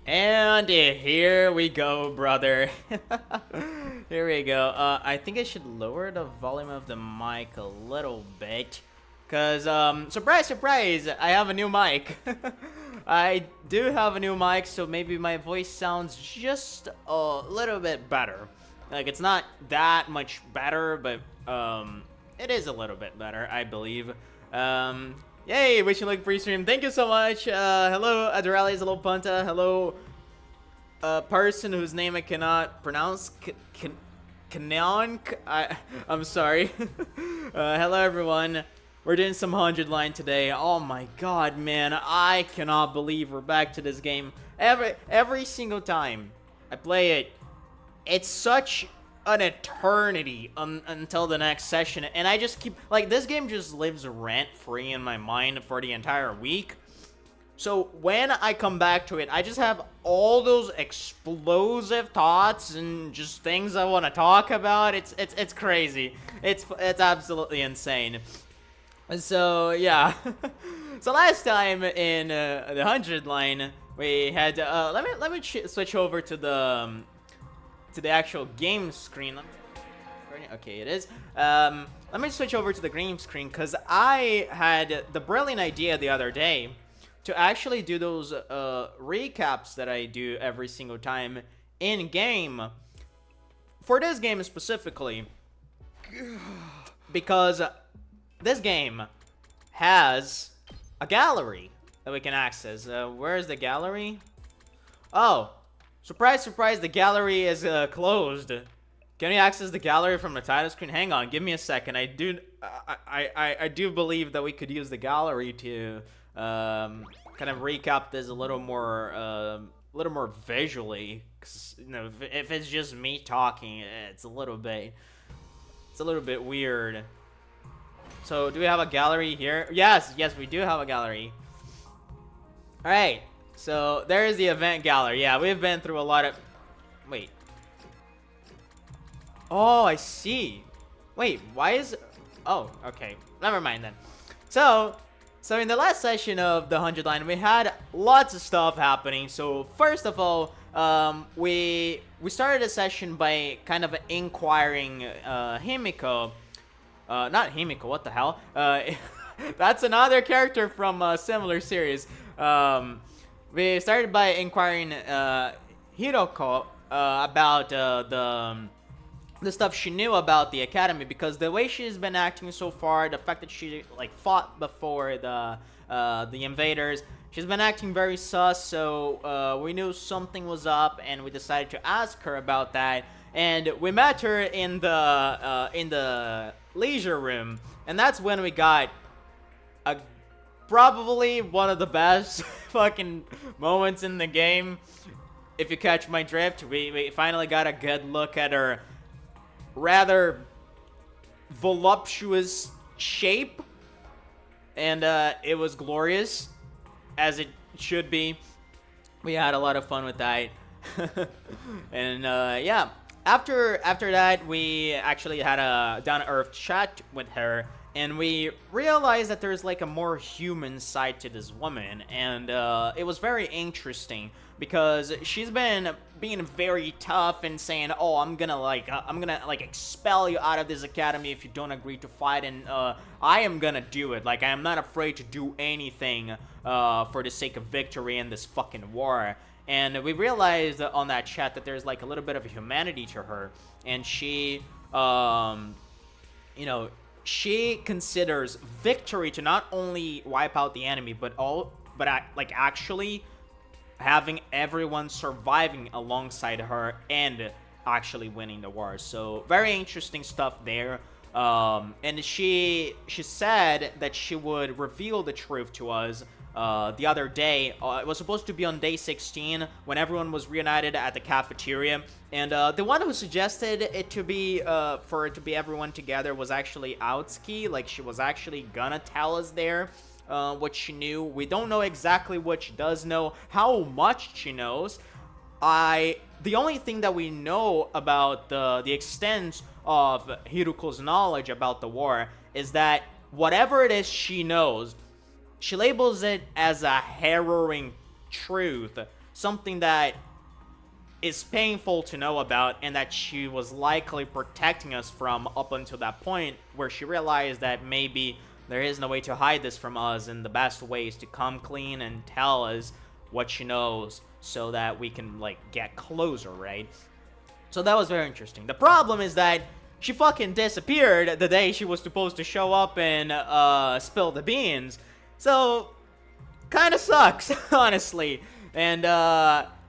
And here we go, brother. Here we go. I think I should lower the volume of the mic a little bit. Cause, surprise, surprise, I have a new mic. I do have a new mic, so maybe my voice sounds just a little bit better. Like, it's not that much better, but, it is a little bit better, I believe. Yay, wishing luck free stream. Thank you so much. Hello, Adralis, hello, Punta. Hello, person whose name I cannot pronounce. Kanon? I'm sorry. Hello, everyone. We're doing some 100 line today. Oh my god, man. I cannot believe we're back to this game. Every single time I play it, it's such an eternity until the next session, and I just keep like this game just lives rent free in my mind for the entire week. So when I come back to it, I just have all those explosive thoughts and just things I want to talk about. It's crazy. It's absolutely insane. So yeah. So last time in the 100 line, we had let me switch over to the actual game screen. Okay, it is. Let me switch over to the game screen because I had the brilliant idea the other day to actually do those recaps that I do every single time in game for this game specifically, because this game has a gallery that we can access. Where is the gallery? Oh. Surprise, surprise, the gallery is closed. Can you access the gallery from the title screen? Hang on, give me a second. I do believe that we could use the gallery to kind of recap this a little more visually. 'Cause, you know, if it's just me talking, it's a little bit weird. So, do we have a gallery here? Yes, we do have a gallery. All right. So, there is the event gallery. Yeah, we've been through a lot of... Wait. Oh, I see. Wait, why is... Oh, okay. Never mind then. So in the last session of the 100 line, we had lots of stuff happening. So, first of all, we started a session by kind of inquiring Himiko. Not Himiko, what the hell? That's another character from a similar series. We started by inquiring Hiroko about the stuff she knew about the academy, because the way she's been acting so far, the fact that she like fought before the invaders, she's been acting very sus. So we knew something was up, and we decided to ask her about that. And we met her in the leisure room, and that's when we got a probably one of the best fucking moments in the game, if you catch my drift. We finally got a good look at her rather voluptuous shape, and it was glorious, as it should be. We had a lot of fun with that. And yeah, after that, we actually had a down-to-earth chat with her, and we realized that there's like a more human side to this woman, and it was very interesting because she's been being very tough and saying, "Oh, I'm gonna expel you out of this academy if you don't agree to fight, and I am gonna do it. Like, I am not afraid to do anything for the sake of victory in this fucking war." And we realized on that chat that there's like a little bit of a humanity to her, and she, you know, she considers victory to not only wipe out the enemy, but actually having everyone surviving alongside her and actually winning the war. So very interesting stuff there. And she said that she would reveal the truth to us the other day. It was supposed to be on day 16 when everyone was reunited at the cafeteria, and the one who suggested it to be for it to be everyone together was actually Outski. Like, she was actually gonna tell us there what she knew. We don't know exactly what she does know, how much she knows. The only thing that we know about the extent of Hiruko's knowledge about the war is that whatever it is she knows, she labels it as a harrowing truth something that is painful to know about, and that she was likely protecting us from up until that point where she realized that maybe there is no way to hide this from us, and the best way is to come clean and tell us what she knows so that we can, like, get closer, right? So that was very interesting. The problem is that she fucking disappeared the day she was supposed to show up and spill the beans. So, kind of sucks, honestly. And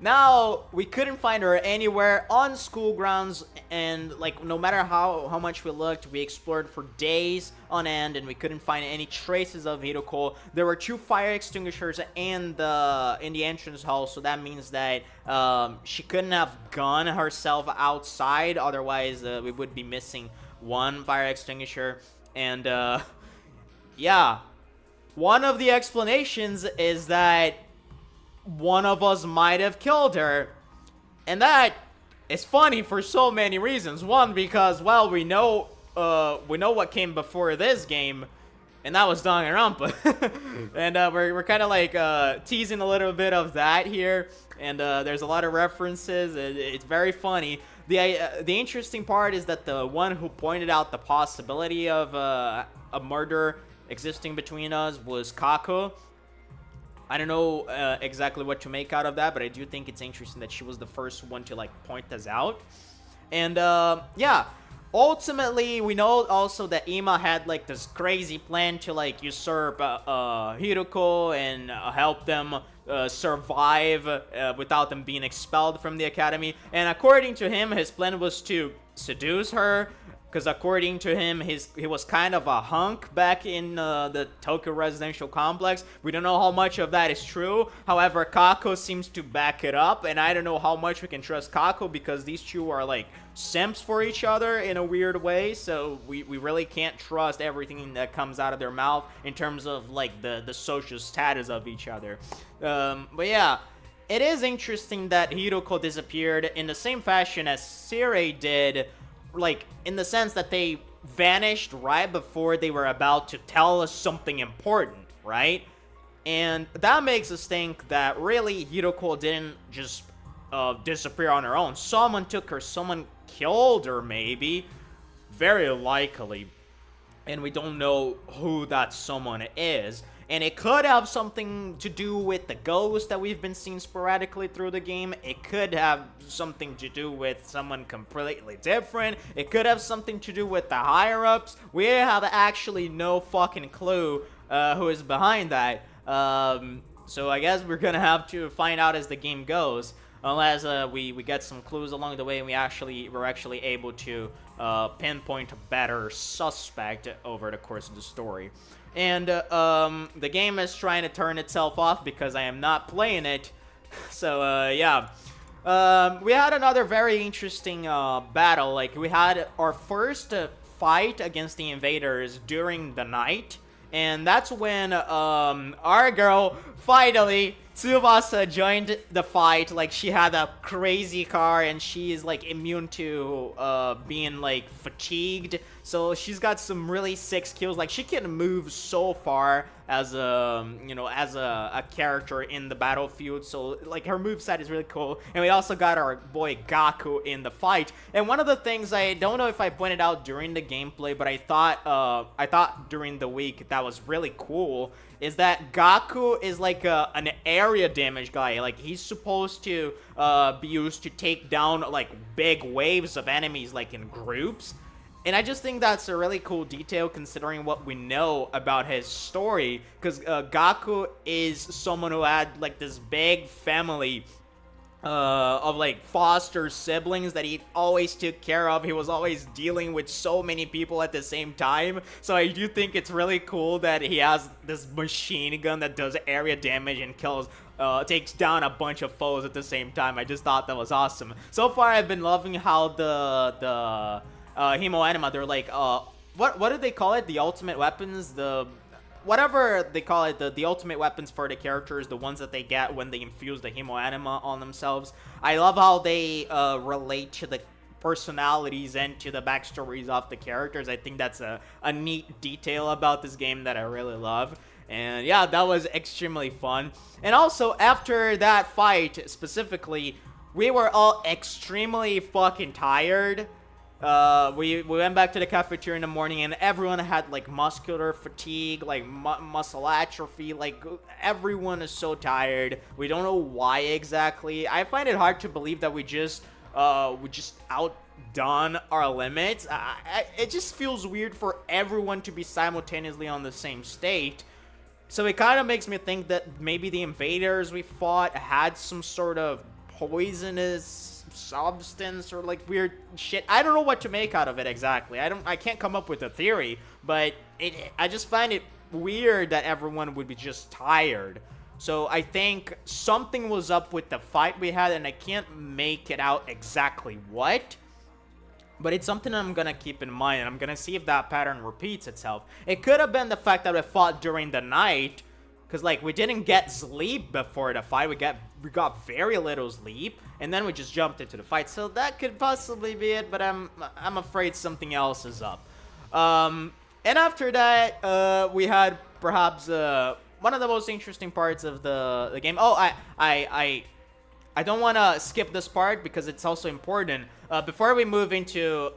now we couldn't find her anywhere on school grounds, and like no matter how much we looked, we explored for days on end, and we couldn't find any traces of Hiroko. There were 2 fire extinguishers in the entrance hall, so that means that she couldn't have gone herself outside. Otherwise, we would be missing 1 fire extinguisher. And yeah, one of the explanations is that one of us might have killed her, and that is funny for so many reasons. One, because, well, we know what came before this game, and that was Danganronpa. And we're kind of like teasing a little bit of that here, and there's a lot of references. It's very funny. The interesting part is that the one who pointed out the possibility of a murder existing between us was Kako. I don't know exactly what to make out of that, but I do think it's interesting that she was the first one to, like, point this out. And, yeah, ultimately, we know also that Ima had, like, this crazy plan to, like, usurp Hiroko and help them survive without them being expelled from the academy. And according to him, his plan was to seduce her, because according to him, he was kind of a hunk back in the Tokyo residential complex. We don't know how much of that is true. However, Kako seems to back it up, and I don't know how much we can trust Kako, because these 2 are like simps for each other in a weird way. So we really can't trust everything that comes out of their mouth in terms of like the social status of each other. But yeah, it is interesting that Hiroko disappeared in the same fashion as Sire did, like, in the sense that they vanished right before they were about to tell us something important, right? And that makes us think that really Hiroko didn't just disappear on her own. Someone took her, someone killed her maybe, very likely, and we don't know who that someone is. And it could have something to do with the ghost that we've been seeing sporadically through the game. It could have something to do with someone completely different. It could have something to do with the higher-ups. We have actually no fucking clue who is behind that. So I guess we're gonna have to find out as the game goes. Unless we get some clues along the way and we're actually able to pinpoint a better suspect over the course of the story. And the game is trying to turn itself off because I am not playing it. So yeah, we had another very interesting battle. Like, we had our first fight against the invaders during the night, and that's when our girl finally, Tsubasa, joined the fight. Like, she had a crazy car and she is like immune to being like fatigued, so she's got some really sick skills. Like, she can move so far as a character in the battlefield, so like her moveset is really cool. And we also got our boy Gaku in the fight. And one of the things, I don't know if I pointed out during the gameplay, but I thought during the week that was really cool, is that Gaku is like an area damage guy. Like, he's supposed to be used to take down like big waves of enemies, like in groups. And I just think that's a really cool detail considering what we know about his story, because Gaku is someone who had like this big family of like foster siblings that he always took care of. He was always dealing with so many people at the same time. So I do think it's really cool that he has this machine gun that does area damage and takes down a bunch of foes at the same time. I just thought that was awesome. So far, I've been loving how the Himo Anima, they're like, what do they call it? The ultimate weapons? Whatever they call it, the ultimate weapons for the characters, the ones that they get when they infuse the Himo Anima on themselves. I love how they relate to the personalities and to the backstories of the characters. I think that's a neat detail about this game that I really love. And yeah, that was extremely fun. And also, after that fight specifically, we were all extremely fucking tired. We went back to the cafeteria in the morning, and everyone had like muscular fatigue, like muscle atrophy. Like everyone is so tired. We don't know why exactly. I find it hard to believe that we just outdone our limits. It just feels weird for everyone to be simultaneously on the same state. So it kind of makes me think that maybe the invaders we fought had some sort of poisonous substance or like weird shit. I don't know what to make out of it exactly. I can't come up with a theory, but I just find it weird that everyone would be just tired. So I think something was up with the fight we had, and I can't make it out exactly what. But it's something I'm gonna keep in mind, and I'm gonna see if that pattern repeats itself. It could have been the fact that we fought during the night, because like we didn't get sleep before the fight. We got very little sleep, and then we just jumped into the fight. So that could possibly be it, but I'm afraid something else is up. And after that, we had perhaps one of the most interesting parts of the game. Oh, I don't want to skip this part because it's also important. Before we move into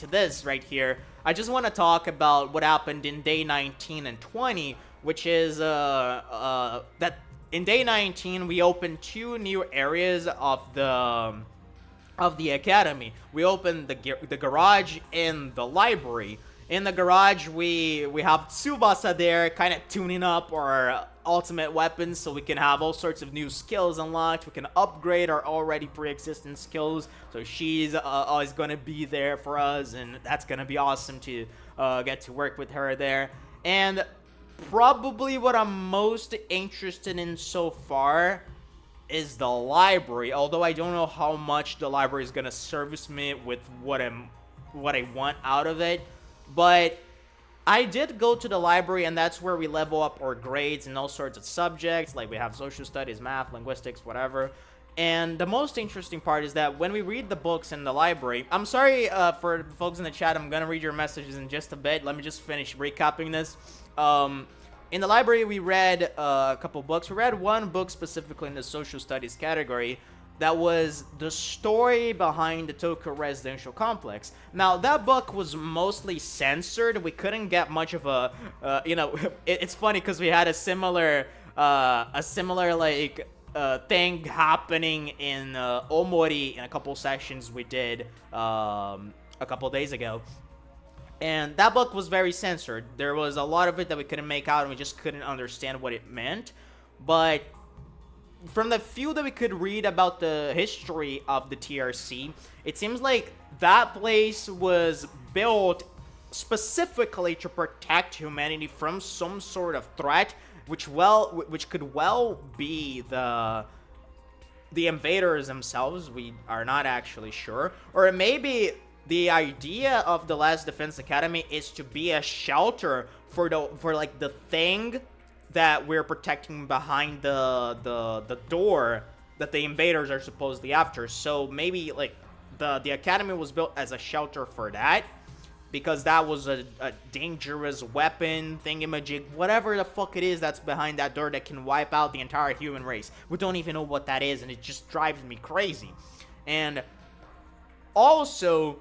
this right here, I just want to talk about what happened in day 19 and 20, which is that in day 19 we opened 2 new areas of the academy. We opened the garage and the library. In the garage, we have Tsubasa there, kind of tuning up our ultimate weapons so we can have all sorts of new skills unlocked. We can upgrade our already pre-existing skills. So she's always going to be there for us, and that's going to be awesome to get to work with her there. And probably what I'm most interested in so far is the library, although I don't know how much the library is going to service me with what I want out of it. But I did go to the library, and that's where we level up our grades in all sorts of subjects. Like we have social studies, math, linguistics, whatever. And the most interesting part is that when we read the books in the library, I'm sorry for folks in the chat, I'm going to read your messages in just a bit. Let me just finish recapping this. In the library, we read a couple books. We read one book specifically in the social studies category. That was the story behind the Tokyo residential complex. Now, that book was mostly censored. We couldn't get much of a, it's funny because we had a similar like thing happening in Omori in a couple sessions we did a couple days ago. And that book was very censored. There was a lot of it that we couldn't make out, and we just couldn't understand what it meant. But from the few that we could read about the history of the TRC, it seems like that place was built specifically to protect humanity from some sort of threat, which could well be the invaders themselves. We are not actually sure. Or maybe the idea of the Last Defense Academy is to be a shelter for the thing that we're protecting behind the door that the invaders are supposedly after. So maybe like the academy was built as a shelter for that, because that was a dangerous weapon thingamajig, whatever the fuck it is that's behind that door that can wipe out the entire human race. We don't even know what that is, and it just drives me crazy. And also,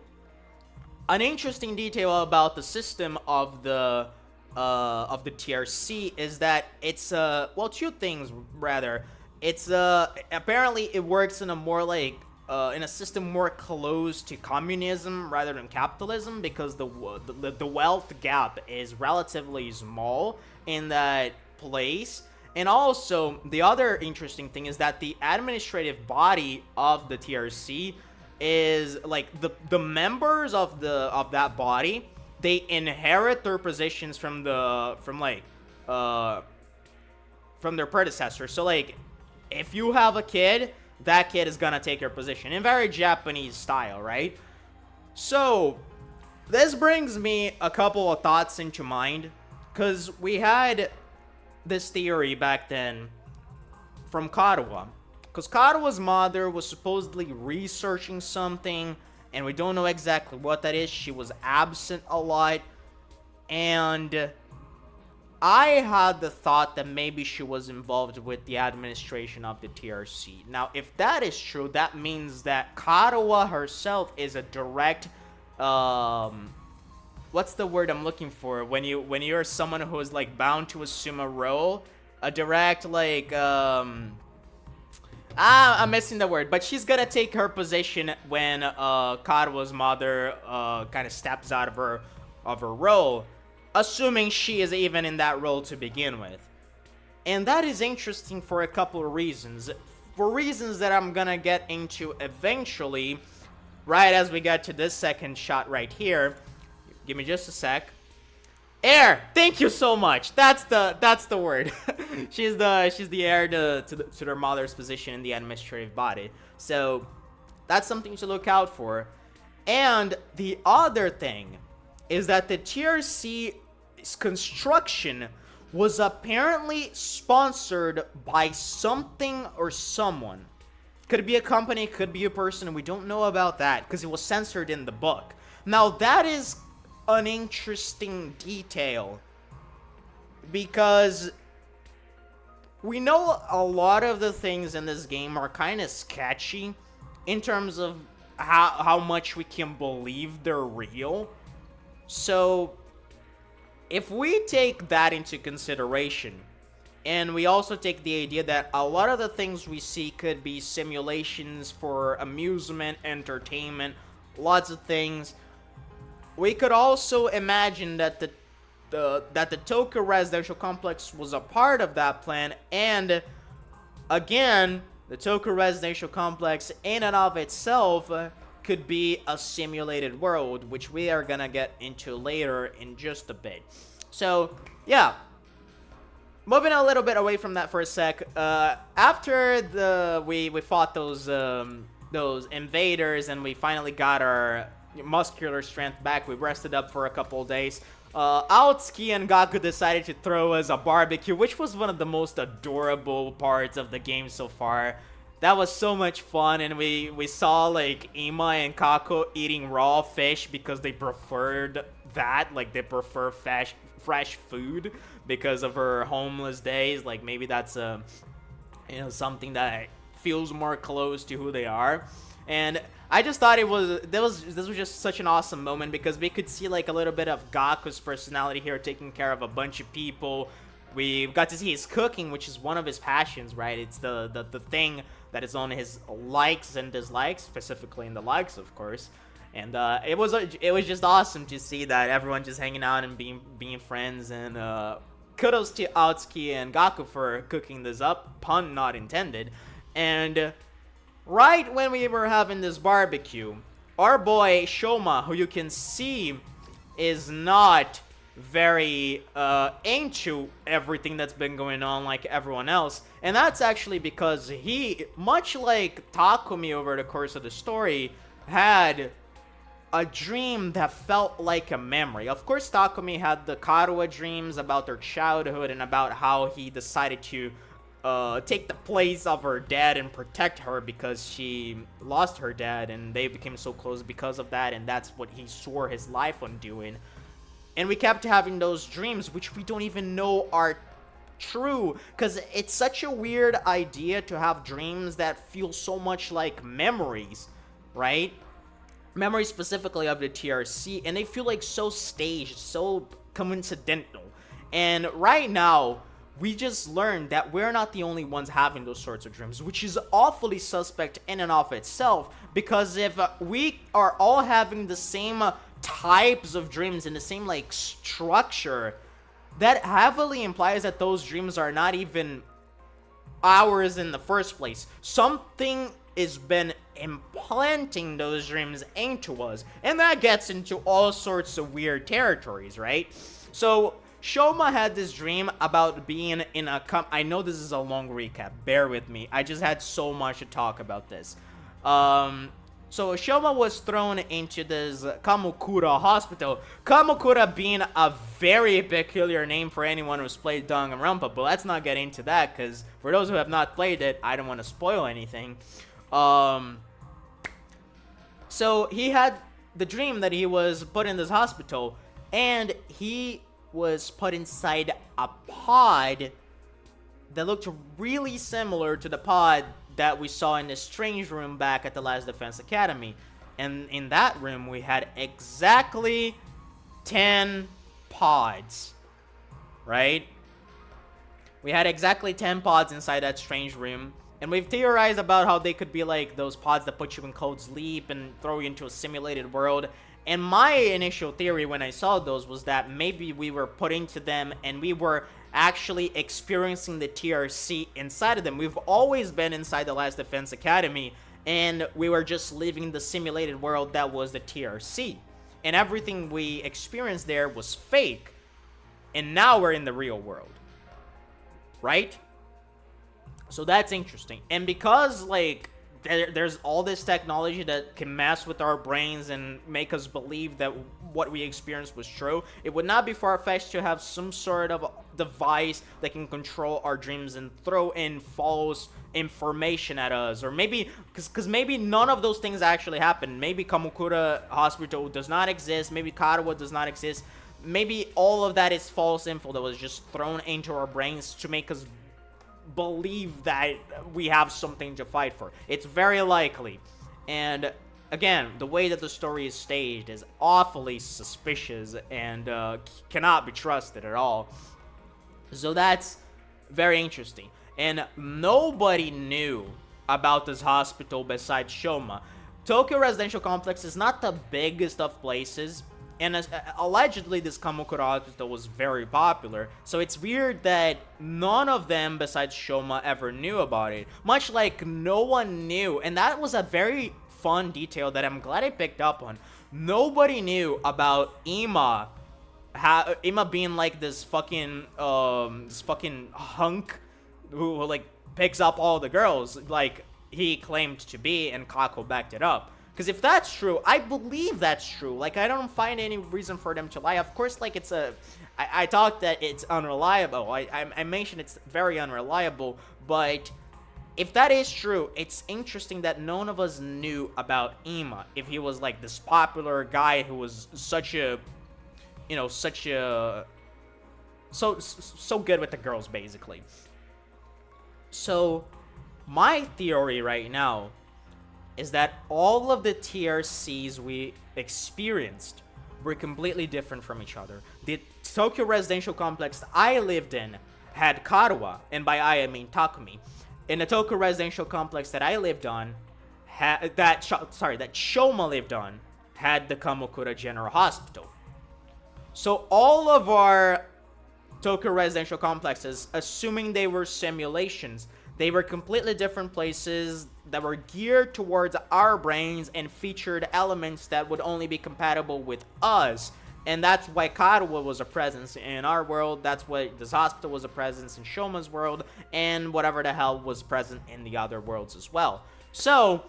an interesting detail about the system of the TRC is that it's two things rather. It's apparently it works in a more like in a system more close to communism rather than capitalism, because the wealth gap is relatively small in that place. And also, the other interesting thing is that the administrative body of the TRC is like the members of that body, they inherit their positions from their predecessors. So like, if you have a kid, that kid is gonna take your position in very Japanese style, right? So this brings me a couple of thoughts into mind, because we had this theory back then from Karuwa. Because Karuwa's mother was supposedly researching something, and we don't know exactly what that is. She was absent a lot, and I had the thought that maybe she was involved with the administration of the TRC. Now, if that is true, that means that Karuwa herself is a direct, what's the word I'm looking for? When you're someone who is like bound to assume a role, a direct like, I'm missing the word, but she's gonna take her position when Karuwa's mother kind of steps out of her role, assuming she is even in that role to begin with. And that is interesting for a couple of reasons. For reasons that I'm gonna get into eventually, right as we get to this second shot right here. Give me just a sec. Heir! Thank you so much. That's the word. she's the heir to their mother's position in the administrative body. So that's something to look out for. And the other thing is that the TRC's construction was apparently sponsored by something or someone. Could be a company, could be a person, we don't know about that because it was censored in the book. Now that is an interesting detail because we know a lot of the things in this game are kind of sketchy in terms of how much we can believe they're real. So if we take that into consideration, and we also take the idea that a lot of the things we see could be simulations for amusement, entertainment, lots of things, we could also imagine that the Tokyo residential complex was a part of that plan, and again, the Tokyo residential complex in and of itself could be a simulated world, which we are gonna get into later in just a bit. So, yeah. Moving a little bit away from that for a sec, after we fought those invaders and we finally got our muscular strength back, we rested up for a couple of days. Aotsuki and Gaku decided to throw us a barbecue, which was one of the most adorable parts of the game so far. That was so much fun, and we saw like Ima and Kako eating raw fish because they preferred that, like they prefer fresh food because of her homeless days. Like maybe that's something that feels more close to who they are. And I just thought this was just such an awesome moment because we could see like a little bit of Gaku's personality here, taking care of a bunch of people. We got to see his cooking, which is one of his passions, right? It's the thing that is on his likes and dislikes, specifically in the likes, of course. And it was just awesome to see that everyone just hanging out and being friends. And kudos to Aotsuki and Gaku for cooking this up, pun not intended. And right when we were having this barbecue, our boy Shoma, who you can see is not very into everything that's been going on like everyone else, and that's actually because he, much like Takumi over the course of the story, had a dream that felt like a memory. Of course, Takumi had the Karuwa dreams about their childhood and about how he decided to take the place of her dad and protect her because she lost her dad and they became so close because of that, and that's what he swore his life on doing. And we kept having those dreams, which we don't even know are true, because it's such a weird idea to have dreams that feel so much like memories, right? Memories specifically of the TRC, and they feel like so staged, so coincidental. And right now, we just learned that we're not the only ones having those sorts of dreams, which is awfully suspect in and of itself, because if we are all having the same types of dreams in the same like structure, that heavily implies that those dreams are not even ours in the first place. Something has been implanting those dreams into us, and that gets into all sorts of weird territories, right? So Shoma had this dream about being in a I know this is a long recap, bear with me, I just had so much to talk about this. So Shoma was thrown into this KAMU-WHAT hospital. KAMU-WHAT being a very peculiar name for anyone who's played Danganronpa, but let's not get into that, because for those who have not played it, I don't want to spoil anything. So he had the dream that he was put in this hospital, and he was put inside a pod that looked really similar to the pod that we saw in the strange room back at the last Defense Academy. And in that room, we had exactly 10 pods, right? We had exactly 10 pods inside that strange room. And we've theorized about how they could be like those pods that put you in cold sleep and throw you into a simulated world. And my initial theory when I saw those was that maybe we were put into them and we were actually experiencing the TRC inside of them. We've always been inside the Last Defense Academy, and we were just living the simulated world that was the TRC. And everything we experienced there was fake. And now we're in the real world. Right? So that's interesting. And because, like, there's all this technology that can mess with our brains and make us believe that what we experienced was true, it would not be far-fetched to have some sort of device that can control our dreams and throw in false information at us. Or maybe, because maybe none of those things actually happened. Maybe Kamakura Hospital does not exist. Maybe KAMU-WHAT does not exist. Maybe all of that is false info that was just thrown into our brains to make us believe that we have something to fight for. It's very likely. And again, the way that the story is staged is awfully suspicious and cannot be trusted at all. So that's very interesting. And nobody knew about this hospital besides Shoma. Tokyo Residential Complex is not the biggest of places. And allegedly, this Kamakura Hospital was very popular. So it's weird that none of them besides Shoma ever knew about it. Much like no one knew. And that was a very fun detail that I'm glad I picked up on. Nobody knew about Ima. Ima being like this fucking hunk who like picks up all the girls like he claimed to be, and Kako backed it up. Because if that's true, I believe that's true. Like, I don't find any reason for them to lie. Of course, like, it's a... I talked that it's unreliable. I mentioned it's very unreliable. But if that is true, it's interesting that none of us knew about Ima. If he was, like, this popular guy who was such a... You know, such a... So good with the girls, basically. So, my theory right now is that all of the TRCs we experienced were completely different from each other. The Tokyo Residential Complex I lived in had Karuwa, and by I mean Takumi. And the Tokyo Residential Complex that I lived on, that Shoma lived on, had the Kamakura General Hospital. So all of our Tokyo Residential Complexes, assuming they were simulations, they were completely different places that were geared towards our brains and featured elements that would only be compatible with us. And that's why Karuwa was a presence in our world. That's why this hospital was a presence in Shoma's world. And whatever the hell was present in the other worlds as well. So,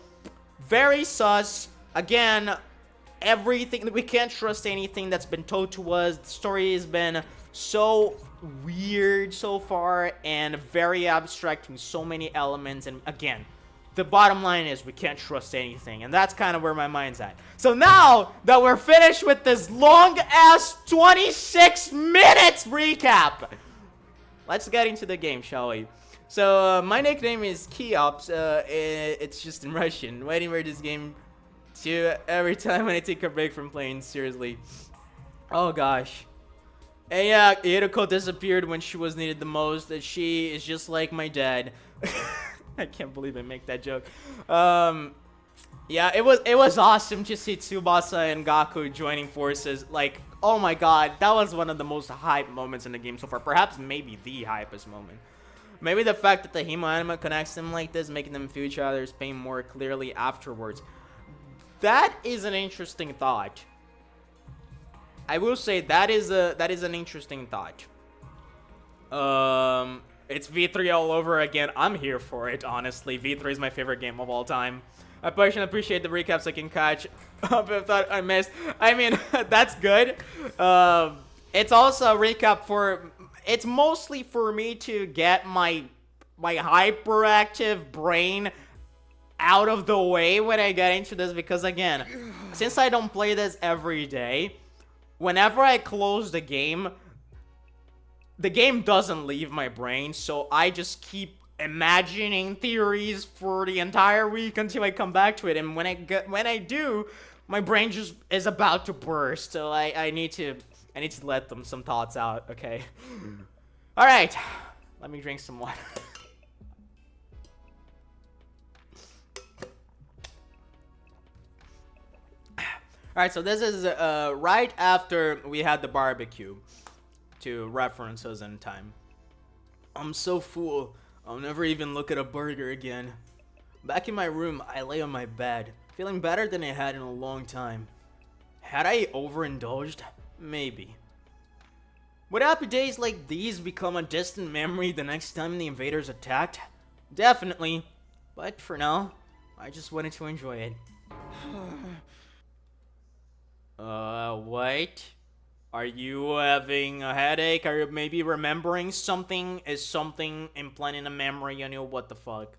very sus. Again, everything. We can't trust anything that's been told to us. The story has been so weird so far and very abstract in so many elements. And again, the bottom line is we can't trust anything, and that's kind of where my mind's at. So now that we're finished with this long-ass 26 minutes recap, let's get into the game, shall we? So my nickname is Keops. It's just in Russian. Waiting for this game to every time when I take a break from playing, seriously. Oh gosh. And yeah, Iriko disappeared when she was needed the most. She is just like my dad. I can't believe I make that joke. Yeah, it was awesome to see Tsubasa and Gaku joining forces. Like, oh my god, that was one of the most hype moments in the game so far. Perhaps maybe the hypest moment. Maybe the fact that the Himo anime connects them like this, making them feel each other's pain more clearly afterwards. That is an interesting thought. I will say that is an interesting thought. It's V3 all over again. I'm here for it, honestly. V3 is my favorite game of all time. I personally appreciate the recaps I can catch. I thought I missed. I mean, that's good. It's also a recap for... It's mostly for me to get my hyperactive brain out of the way when I get into this. Because, again, since I don't play this every day, whenever I close the game, the game doesn't leave my brain, so I just keep imagining theories for the entire week until I come back to it. And when I do, my brain just is about to burst. So I need to let them some thoughts out. Okay. All right. Let me drink some water. Alright, so this is right after we had the barbecue, to reference us in time. I'm so full, I'll never even look at a burger again. Back in my room, I lay on my bed, feeling better than I had in a long time. Had I overindulged? Maybe. Would happy days like these become a distant memory the next time the invaders attacked? Definitely. But for now, I just wanted to enjoy it. Wait. Are you having a headache? Are you maybe remembering something? Is something implanting a memory on you? What the fuck?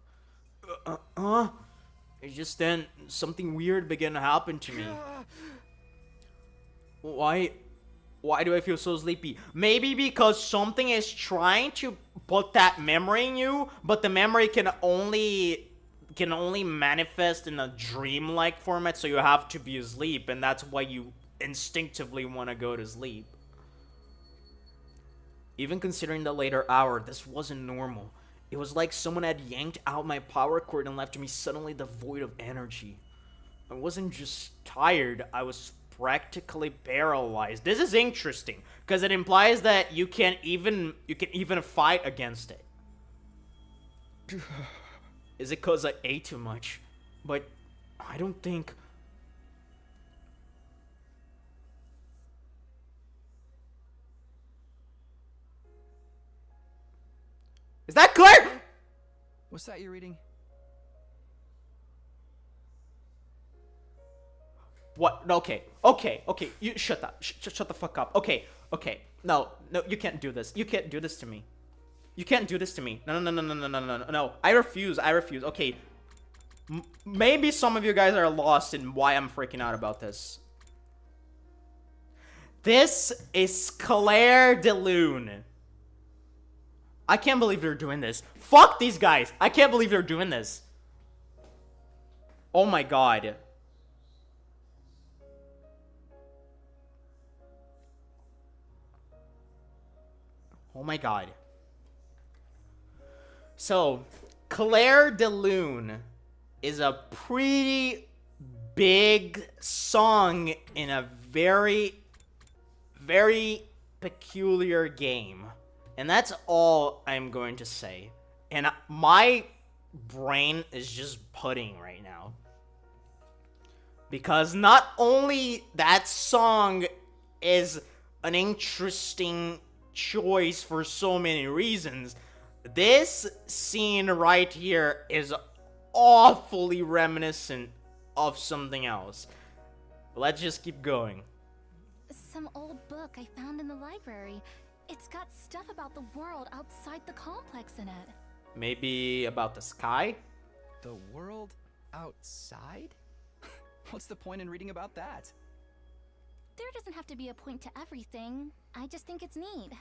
It's just then something weird began to happen to me. Why do I feel so sleepy? Maybe because something is trying to put that memory in you, but the memory can only manifest in a dream-like format, so you have to be asleep, and that's why you instinctively want to go to sleep. Even considering the later hour, this wasn't normal. It was like someone had yanked out my power cord and left me suddenly devoid of energy. I wasn't just tired, I was practically paralyzed. This is interesting, because it implies that you can even fight against it. Is it because I ate too much? But I don't think... Is that clear? What's that you're reading? What? Okay. You shut up. Shut the fuck up. Okay. No, you can't do this. You can't do this to me. You can't do this to me. No. I refuse. Okay. Maybe some of you guys are lost in why I'm freaking out about this. This is Claire de Lune. I can't believe they're doing this. Fuck these guys. I can't believe they're doing this. Oh my god. Oh my god. So, Claire de Lune is a pretty big song in a very, very peculiar game. And that's all I'm going to say. And my brain is just pudding right now. Because not only that song is an interesting choice for so many reasons, this scene right here is awfully reminiscent of something else. Let's just keep going. Some old book I found in the library. It's got stuff about the world outside the complex in it. Maybe about the sky? The world outside? What's the point in reading about that? There doesn't have to be a point to everything. I just think it's neat.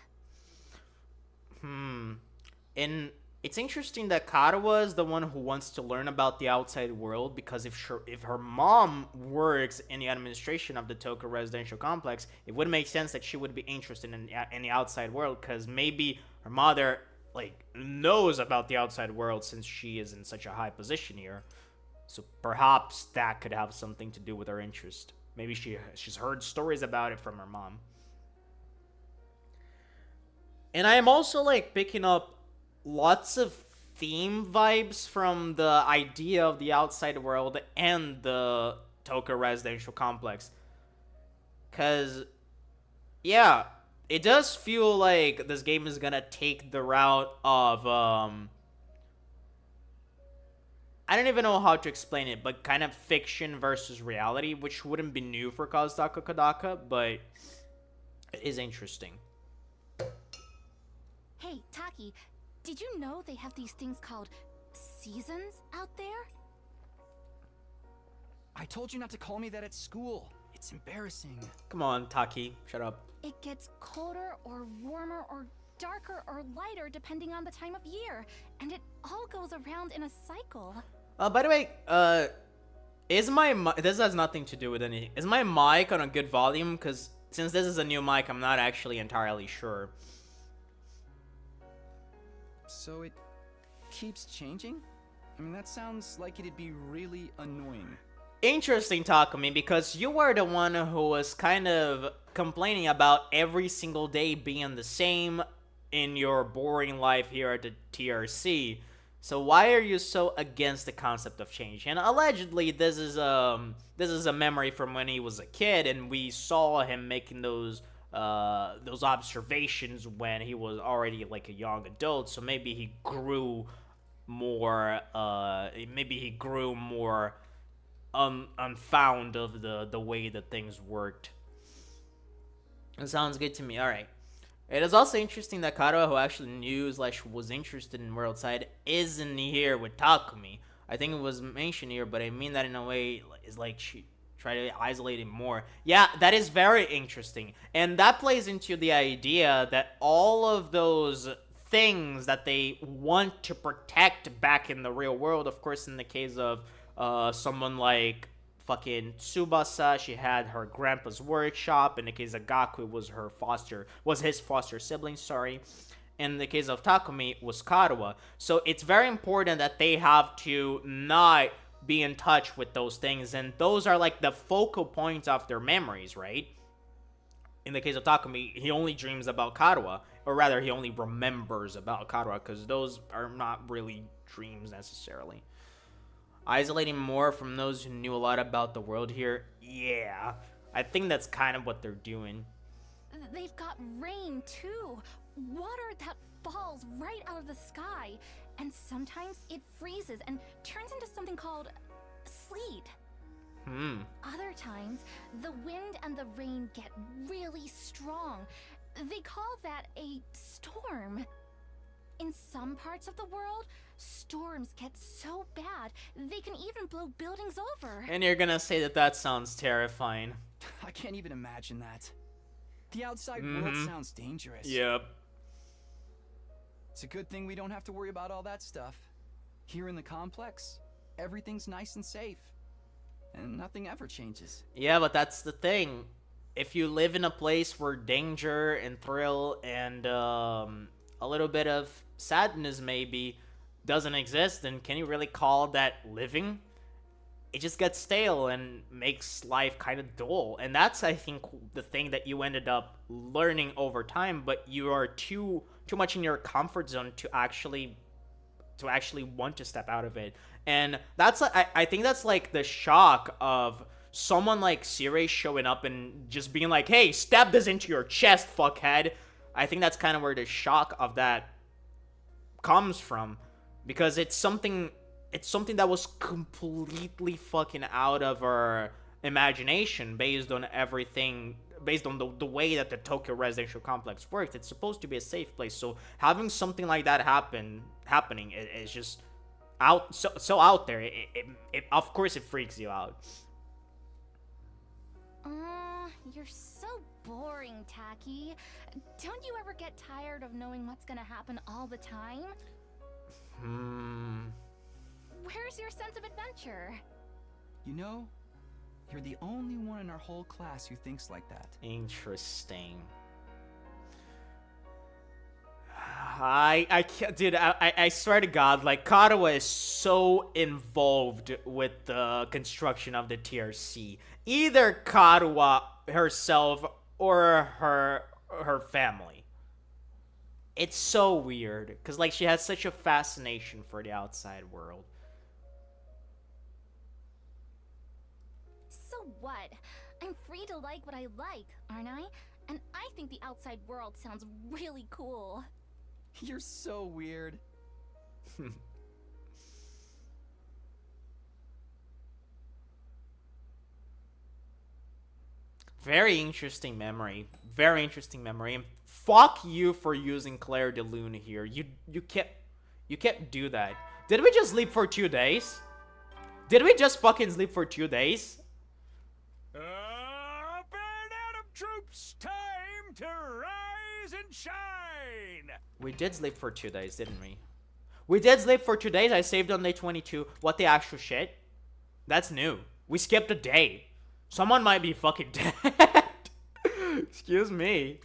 And it's interesting that Karawa is the one who wants to learn about the outside world, because if her mom works in the administration of the Tokyo residential complex, it would make sense that she would be interested in the outside world, because maybe her mother knows about the outside world since she is in such a high position here. So perhaps that could have something to do with her interest. Maybe she's heard stories about it from her mom. And I am also picking up lots of theme vibes from the idea of the outside world and the Tokyo residential complex. Cause, yeah, it does feel like this game is gonna take the route of, I don't even know how to explain it, but kind of fiction versus reality, which wouldn't be new for Kazutaka Kodaka, but it is interesting. Hey, Taki, did you know they have these things called seasons out there? I told you not to call me that at school. It's embarrassing. Come on, Taki, shut up. It gets colder or warmer or darker or lighter depending on the time of year, and it all goes around in a cycle. By the way, this has nothing to do with anything. Is my mic on a good volume? Because since this is a new mic, I'm not actually entirely sure. So it keeps changing? I mean, that sounds like it'd be really annoying. Interesting, Takumi, because you were the one who was kind of complaining about every single day being the same in your boring life here at the TRC. So why are you so against the concept of change? And allegedly, this is a memory from when he was a kid, and we saw him making those observations when he was already like a young adult. So maybe he grew more. Unfound of the way that things worked. It sounds good to me. All right. It is also interesting that Karuha, who actually knew / was interested in Worldside, isn't here with Takumi. I think it was mentioned here, but I mean that in a way is like she tried to isolate him more. Yeah, that is very interesting, and that plays into the idea that all of those things that they want to protect back in the real world, of course, in the case of someone like fucking Tsubasa, she had her grandpa's workshop. In the case of Gaku, was his foster sibling, sorry. In the case of Takumi, was Karuha. So it's very important that they have to not be in touch with those things, and those are like the focal points of their memories, right? In the case of Takumi, he only dreams about Karuha, or rather, he only remembers about Karuha, because those are not really dreams necessarily. Isolating more from those who knew a lot about the world here, yeah, I think that's kind of what they're doing. They've got rain too. Water that falls right out of the sky. And sometimes it freezes and turns into something called sleet. Other times, the wind and the rain get really strong. They call that a storm. In some parts of the world, storms get so bad, they can even blow buildings over. And you're gonna say that sounds terrifying. I can't even imagine that. The outside world sounds dangerous. Yep. It's a good thing we don't have to worry about all that stuff. Here in the complex, everything's nice and safe. And nothing ever changes. Yeah, but that's the thing. If you live in a place where danger and thrill and a little bit of sadness maybe doesn't exist, then can you really call that living? It just gets stale and makes life kind of dull. And that's, I think, the thing that you ended up learning over time, but you are too much in your comfort zone to actually want to step out of it. And that's, I think that's like the shock of someone like Sirei showing up and just being like, hey, stab this into your chest, fuckhead. I think that's kind of where the shock of that comes from, because it's something that was completely fucking out of our imagination based on the way that the Tokyo residential complex works. It's supposed to be a safe place, so having something like that happening is just so out there. It of course it freaks you out. You're so boring, Taki. Don't you ever get tired of knowing what's gonna happen all the time? Where's your sense of adventure? You know, you're the only one in our whole class who thinks like that. Interesting. I can't, dude. I swear to God, like, Karuha is so involved with the construction of the TRC. Either Karuha herself or her family. It's so weird, because like she has such a fascination for the outside world. So what? I'm free to like what I like, aren't I? And I think the outside world sounds really cool. You're so weird. Very interesting memory. Very interesting memory. And fuck you for using Claire de Lune here. You can't do that. Did we just sleep for 2 days? Did we just fucking sleep for 2 days? Band out of troops, time to rise and shine. We did sleep for 2 days, didn't we? We did sleep for 2 days. I saved on day 22. What the actual shit? That's new. We skipped a day. Someone might be fucking dead. Excuse me.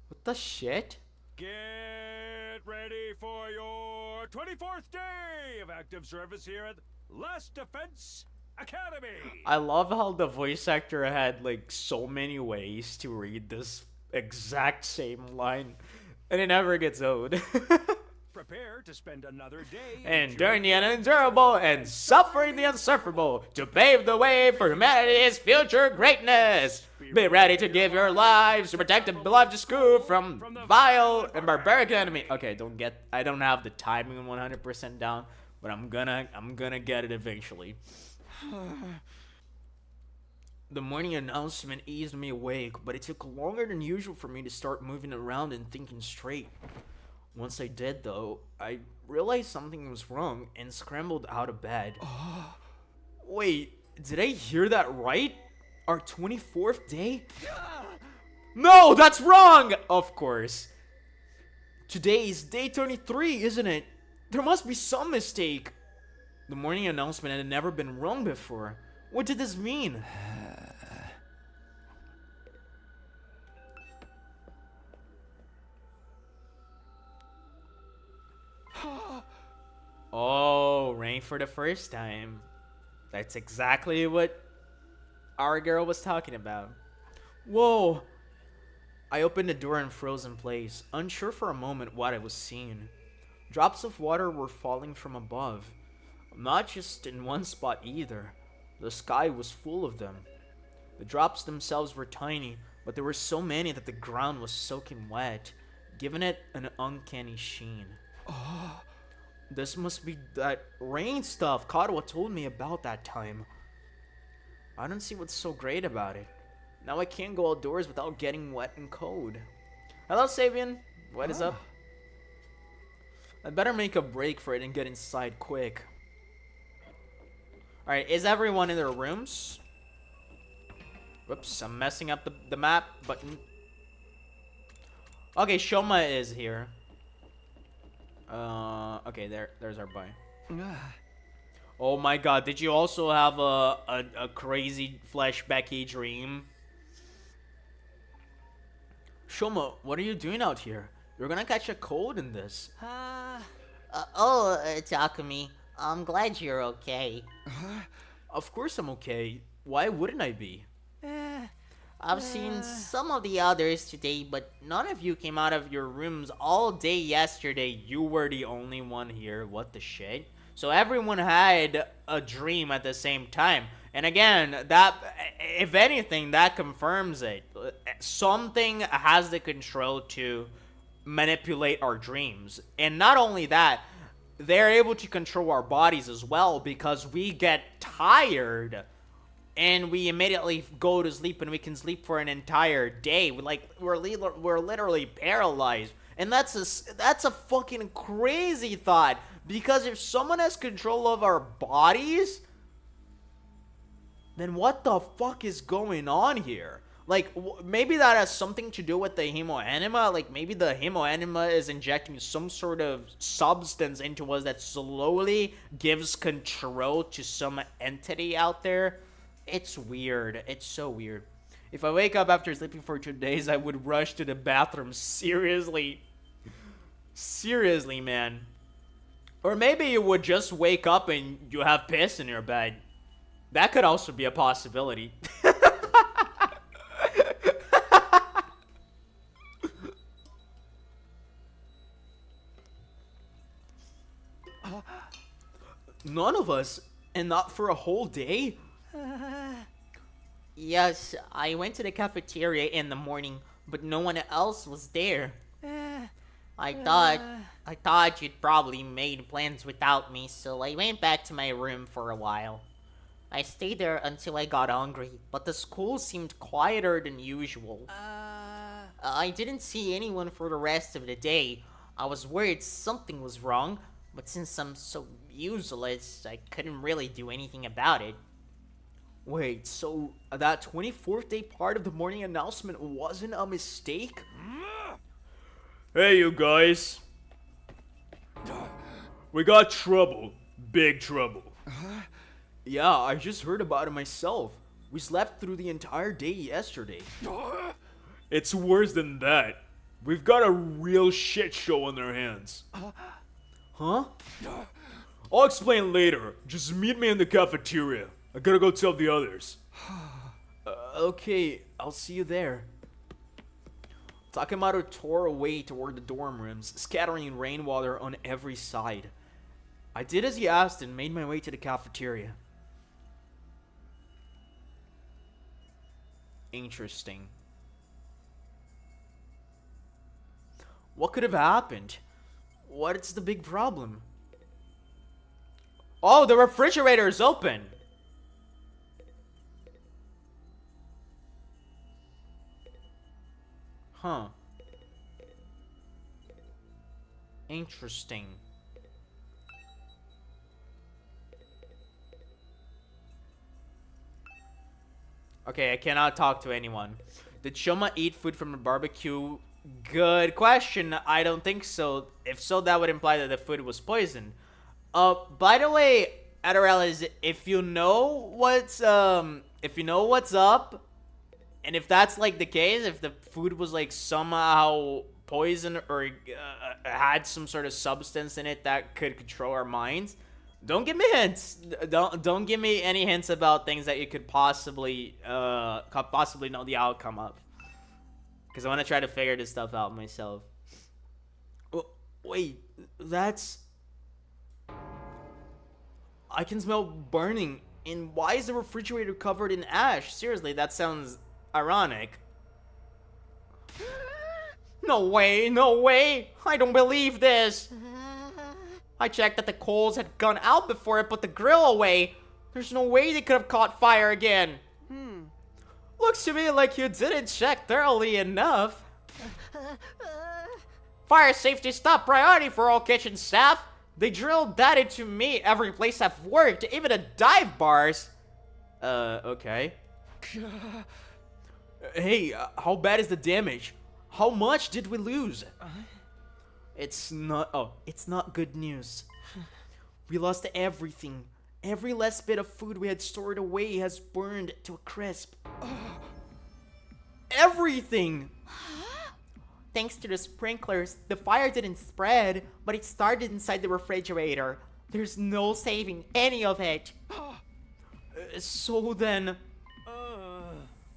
What the shit? Get ready for your 24th day of active service here at Last Defense Academy. I love how the voice actor had like so many ways to read this exact same line, and it never gets old. Prepare to spend another day Enduring the unendurable and suffering the unsufferable to pave the way for humanity's future greatness. Be ready to give your lives to protect the beloved school from vile and barbaric enemy. Okay, I don't have the timing 100% down, but I'm gonna get it eventually. The morning announcement eased me awake, but it took longer than usual for me to start moving around and thinking straight. Once I did, though, I realized something was wrong and scrambled out of bed. Wait, did I hear that right? Our 24th day? No, that's wrong! Of course. Today is day 23, isn't it? There must be some mistake. The morning announcement had never been wrong before. What did this mean? Oh, rain for the first time. That's exactly what our girl was talking about. Whoa! I opened the door and froze in place, unsure for a moment what I was seeing. Drops of water were falling from above. Not just in one spot either. The sky was full of them. The drops themselves were tiny, but there were so many that the ground was soaking wet, giving it an uncanny sheen. This must be that rain stuff KAMU-WHAT told me about that time. I don't see what's so great about it. Now I can't go outdoors without getting wet and cold. Hello, Tavin. What is up? I'd better make a break for it and get inside quick. Alright, is everyone in their rooms? Whoops, I'm messing up the map button. Okay, Shoma is here. Okay, there's our boy. Oh my god, did you also have a crazy flashbacky dream? Shoma, what are you doing out here? You're gonna catch a cold in this. Takumi, I'm glad you're okay. Of course I'm okay. Why wouldn't I be? I've seen some of the others today, but None of you came out of your rooms all day yesterday. You were the only one here. What the shit? So everyone had a dream at the same time. And again, that, if anything, that confirms it. Something has the control to manipulate our dreams. And not only that, they're able to control our bodies as well, because we get tired and we immediately go to sleep, and we can sleep for an entire day. We're literally paralyzed. And that's a fucking crazy thought, because if someone has control of our bodies, then what the fuck is going on here? Like, maybe that has something to do with the hemoanima. Like, maybe the hemoanima is injecting some sort of substance into us that slowly gives control to some entity out there. It's weird. It's so weird. If I wake up after sleeping for 2 days, I would rush to the bathroom. Seriously. Seriously, man. Or maybe you would just wake up and you have piss in your bed. That could also be a possibility. None of us, and not for a whole day? yes, I went to the cafeteria in the morning, but no one else was there. I thought you'd probably made plans without me, so I went back to my room for a while. I stayed there until I got hungry, but the school seemed quieter than usual. I didn't see anyone for the rest of the day. I was worried something was wrong, but since I'm so useless, I couldn't really do anything about it. Wait, so that 24th day part of the morning announcement wasn't a mistake? Hey, you guys. We got trouble. Big trouble. Yeah, I just heard about it myself. We slept through the entire day yesterday. It's worse than that. We've got a real shit show on our hands. Huh? I'll explain later. Just meet me in the cafeteria. I gotta go tell the others. Okay, I'll see you there. Takemaru tore away toward the dorm rooms, scattering rainwater on every side. I did as he asked and made my way to the cafeteria. Interesting. What could have happened? What's the big problem? Oh, the refrigerator is open! Huh. Interesting. Okay, I cannot talk to anyone. Did Shoma eat food from the barbecue? Good question. I don't think so. If so, that would imply that the food was poisoned. By the way, Adarella, if you know what's up, and if that's like the case, if the food was like somehow poisoned or had some sort of substance in it that could control our minds, don't give me hints. Don't give me any hints about things that you could possibly know the outcome of. Because I want to try to figure this stuff out myself. Wait, that's... I can smell burning. And why is the refrigerator covered in ash? Seriously, that sounds ironic. No way, no way! I don't believe this! I checked that the coals had gone out before I put the grill away. There's no way they could have caught fire again. Looks to me like you didn't check thoroughly enough. Fire safety is top priority for all kitchen staff. They drilled that into me every place I've worked, even the dive bars. Okay. Hey, how bad is the damage? How much did we lose? It's not good news. We lost everything. Every last bit of food we had stored away has burned to a crisp. Everything! Thanks to the sprinklers, the fire didn't spread, but it started inside the refrigerator. There's no saving any of it. So then...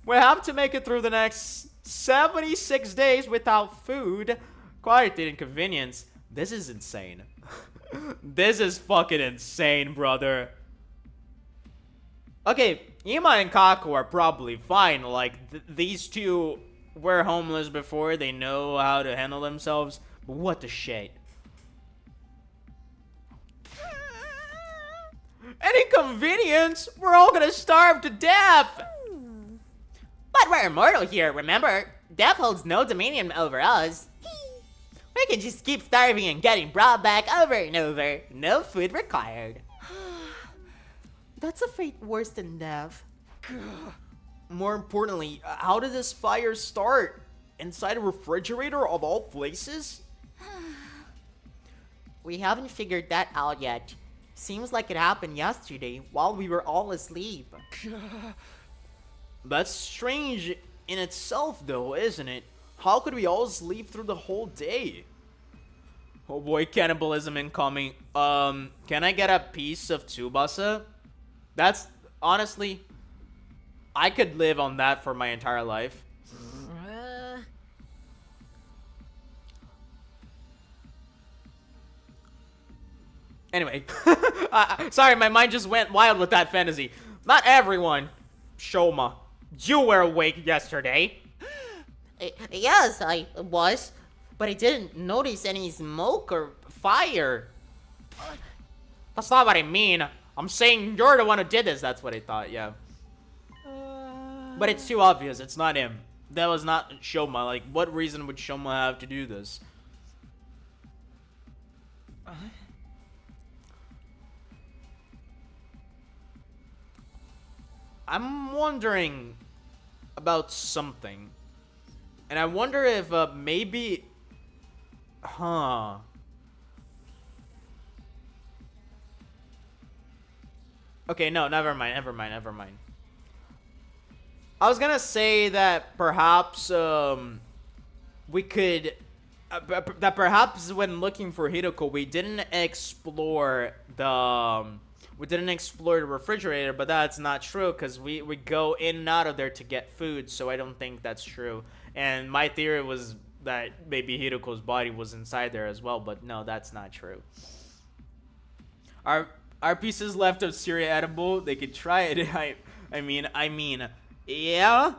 we have to make it through the next 76 days without food. Quite an inconvenience. This is insane. This is fucking insane, brother. Okay, Ima and Kaku are probably fine. Like, these two were homeless before. They know how to handle themselves. But what the shit? An inconvenience? We're all gonna starve to death! But we're immortal here, remember? Death holds no dominion over us. We can just keep starving and getting brought back over and over. No food required. That's a fate worse than death. More importantly, how did this fire start? Inside a refrigerator of all places? We haven't figured that out yet. Seems like it happened yesterday while we were all asleep. That's strange in itself though, isn't it? How could we all sleep through the whole day? Oh boy, cannibalism incoming. Can I get a piece of Tsubasa? That's, honestly, I could live on that for my entire life. Anyway, sorry, my mind just went wild with that fantasy. Not everyone, Shoma. You were awake yesterday. Yes, I was. But I didn't notice any smoke or fire. That's not what I mean. I'm saying you're the one who did this. That's what I thought, yeah. But it's too obvious. It's not him. That was not Shoma. Like, what reason would Shoma have to do this? I'm wondering about something. And I wonder if maybe... Huh. Okay, no, never mind. I was gonna say that perhaps we could... that perhaps when looking for Hideko, we didn't explore the refrigerator, but that's not true because we go in and out of there to get food, so I don't think that's true. And my theory was that maybe Hideko's body was inside there as well, but no, that's not true. Are pieces left of Syria edible? They could try it. I mean, yeah.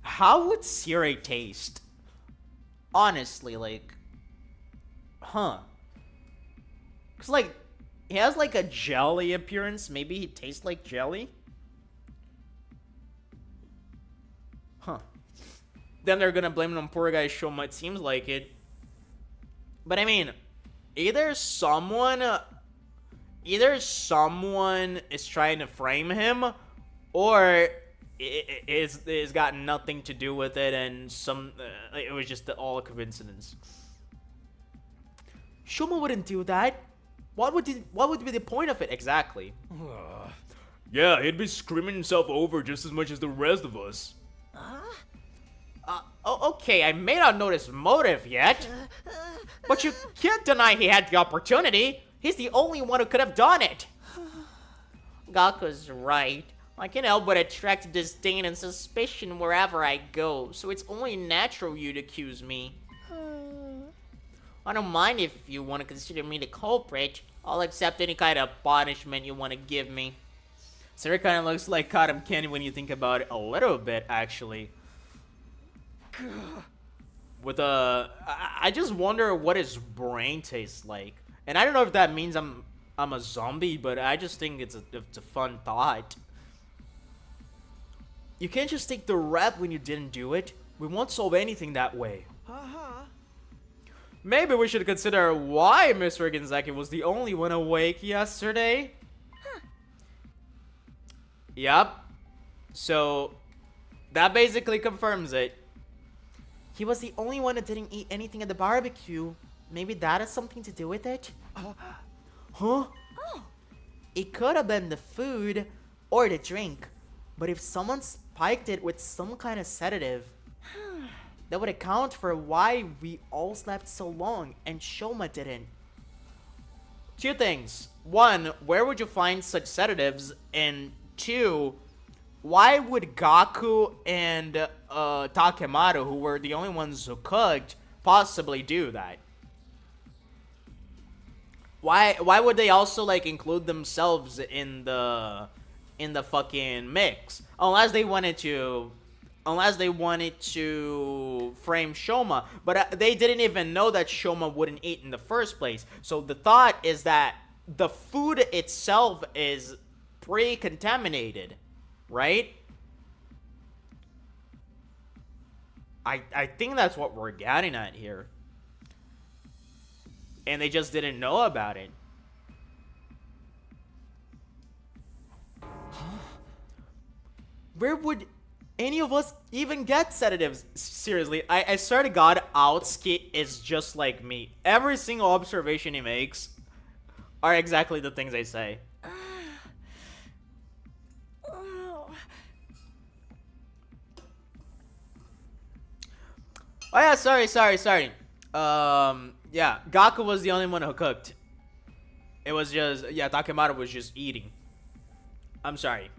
How would Syria taste? Honestly, like, huh? Cause like, he has like a jelly appearance. Maybe he tastes like jelly. Huh. Then they're gonna blame it on poor guy Shoma. It seems like it. But I mean, either someone is trying to frame him, or it's got nothing to do with it, and it was just all a coincidence. Shoma wouldn't do that. What would be the point of it exactly? Yeah, he'd be screaming himself over just as much as the rest of us. Okay, I may not notice motive yet, but you can't deny he had the opportunity. He's the only one who could have done it. Gaku's right. I can't help but attract disdain and suspicion wherever I go, so it's only natural you'd accuse me. I don't mind if you want to consider me the culprit. I'll accept any kind of punishment you want to give me. Sarah kind of looks like cotton candy when you think about it a little bit, actually. With I just wonder what his brain tastes like, and I don't know if that means I'm a zombie, but I just think it's a fun thought. You can't just take the rap when you didn't do it. We won't solve anything that way. Maybe we should consider why Mr. Gonzaki was the only one awake yesterday. Yup. So, that basically confirms it. He was the only one that didn't eat anything at the barbecue. Maybe that has something to do with it? Huh? Oh. It could have been the food or the drink. But if someone spiked it with some kind of sedative, that would account for why we all slept so long and Shoma didn't. Two things. One, where would you find such sedatives? And two, why would Gaku and Takemaru, who were the only ones who cooked, possibly do that? Why would they also like include themselves in the fucking mix? Unless they wanted to frame Shoma, but they didn't even know that Shoma wouldn't eat in the first place. So the thought is that the food itself is pre-contaminated, right? I think that's what we're getting at here. And they just didn't know about it. Where would any of us even get sedatives? Seriously, I swear to God, Aotsuki is just like me. Every single observation he makes are exactly the things I say. Oh yeah, sorry. Yeah, Gaku was the only one who cooked. It was just, yeah, Takemaru was just eating. I'm sorry.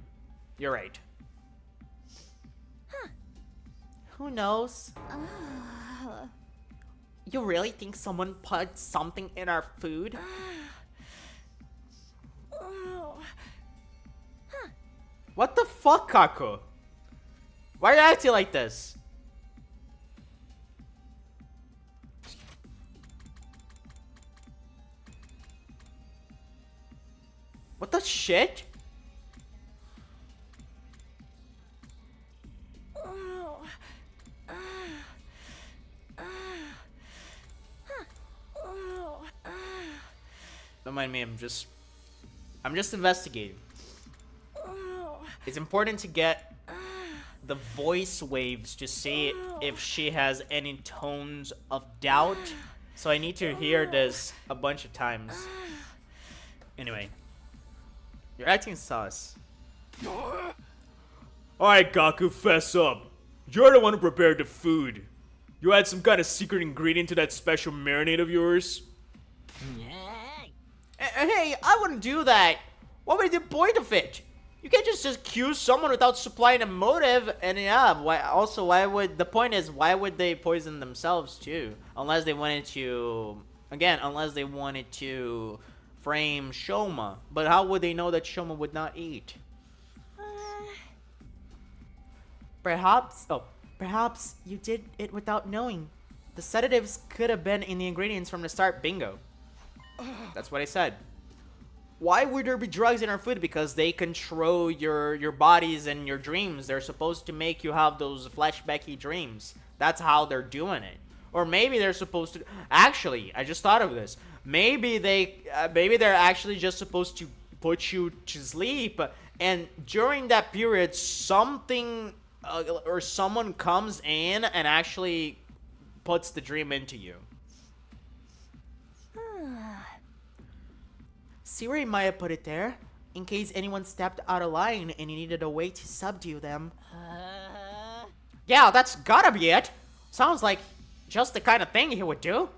You're right. who knows? You really think someone put something in our food? What the fuck, Kaku? Why are you acting like this? What the shit? Don't mind me, I'm just investigating. It's important to get the voice waves to see if she has any tones of doubt. So I need to hear this a bunch of times. Anyway. You're acting sus. Alright, Gaku, fess up. You're the one who prepared the food. You add some kind of secret ingredient to that special marinade of yours? Hey, I wouldn't do that. What would be the point of it? You can't just accuse someone without supplying a motive. And yeah, why would they poison themselves too? Unless they wanted to, unless they wanted to frame Shoma. But how would they know that Shoma would not eat? Perhaps you did it without knowing. The sedatives could have been in the ingredients from the start. Bingo. That's what I said. Why would there be drugs in our food? Because they control your bodies and your dreams. They're supposed to make you have those flashbacky dreams. That's how they're doing it. Or maybe they're supposed to. Actually, I just thought of this. Maybe they're actually just supposed to put you to sleep, and during that period, something or someone comes in and actually puts the dream into you. Siri might have put it there, in case anyone stepped out of line and you needed a way to subdue them. Yeah, that's gotta be it. Sounds like just the kind of thing he would do.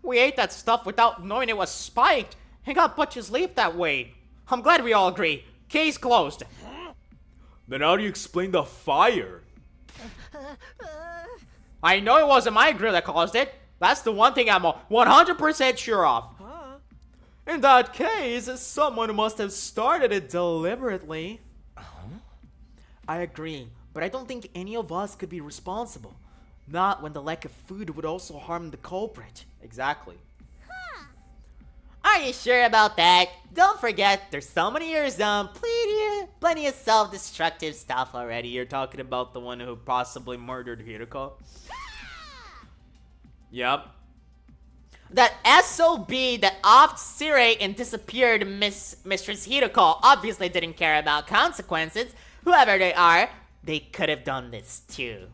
We ate that stuff without knowing it was spiked and got put to sleep that way. I'm glad we all agree. Case closed. Then how do you explain the fire? I know it wasn't my grill that caused it. That's the one thing I'm 100% sure of. In that case, someone must have started it deliberately. I agree, but I don't think any of us could be responsible. Not when the lack of food would also harm the culprit. Exactly. Are you sure about that? Don't forget, there's so many years done. Plenty of self-destructive stuff already. You're talking about the one who possibly murdered Hiroko? Yep. That SOB that offed Siri and disappeared Mistress Hiroko obviously didn't care about consequences. Whoever they are, they could have done this too.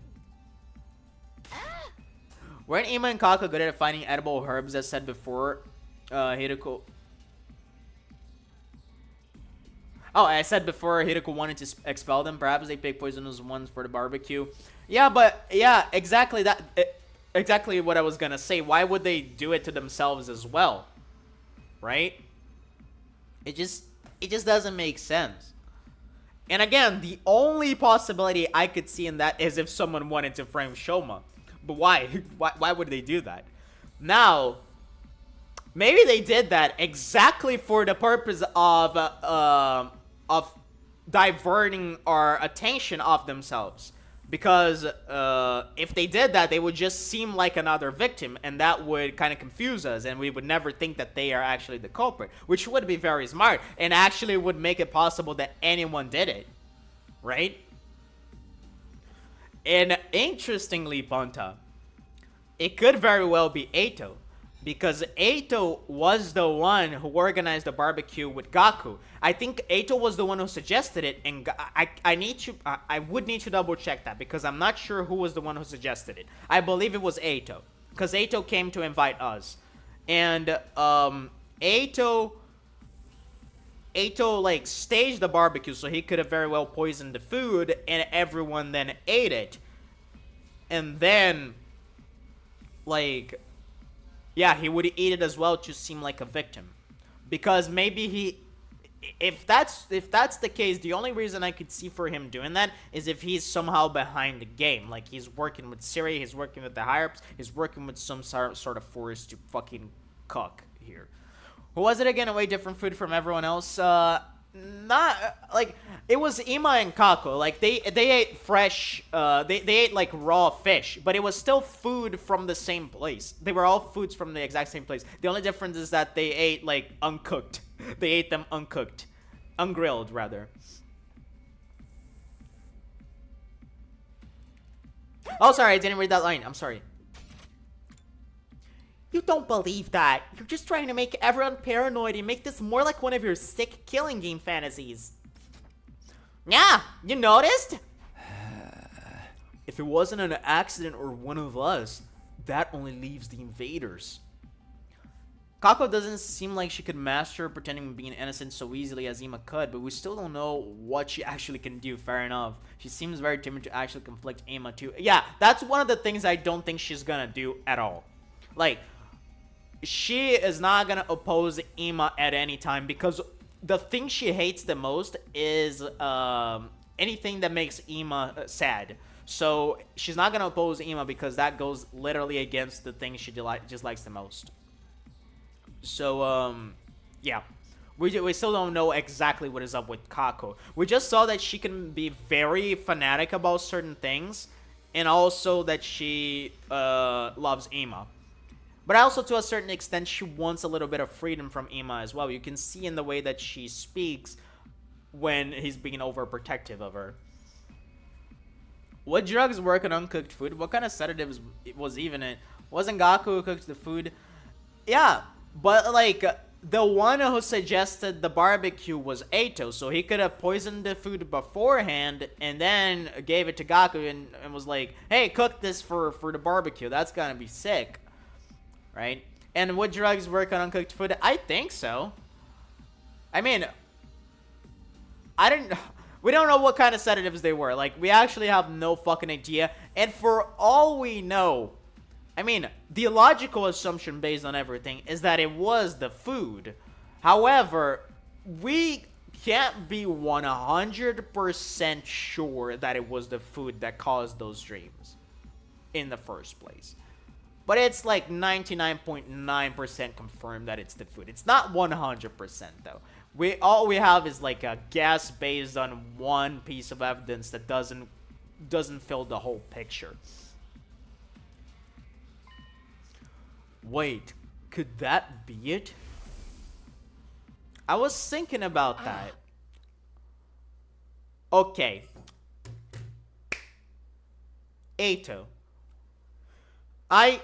Weren't Ima and Kako good at finding edible herbs as said before? Hiroko... Oh, I said before Hiroko wanted to expel them. Perhaps they picked poisonous ones for the barbecue. Yeah, but yeah, exactly that. Exactly what I was gonna say. Why would they do it to themselves as well? Right? It just doesn't make sense. And again, the only possibility I could see in that is if someone wanted to frame Shoma. But why? Why would they do that? Now, maybe they did that exactly for the purpose of diverting our attention off themselves. Because if they did that, they would just seem like another victim, and that would kind of confuse us, and we would never think that they are actually the culprit, which would be very smart, and actually would make it possible that anyone did it, right? And interestingly, Bonta, it could very well be Eito, because Eito was the one who organized the barbecue with Gaku. I think Eito was the one who suggested it, and I would need to double check that, because I'm not sure who was the one who suggested it. I believe it was Eito, because Eito came to invite us. And Eito like staged the barbecue, so he could have very well poisoned the food, and everyone then ate it. And then, like, yeah, he would eat it as well to seem like a victim. Because maybe if that's the case, the only reason I could see for him doing that is if he's somehow behind the game. Like, he's working with Siri, he's working with the higher-ups, he's working with some sort of force to fucking cook here. Who was it again? A way different food from everyone else? Not, like, it was Ima and Kako. Like, they ate fresh, they ate, like, raw fish, but it was still food from the same place. They were all foods from the exact same place. The only difference is that they ate, like, uncooked. They ate them uncooked. Ungrilled, rather. Oh, sorry, I didn't read that line. I'm sorry. You don't believe that. You're just trying to make everyone paranoid and make this more like one of your sick killing game fantasies. Yeah, you noticed? If it wasn't an accident or one of us, that only leaves the invaders. Kako doesn't seem like she could master pretending being innocent so easily as Ima could, but we still don't know what she actually can do. Fair enough. She seems very timid to actually conflict Ima too. Yeah, that's one of the things I don't think she's gonna do at all. Like, she is not gonna oppose Ima at any time because the thing she hates the most is anything that makes Ima sad. So she's not gonna oppose Ima because that goes literally against the thing she dislikes the most. So, yeah. We still don't know exactly what is up with Kako. We just saw that she can be very fanatic about certain things, and also that she loves Ima. But also, to a certain extent, she wants a little bit of freedom from Ima as well. You can see in the way that she speaks when he's being overprotective of her. What drugs work on uncooked food? What kind of sedatives was even it? Wasn't Gaku who cooked the food? Yeah. But, like, the one who suggested the barbecue was Eito, so he could have poisoned the food beforehand and then gave it to Gaku and was like, hey, cook this for the barbecue. That's gonna be sick. Right? And would drugs work on uncooked food? I think so. I mean, we don't know what kind of sedatives they were. Like, we actually have no fucking idea. And for all we know, I mean, the logical assumption based on everything is that it was the food. However, we can't be 100% sure that it was the food that caused those dreams in the first place. But it's like 99.9% confirmed that it's the food. It's not 100% though. All we have is like a guess based on one piece of evidence that doesn't fill the whole picture. Wait, could that be it? I was thinking about that. Okay. Eito. I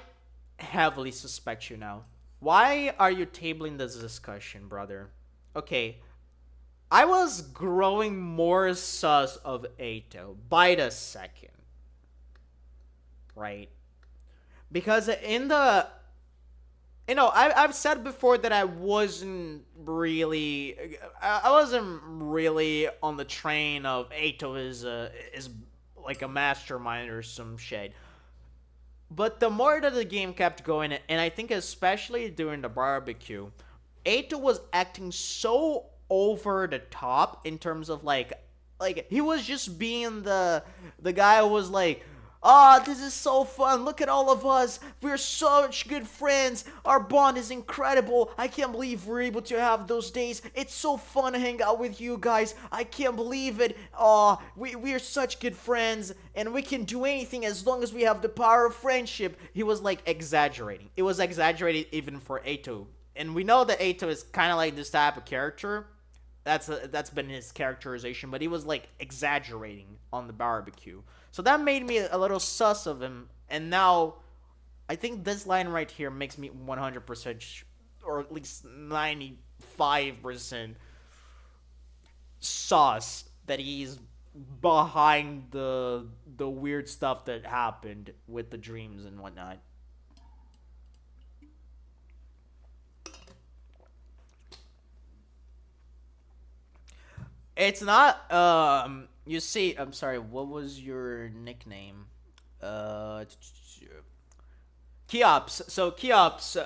heavily suspect you now. Why are you tabling this discussion, brother? Okay. I was growing more sus of Eito by the second. Right? Because in the... You know, I've said before that I wasn't really on the train of Eito is like a mastermind or some shit. But the more that the game kept going, and I think especially during the barbecue, Eito was acting so over the top in terms of like he was just being the guy who was like, oh, this is so fun. Look at all of us. We're such good friends. Our bond is incredible. I can't believe we're able to have those days. It's so fun to hang out with you guys. I can't believe it. Oh, we're such good friends. And we can do anything as long as we have the power of friendship. He was like exaggerating. It was exaggerated even for Eito. And we know that Eito is kind of like this type of character. That's been his characterization. But he was like exaggerating on the barbecue. So that made me a little sus of him, and now I think this line right here makes me 100%, or at least 95% sus that he's behind the weird stuff that happened with the dreams and whatnot. It's not, you see, I'm sorry, what was your nickname? Cheops. So, Cheops,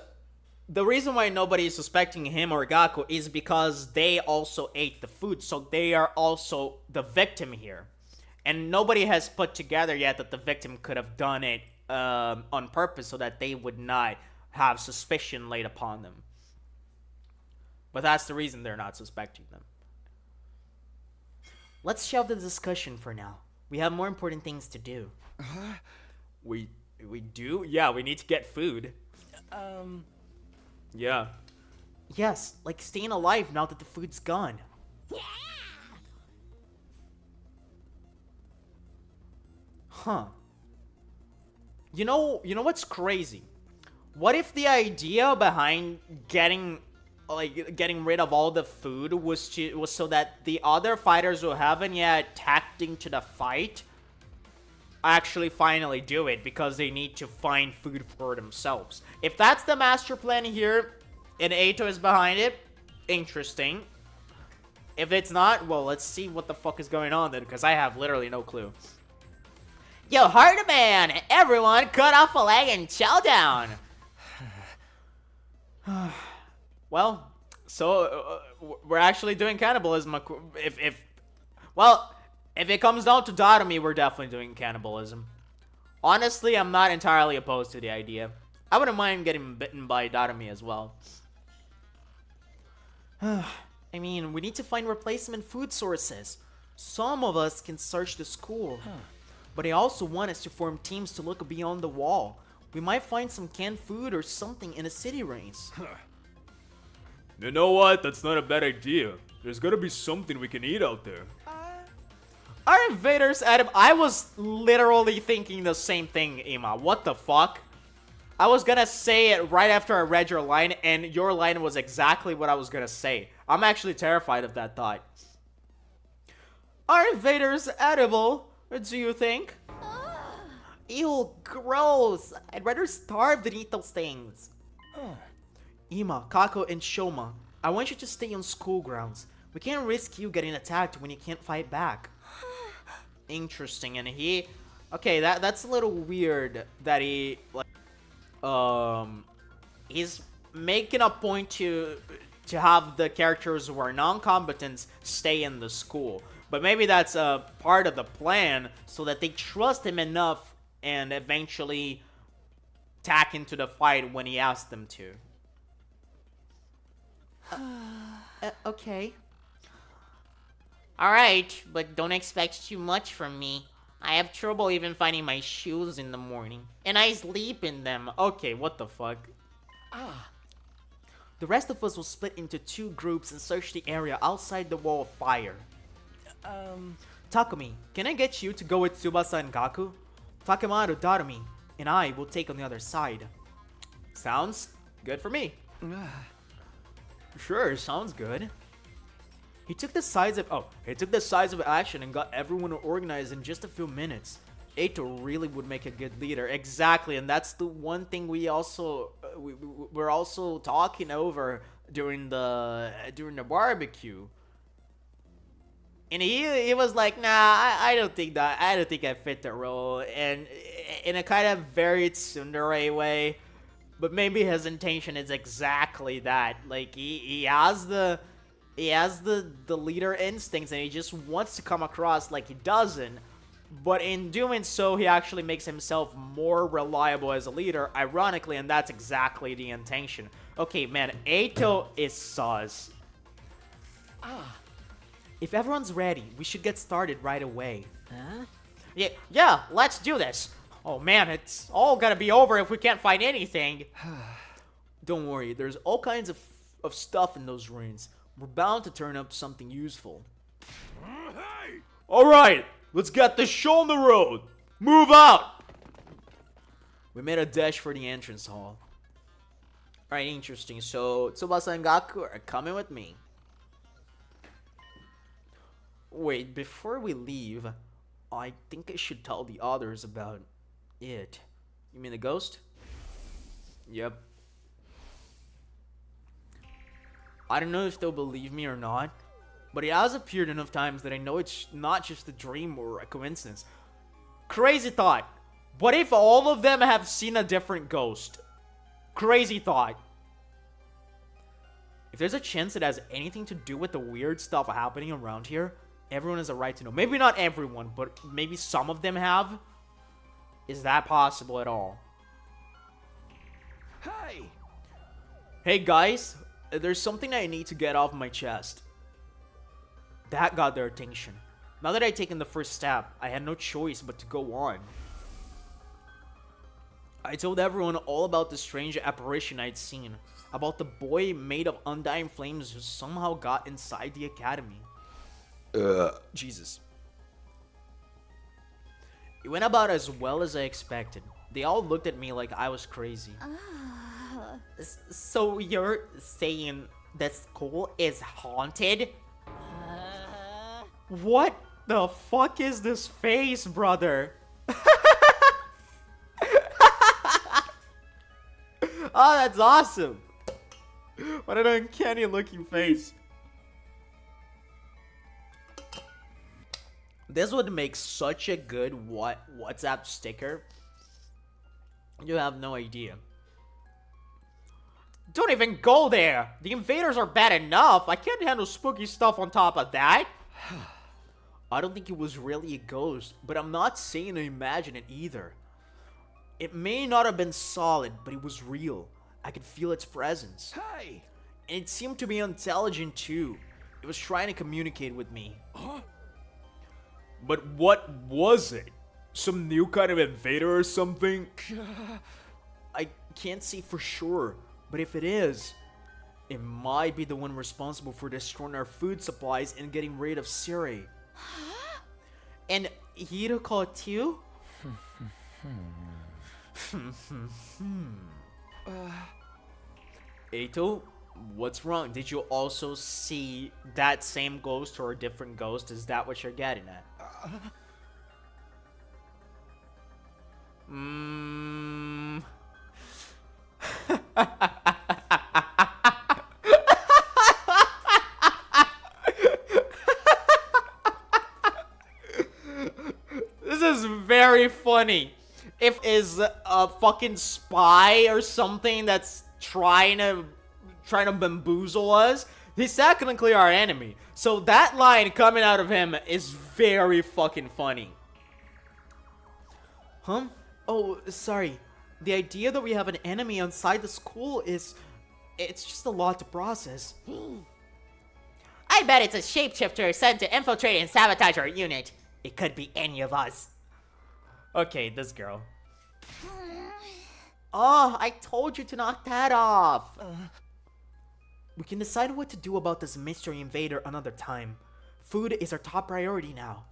the reason why nobody is suspecting him or Gaku is because they also ate the food, so they are also the victim here. And nobody has put together yet that the victim could have done it on purpose so that they would not have suspicion laid upon them. But that's the reason they're not suspecting them. Let's shelve the discussion for now. We have more important things to do. We do? Yeah, we need to get food. Yeah. Yes, like staying alive now that the food's gone. Yeah. Huh. You know what's crazy? What if the idea behind getting like getting rid of all the food was so that the other fighters who haven't yet tacked into the fight actually finally do it, because they need to find food for themselves. If that's the master plan here and Eito is behind it, interesting. If it's not, well, let's see what the fuck is going on then, because I have literally no clue. Yo, Hardeman! Everyone, cut off a leg and chow down! Well, so we're actually doing cannibalism. If it comes down to Dotomi, we're definitely doing cannibalism. Honestly, I'm not entirely opposed to the idea. I wouldn't mind getting bitten by Dotomi as well. I mean, we need to find replacement food sources. Some of us can search the school. But they also want us to form teams to look beyond the wall. We might find some canned food or something in a city race. You know what? That's not a bad idea. There's gotta be something we can eat out there. Are invaders, Adam? I was literally thinking the same thing, Ima. What the fuck? I was gonna say it right after I read your line, and your line was exactly what I was gonna say. I'm actually terrified of that thought. Are invaders edible? Do you think? Ew, gross. I'd rather starve than eat those things. Ima, Kako, and Shoma, I want you to stay on school grounds. We can't risk you getting attacked when you can't fight back. Interesting, and he... Okay, that's a little weird that he... like, he's making a point to have the characters who are non-combatants stay in the school. But maybe that's a part of the plan so that they trust him enough and eventually tack into the fight when he asks them to. Okay. Alright, but don't expect too much from me. I have trouble even finding my shoes in the morning, and I sleep in them. Okay, what the fuck? The rest of us will split into 2 groups and search the area outside the wall of fire. Takumi, can I get you to go with Tsubasa and Gaku? Takemaru, Daruми, and I will take on the other side. Sounds good for me. Sure, sounds good. He took the size of action and got everyone organized in just a few minutes. Eito really would make a good leader. Exactly, and that's the one thing we're also talking over during the barbecue. And he was like, nah, I don't think I fit the role, and in a kind of very tsundere way. But maybe his intention is exactly that. Like he has the leader instincts, and he just wants to come across like he doesn't. But in doing so, he actually makes himself more reliable as a leader, ironically, and that's exactly the intention. Okay, man, Eito is sus. If everyone's ready, we should get started right away. Huh? Yeah, let's do this. Oh man, it's all gonna be over if we can't find anything. Don't worry, there's all kinds of stuff in those ruins. We're bound to turn up something useful. Hey! Alright, let's get this show on the road. Move out! We made a dash for the entrance hall. Alright, interesting. So, Tsubasa and Gaku are coming with me. Wait, before we leave, I think I should tell the others about it. You mean the ghost? Yep. I don't know if they'll believe me or not, but it has appeared enough times that I know it's not just a dream or a coincidence. Crazy thought. What if all of them have seen a different ghost? Crazy thought. If there's a chance it has anything to do with the weird stuff happening around here, everyone has a right to know. Maybe not everyone, but maybe some of them have. Is that possible at all? Hey! Hey guys, there's something I need to get off my chest. That got their attention. Now that I'd taken the first step, I had no choice but to go on. I told everyone all about the strange apparition I'd seen, about the boy made of undying flames who somehow got inside the academy. Jesus. It went about as well as I expected. They all looked at me like I was crazy. So you're saying The school is haunted? What the fuck is this face, brother? Oh, that's awesome. What an uncanny looking face. This would make such a good WhatsApp sticker. You have no idea. Don't even go there. The invaders are bad enough. I can't handle spooky stuff on top of that. I don't think it was really a ghost, but I'm not saying to imagine it either. It may not have been solid, but it was real. I could feel its presence. Hey! And it seemed to be intelligent too. It was trying to communicate with me. Huh? But what was it? Some new kind of invader or something? I can't say for sure, but if it is, it might be the one responsible for destroying our food supplies and getting rid of Siri. And Hiroko too? Eito, what's wrong? Did you also see that same ghost or a different ghost? Is that what you're getting at? This is very funny. If is a fucking spy or something that's trying to bamboozle us, he's technically our enemy. So that line coming out of him is very fucking funny. Huh? Oh, sorry. The idea that we have an enemy inside the school it's just a lot to process. I bet it's a shapeshifter sent to infiltrate and sabotage our unit. It could be any of us. Okay, this girl. Oh, I told you to knock that off. We can decide what to do about this mystery invader another time. Food is our top priority now.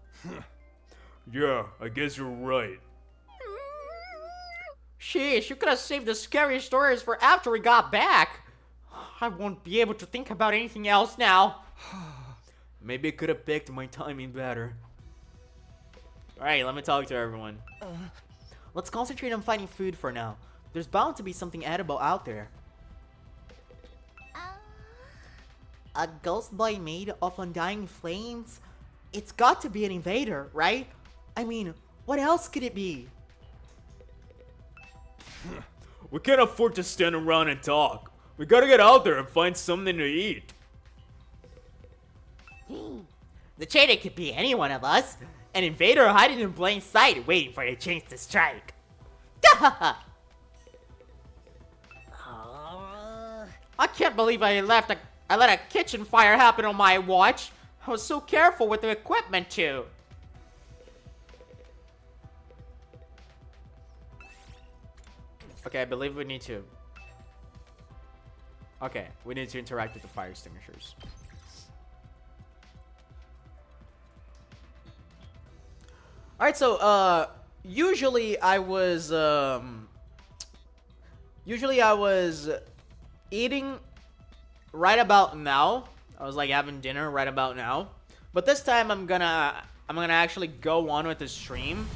Yeah, I guess you're right. Sheesh, you could have saved the scary stories for after we got back. I won't be able to think about anything else now. Maybe I could have picked my timing better. Alright, let me talk to everyone. Let's concentrate on finding food for now. There's bound to be something edible out there. A ghost boy made of undying flames? It's got to be an invader, right? I mean, what else could it be? We can't afford to stand around and talk. We gotta get out there and find something to eat. The traitor could be any one of us. An invader hiding in plain sight, waiting for the chance to strike. I can't believe I let a kitchen fire happen on my watch. I was so careful with the equipment too. Okay, I believe we need to... Okay, we need to interact with the fire extinguishers. Alright, so, usually I was eating right about now. I was, like, having dinner right about now. But this time I'm gonna actually go on with the stream.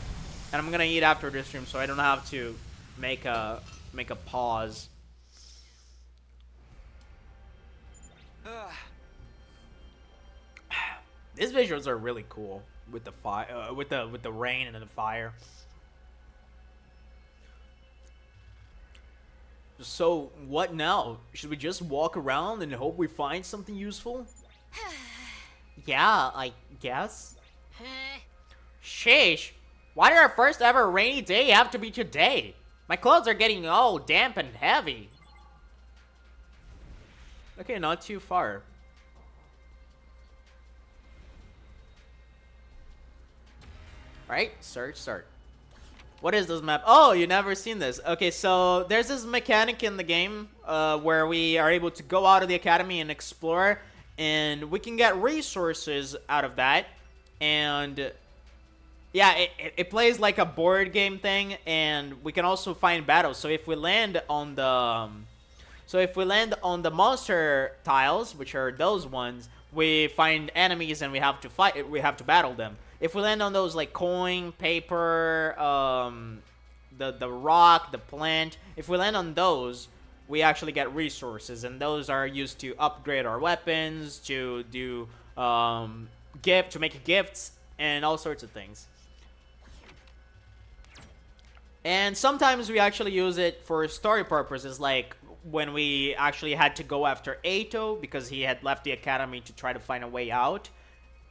And I'm gonna eat after the stream so I don't have to make a pause. These visuals are really cool with the fire, with the rain and the fire. So what now? Should we just walk around and hope we find something useful? Yeah, I guess. Sheesh, why did our first ever rainy day have to be today? My clothes are getting all damp and heavy. Okay, not too far. Right? Search, start. What is this map? Oh, you never seen this. Okay, so there's this mechanic in the game where we are able to go out of the academy and explore, and we can get resources out of that. And yeah, it plays like a board game thing, and we can also find battles. So if we land on the So if we land on the monster tiles, which are those ones, we find enemies and we have to fight. We have to battle them. If we land on those like coin, paper, the rock, the plant, if we land on those, we actually get resources, and those are used to upgrade our weapons, to do to make gifts, and all sorts of things. And sometimes we actually use it for story purposes, like when we actually had to go after Ato because he had left the academy to try to find a way out.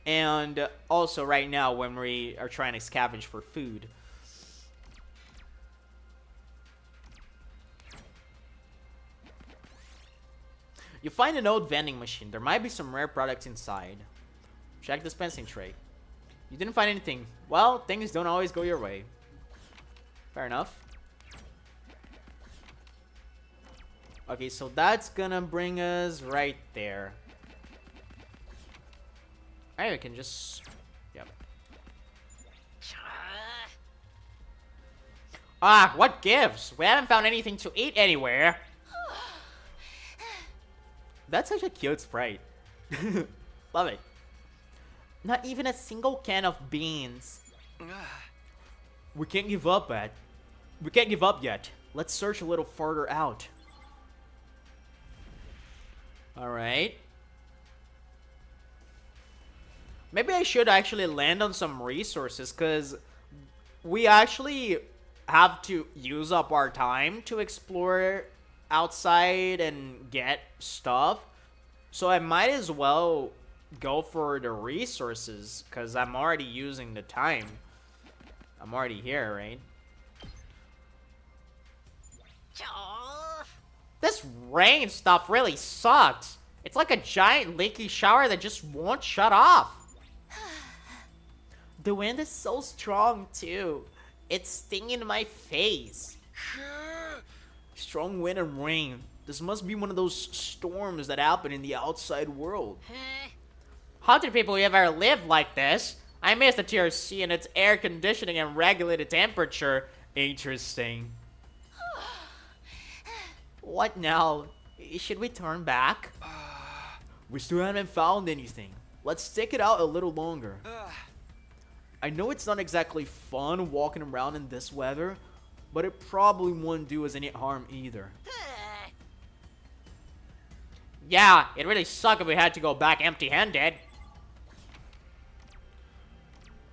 And also right now when we are trying to scavenge for food. You find an old vending machine. There might be some rare products inside. Check the dispensing tray. You didn't find anything. Well, things don't always go your way. Fair enough. Okay, so that's gonna bring us right there. Alright, we can just... Yep. Ah, what gives? We haven't found anything to eat anywhere. That's such a cute sprite. Love it. Not even a single can of beans. We can't give up yet. Let's search a little further out. Alright. Maybe I should actually land on some resources, because we actually have to use up our time to explore outside and get stuff. So I might as well go for the resources, because I'm already using the time. I'm already here, right? This rain stuff really sucks. It's like a giant leaky shower that just won't shut off. The wind is so strong too. It's stinging my face. Strong wind and rain. This must be one of those storms that happen in the outside world. How do people ever live like this? I miss the TRC and its air conditioning and regulated temperature. Interesting. What now? Should we turn back? We still haven't found anything. Let's stick it out a little longer. I know it's not exactly fun walking around in this weather, but it probably won't do us any harm either. Yeah, it really sucked if we had to go back empty-handed.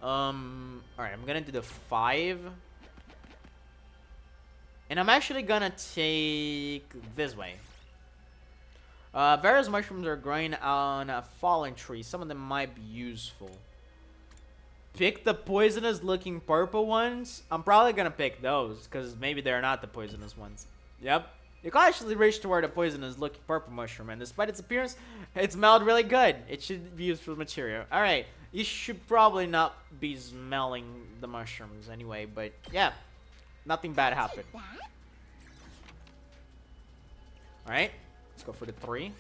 Alright, I'm gonna do the 5. And I'm actually gonna take this way. Various mushrooms are growing on a fallen tree. Some of them might be useful. Pick the poisonous looking purple ones. I'm probably gonna pick those, because maybe they're not the poisonous ones. Yep. You can actually reach toward a poisonous looking purple mushroom, and despite its appearance, it smelled really good. It should be useful material. Alright, you should probably not be smelling the mushrooms anyway, but yeah. Nothing bad happened. Alright, let's go for the 3.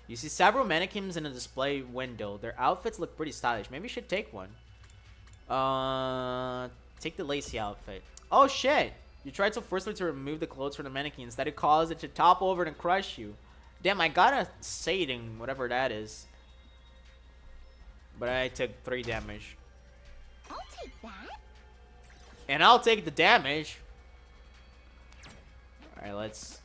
You see several mannequins in a display window. Their outfits look pretty stylish. Maybe you should take one. Take the lacy outfit. Oh shit! You tried so forcefully to remove the clothes from the mannequins that it caused it to topple over and crush you. Damn, I got a sating, whatever that is. But I took 3 damage. I'll take that. And I'll take the damage. Alright, let's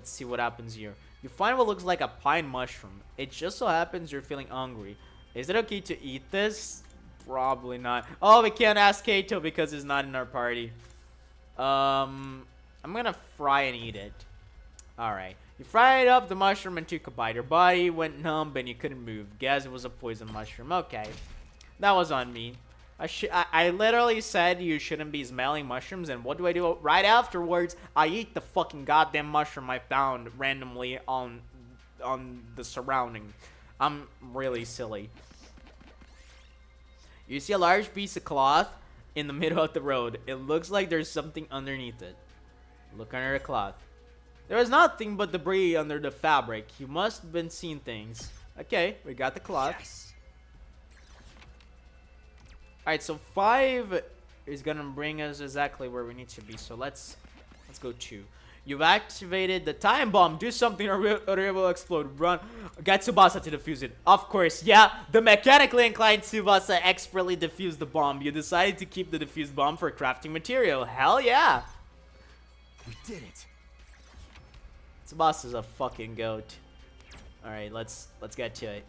see what happens here. You find what looks like a pine mushroom. It just so happens you're feeling hungry. Is it okay to eat this? Probably not. Oh, we can't ask Kato because he's not in our party. I'm gonna fry and eat it. Alright. You fried up the mushroom and took a bite. Your body went numb and you couldn't move. Guess it was a poison mushroom. Okay. That was on me. I literally said you shouldn't be smelling mushrooms, and what do? Right afterwards, I eat the fucking goddamn mushroom I found randomly on the surrounding. I'm really silly. You see a large piece of cloth in the middle of the road. It looks like there's something underneath it. Look under the cloth. There is nothing but debris under the fabric. You must have been seeing things. Okay, we got the cloth. Yes. Alright, so 5 is gonna bring us exactly where we need to be. So let's go 2. You've activated the time bomb. Do something or it will explode. Run. Get Tsubasa to defuse it. Of course, yeah. The mechanically inclined Tsubasa expertly defused the bomb. You decided to keep the defused bomb for crafting material. Hell yeah. We did it. Tsubasa's a fucking goat. Alright, let's get to it.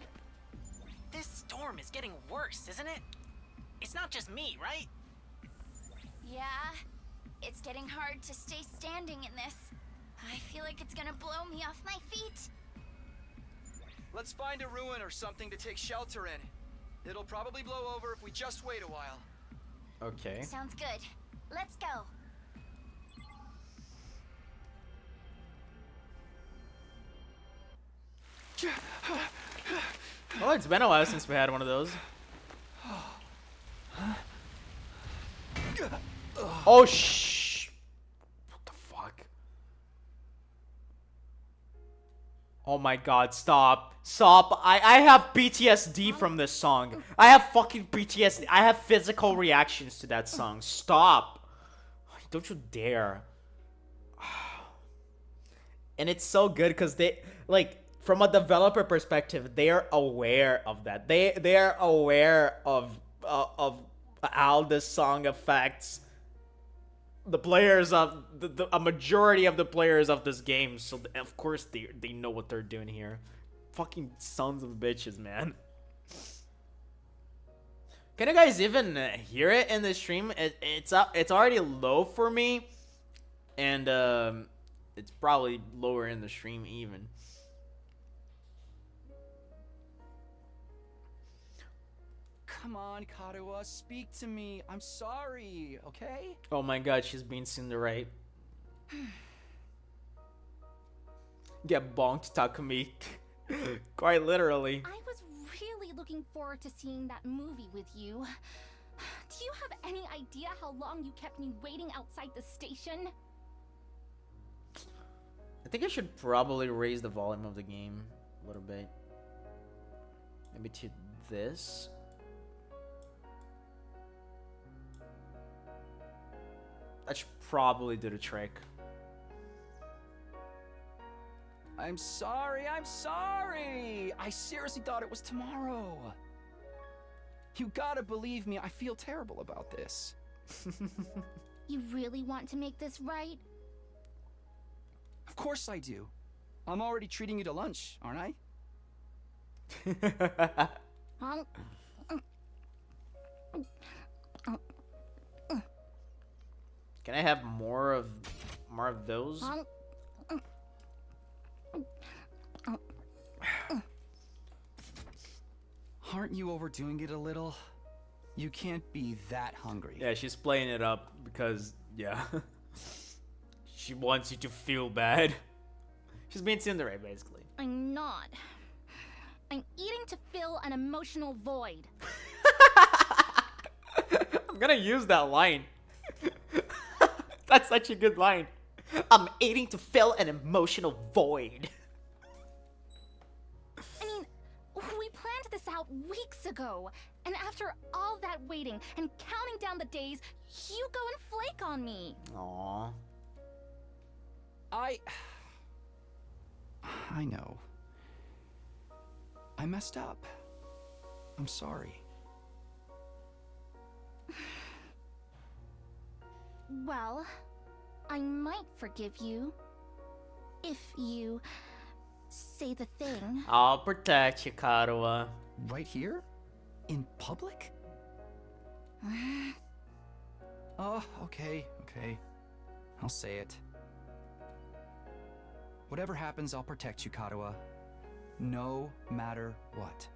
This storm is getting worse, isn't it? It's not just me, right? Yeah, it's getting hard to stay standing in this. I feel like it's gonna blow me off my feet. Let's find a ruin or something to take shelter in. It'll probably blow over if we just wait a while. Okay. Sounds good. Let's go. Oh, it's been a while since we had one of those. Oh, shh. What the fuck? Oh my god, stop. Stop. I have PTSD from this song. I have fucking PTSD. I have physical reactions to that song. Stop. Don't you dare. And it's so good because they, like, from a developer perspective, they are aware of that. They are aware of how this song affects the players of a majority of the players of this game. So of course they know what they're doing here. Fucking sons of bitches, man. Can you guys even hear it in the stream? It's up. It's already low for me, and it's probably lower in the stream even. Come on, Karuha, speak to me. I'm sorry, okay? Oh my god, she's being Cinderite. Get bonked, Takumi. Quite literally. I was really looking forward to seeing that movie with you. Do you have any idea how long you kept me waiting outside the station? I think I should probably raise the volume of the game a little bit. Maybe to this. That should probably do the trick. I'm sorry, I'm sorry! I seriously thought it was tomorrow. You gotta believe me, I feel terrible about this. You really want to make this right? Of course I do. I'm already treating you to lunch, aren't I? Um, Can I have more of those? Aren't you overdoing it a little? You can't be that hungry. Yeah, she's playing it up because, yeah. She wants you to feel bad. She's being Cinderella, basically. I'm not. I'm eating to fill an emotional void. I'm gonna use that line. That's such a good line. I'm eating to fill an emotional void. I mean, we planned this out weeks ago. And after all that waiting and counting down the days, you go and flake on me. Aww. I know. I messed up. I'm sorry. Well, I might forgive you. If you say the thing. I'll protect you, Karuha. Right here? In public? Oh, okay. I'll say it. Whatever happens, I'll protect you, Karuha. No matter what.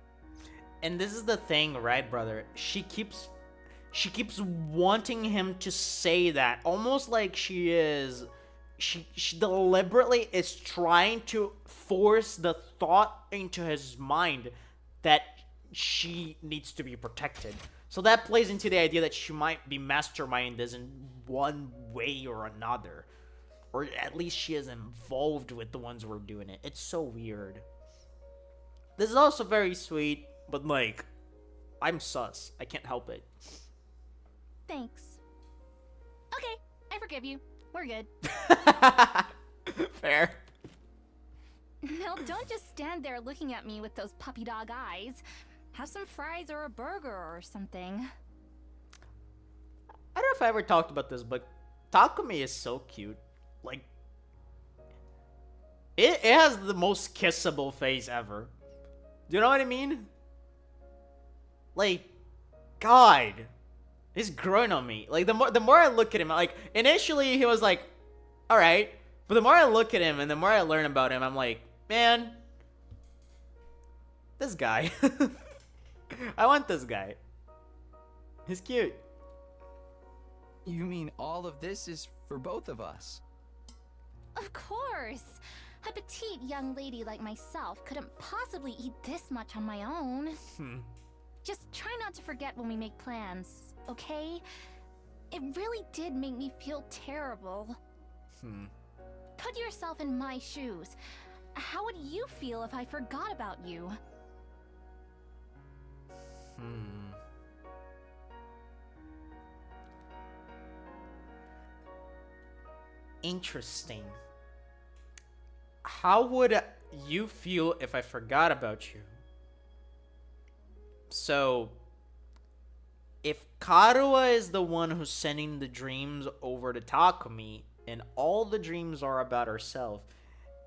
And this is the thing, right, brother? She keeps wanting him to say that, almost like she deliberately is trying to force the thought into his mind that she needs to be protected. So that plays into the idea that she might be masterminding this in one way or another. Or at least she is involved with the ones who are doing it. It's so weird. This is also very sweet, but like, I'm sus. I can't help it. Thanks. Okay, I forgive you. We're good. Fair. Now, don't just stand there looking at me with those puppy dog eyes. Have some fries or a burger or something. I don't know if I ever talked about this, but Takumi is so cute. Like, it has the most kissable face ever. Do you know what I mean? Like, God, he's growing on me. Like, the more I look at him, like, initially he was like, all right, but the more I look at him and the more I learn about him, I'm like, man, this guy. I want this guy. He's cute. You mean all of this is for both of us? Of course. A petite young lady like myself couldn't possibly eat this much on my own. Just try not to forget when we make plans, okay? It really did make me feel terrible. Put yourself in my shoes. How would you feel if I forgot about you? Interesting. How would you feel if I forgot about you? So, if Karuha is the one who's sending the dreams over to Takumi, and all the dreams are about herself,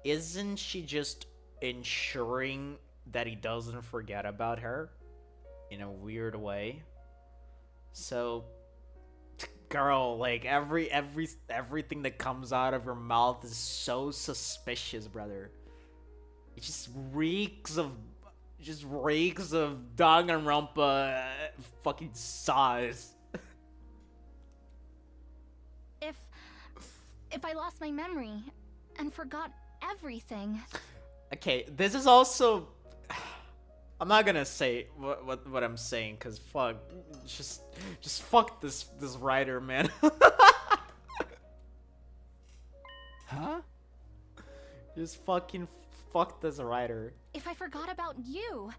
isn't she just ensuring that he doesn't forget about her in a weird way? So, girl, like everything that comes out of her mouth is so suspicious, brother. It just reeks of Danganronpa fucking sauce. If I lost my memory and forgot everything. Okay, this is also, I'm not gonna say what I'm saying, cause fuck, just fuck this writer, man. Huh? Just fucking fuck this writer. If I forgot about you.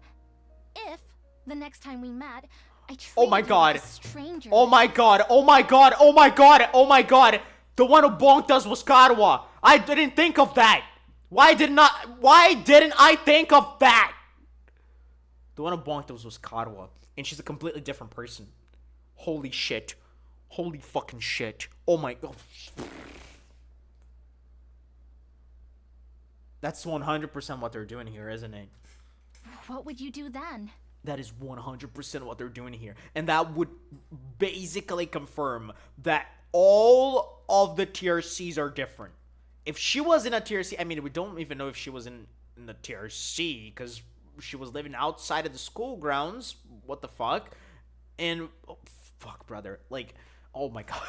If the next time we met, I treated Oh my you god. like a stranger. Oh my god. Oh my god. Oh my god. Oh my god. The one who bonked us was Karuha. I didn't think of that. Why didn't I think of that? The one who bonked us was Karuha, and she's a completely different person. Holy shit. Holy fucking shit. Oh my god. That's 100% what they're doing here, isn't it? What would you do then? That is 100% what they're doing here. And that would basically confirm that all of the TRCs are different. If she was in a TRC, I mean, we don't even know if she was in the TRC, because she was living outside of the school grounds. What the fuck? And, oh, fuck, brother. Like, oh my god.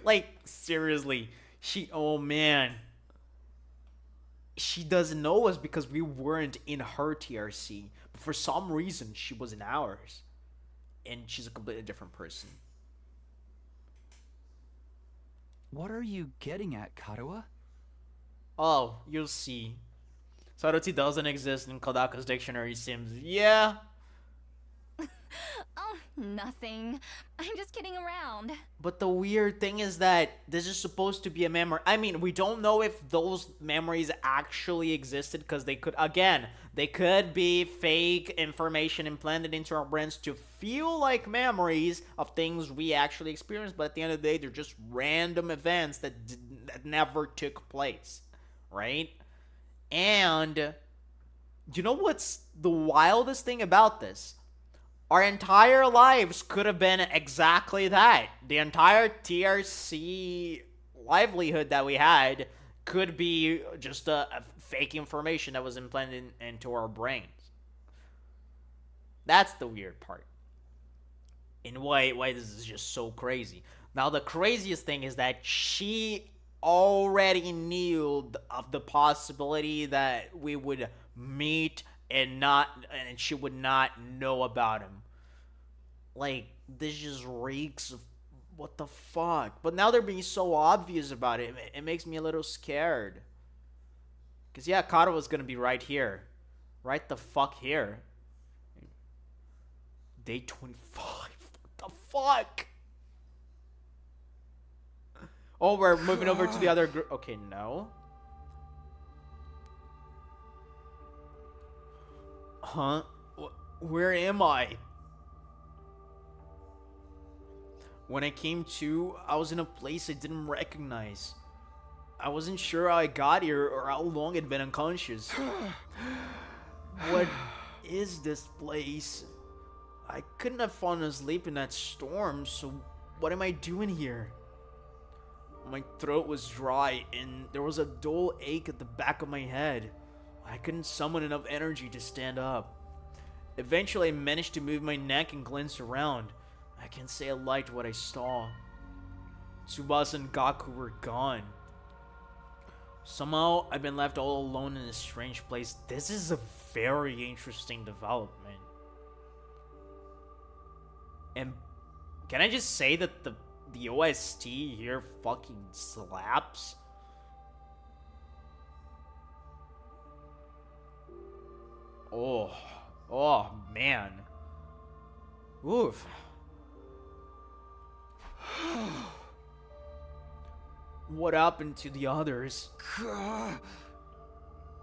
Like, seriously. Oh man. She doesn't know us because we weren't in her TRC. But for some reason, she was in ours. And she's a completely different person. What are you getting at, Karuha? Oh, you'll see. Saruti doesn't exist in Kodaka's dictionary, Sims. Yeah. Oh, nothing. I'm just kidding around. But the weird thing is that this is supposed to be a memory. I mean, we don't know if those memories actually existed, because they could be fake information implanted into our brains to feel like memories of things we actually experienced, but at the end of the day, they're just random events that never took place, right? And you know what's the wildest thing about this? Our entire lives could have been exactly that. The entire TRC livelihood that we had could be just a fake information that was implanted into our brains. That's the weird part. And why this is just so crazy. Now, the craziest thing is that she already knew of the possibility that we would meet and she would not know about him. Like, this just reeks of what the fuck. But now they're being so obvious about it. It makes me a little scared. Because, yeah, Karuha's gonna be right here. Right the fuck here. Day 25. What the fuck? Oh, we're moving over to the other group. Okay, no. Huh? Where am I? When I came to, I was in a place I didn't recognize. I wasn't sure how I got here or how long I'd been unconscious. What is this place? I couldn't have fallen asleep in that storm, so what am I doing here? My throat was dry and there was a dull ache at the back of my head. I couldn't summon enough energy to stand up. Eventually, I managed to move my neck and glance around. I can't say I liked what I saw. Tsubasa and Gaku were gone. Somehow, I've been left all alone in this strange place. This is a very interesting development. And can I just say that the OST here fucking slaps? Oh man. Oof. What happened to the others?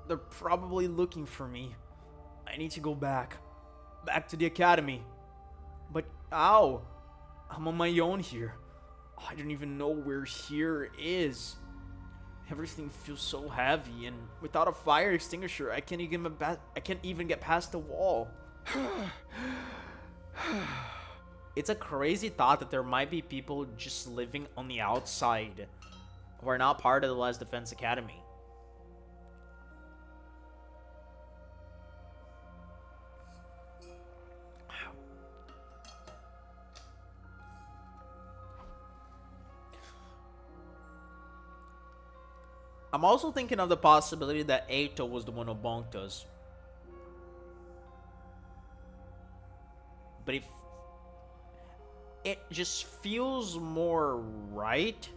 They're probably looking for me. I need to go back. Back to the academy. But how? I'm on my own here. I don't even know where here is. Everything feels so heavy, and without a fire extinguisher, I can't even get past the wall. It's a crazy thought that there might be people just living on the outside who are not part of the Last Defense Academy. I'm also thinking of the possibility that Eito was the one who bonked us. But if it just feels more right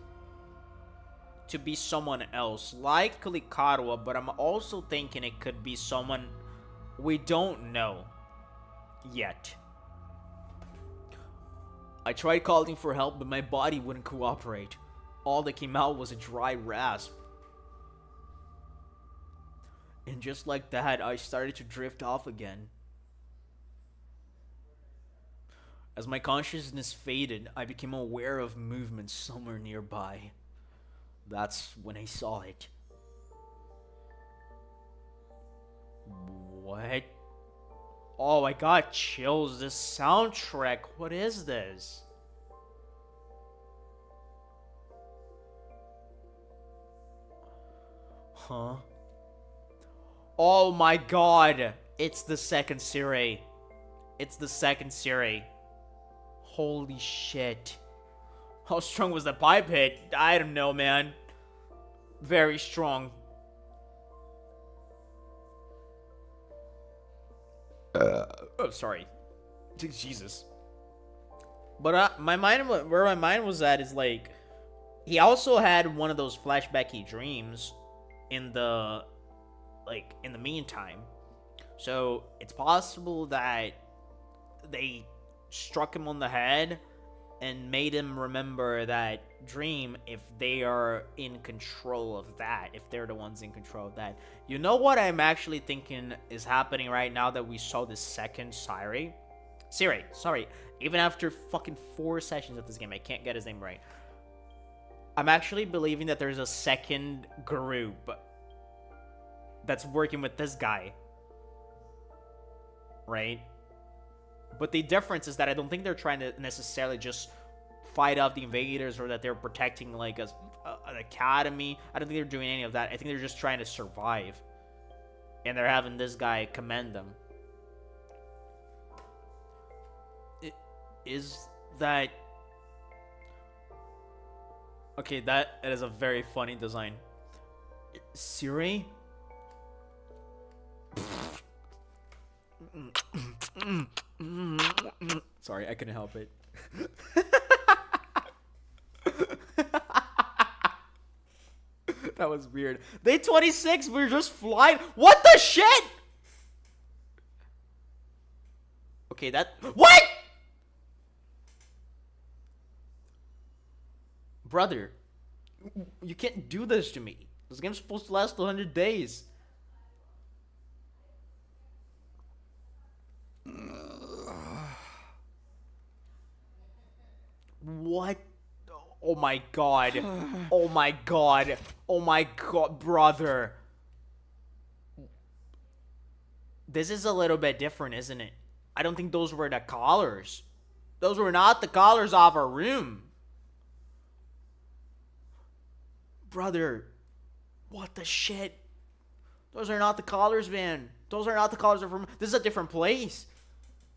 to be someone else, like Kalikawa, but I'm also thinking it could be someone we don't know yet. I tried calling for help, but my body wouldn't cooperate. All that came out was a dry rasp. And just like that, I started to drift off again. As my consciousness faded, I became aware of movement somewhere nearby. That's when I saw it. What? Oh, I got chills. This soundtrack. What is this? Huh? Oh my god. It's the second series. It's the second series. Holy shit. How strong was the pipe hit? I don't know, man. Very strong. Oh, sorry. Jesus. But my mind, where my mind was at is like, he also had one of those flashbacky dreams in the meantime. So it's possible that they struck him on the head and made him remember that dream if they are in control of that, if they're the ones in control of that. You know what I'm actually thinking is happening right now that we saw this second Siri, sorry, even after fucking 4 sessions of this game, I can't get his name right. I'm actually believing that there's a second group that's working with this guy, right? But the difference is that I don't think they're trying to necessarily just fight off the invaders or that they're protecting like an academy. I don't think they're doing any of that. I think they're just trying to survive. And they're having this guy command them. Is that... Okay, that is a very funny design. Siri? Sorry, I couldn't help it. That was weird. Day 26, we're just flying. What the shit? Okay, that... What? Brother, You can't do this to me. This game's supposed to last 100 days. What? Oh my god. Oh my god. Oh my god, brother. This is a little bit different, isn't it? I don't think those were the collars. Those were not the collars of our room. Brother, what the shit? Those are not the collars, man. Those are not the collars of our room. This is a different place.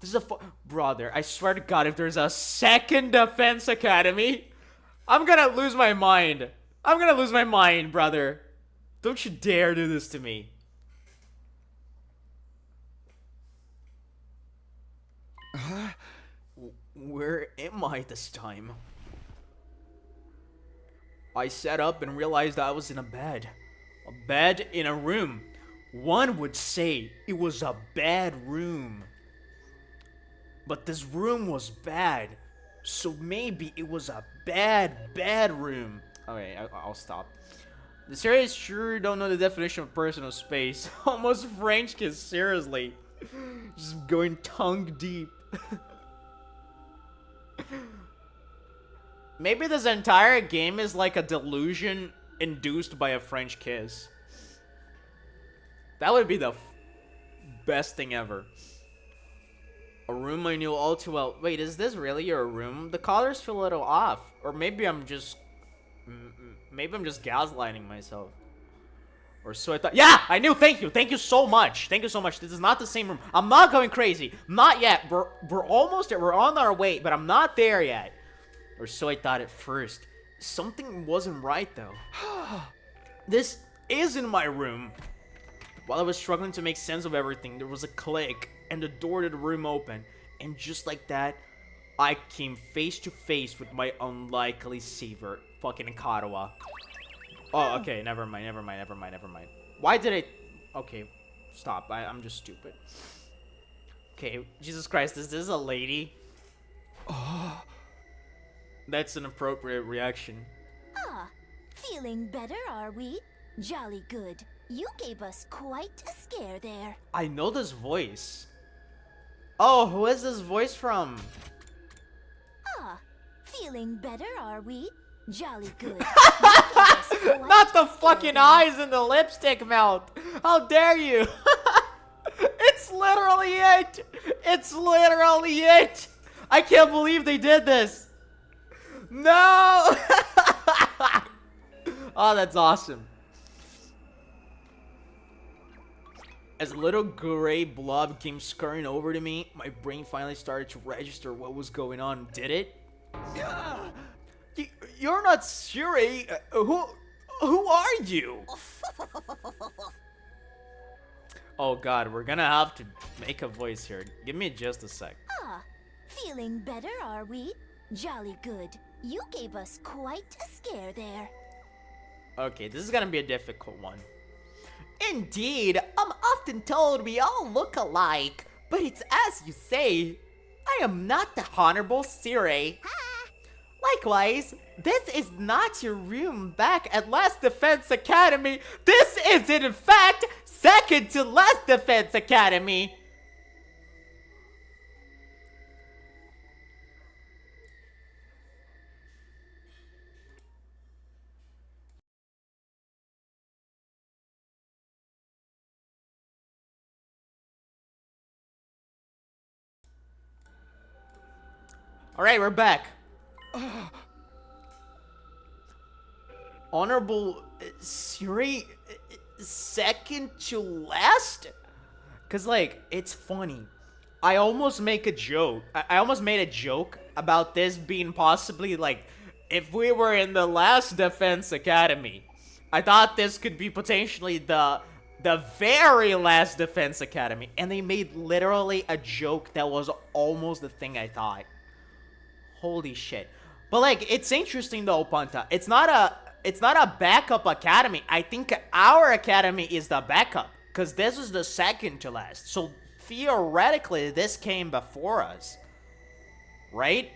This is a brother, I swear to God, if there's a second defense academy, I'm gonna lose my mind. I'm gonna lose my mind, brother. Don't you dare do this to me. Where am I this time? I sat up and realized I was in a bed. A bed in a room. One would say it was a bad room. But this room was bad. So maybe it was a bad room. Okay, I'll stop. The series sure don't know the definition of personal space. Almost French kiss, seriously. Just going tongue deep. Maybe this entire game is like a delusion induced by a French kiss. That would be the best thing ever. A room I knew all too well. Wait, is this really your room? The colors feel a little off. Or maybe I'm just gaslighting myself. Or so I thought. Yeah, I knew. Thank you. Thank you so much. Thank you so much. This is not the same room. I'm not going crazy. Not yet. We're almost there. We're on our way, but I'm not there yet. Or so I thought at first. Something wasn't right though. This isn't my room. While I was struggling to make sense of everything, there was a click and the door to the room opened. And just like that, I came face to face with my unlikely savior, fucking Karawa. Oh, okay, never mind. Why did it... Okay, stop. I'm just stupid. Okay, Jesus Christ, is this a lady? Oh. That's an appropriate reaction. Ah, feeling better, are we? Jolly good. You gave us quite a scare there. I know this voice. Oh, who is this voice from? Ah, feeling better, are we? Jolly good. Not the fucking eyes and the lipstick mouth. How dare you? It's literally it. It's literally it. I can't believe they did this. No. Oh, that's awesome. As a little gray blob came scurrying over to me, my brain finally started to register what was going on. Did it? You're not Siri. Who are you? Oh God, we're gonna have to make a voice here. Give me just a sec. Ah, feeling better, are we? Jolly good. You gave us quite a scare there. Okay, this is gonna be a difficult one. Indeed, I'm often told we all look alike, but it's as you say. I am not the Honorable Siri. Likewise, this is not your room back at Last Defense Academy. This is, in fact, second to Last Defense Academy. Alright, we're back. Honorable Siri, second to last? Cause like, it's funny. I almost make a joke. I almost made a joke about this being possibly like, if we were in the Last Defense Academy. I thought this could be potentially the very Last Defense Academy. And they made literally a joke that was almost the thing I thought. Holy shit. But like, it's interesting though, Panta. It's not a backup academy. I think our academy is the backup. Because this is the second to last. So theoretically, this came before us. Right?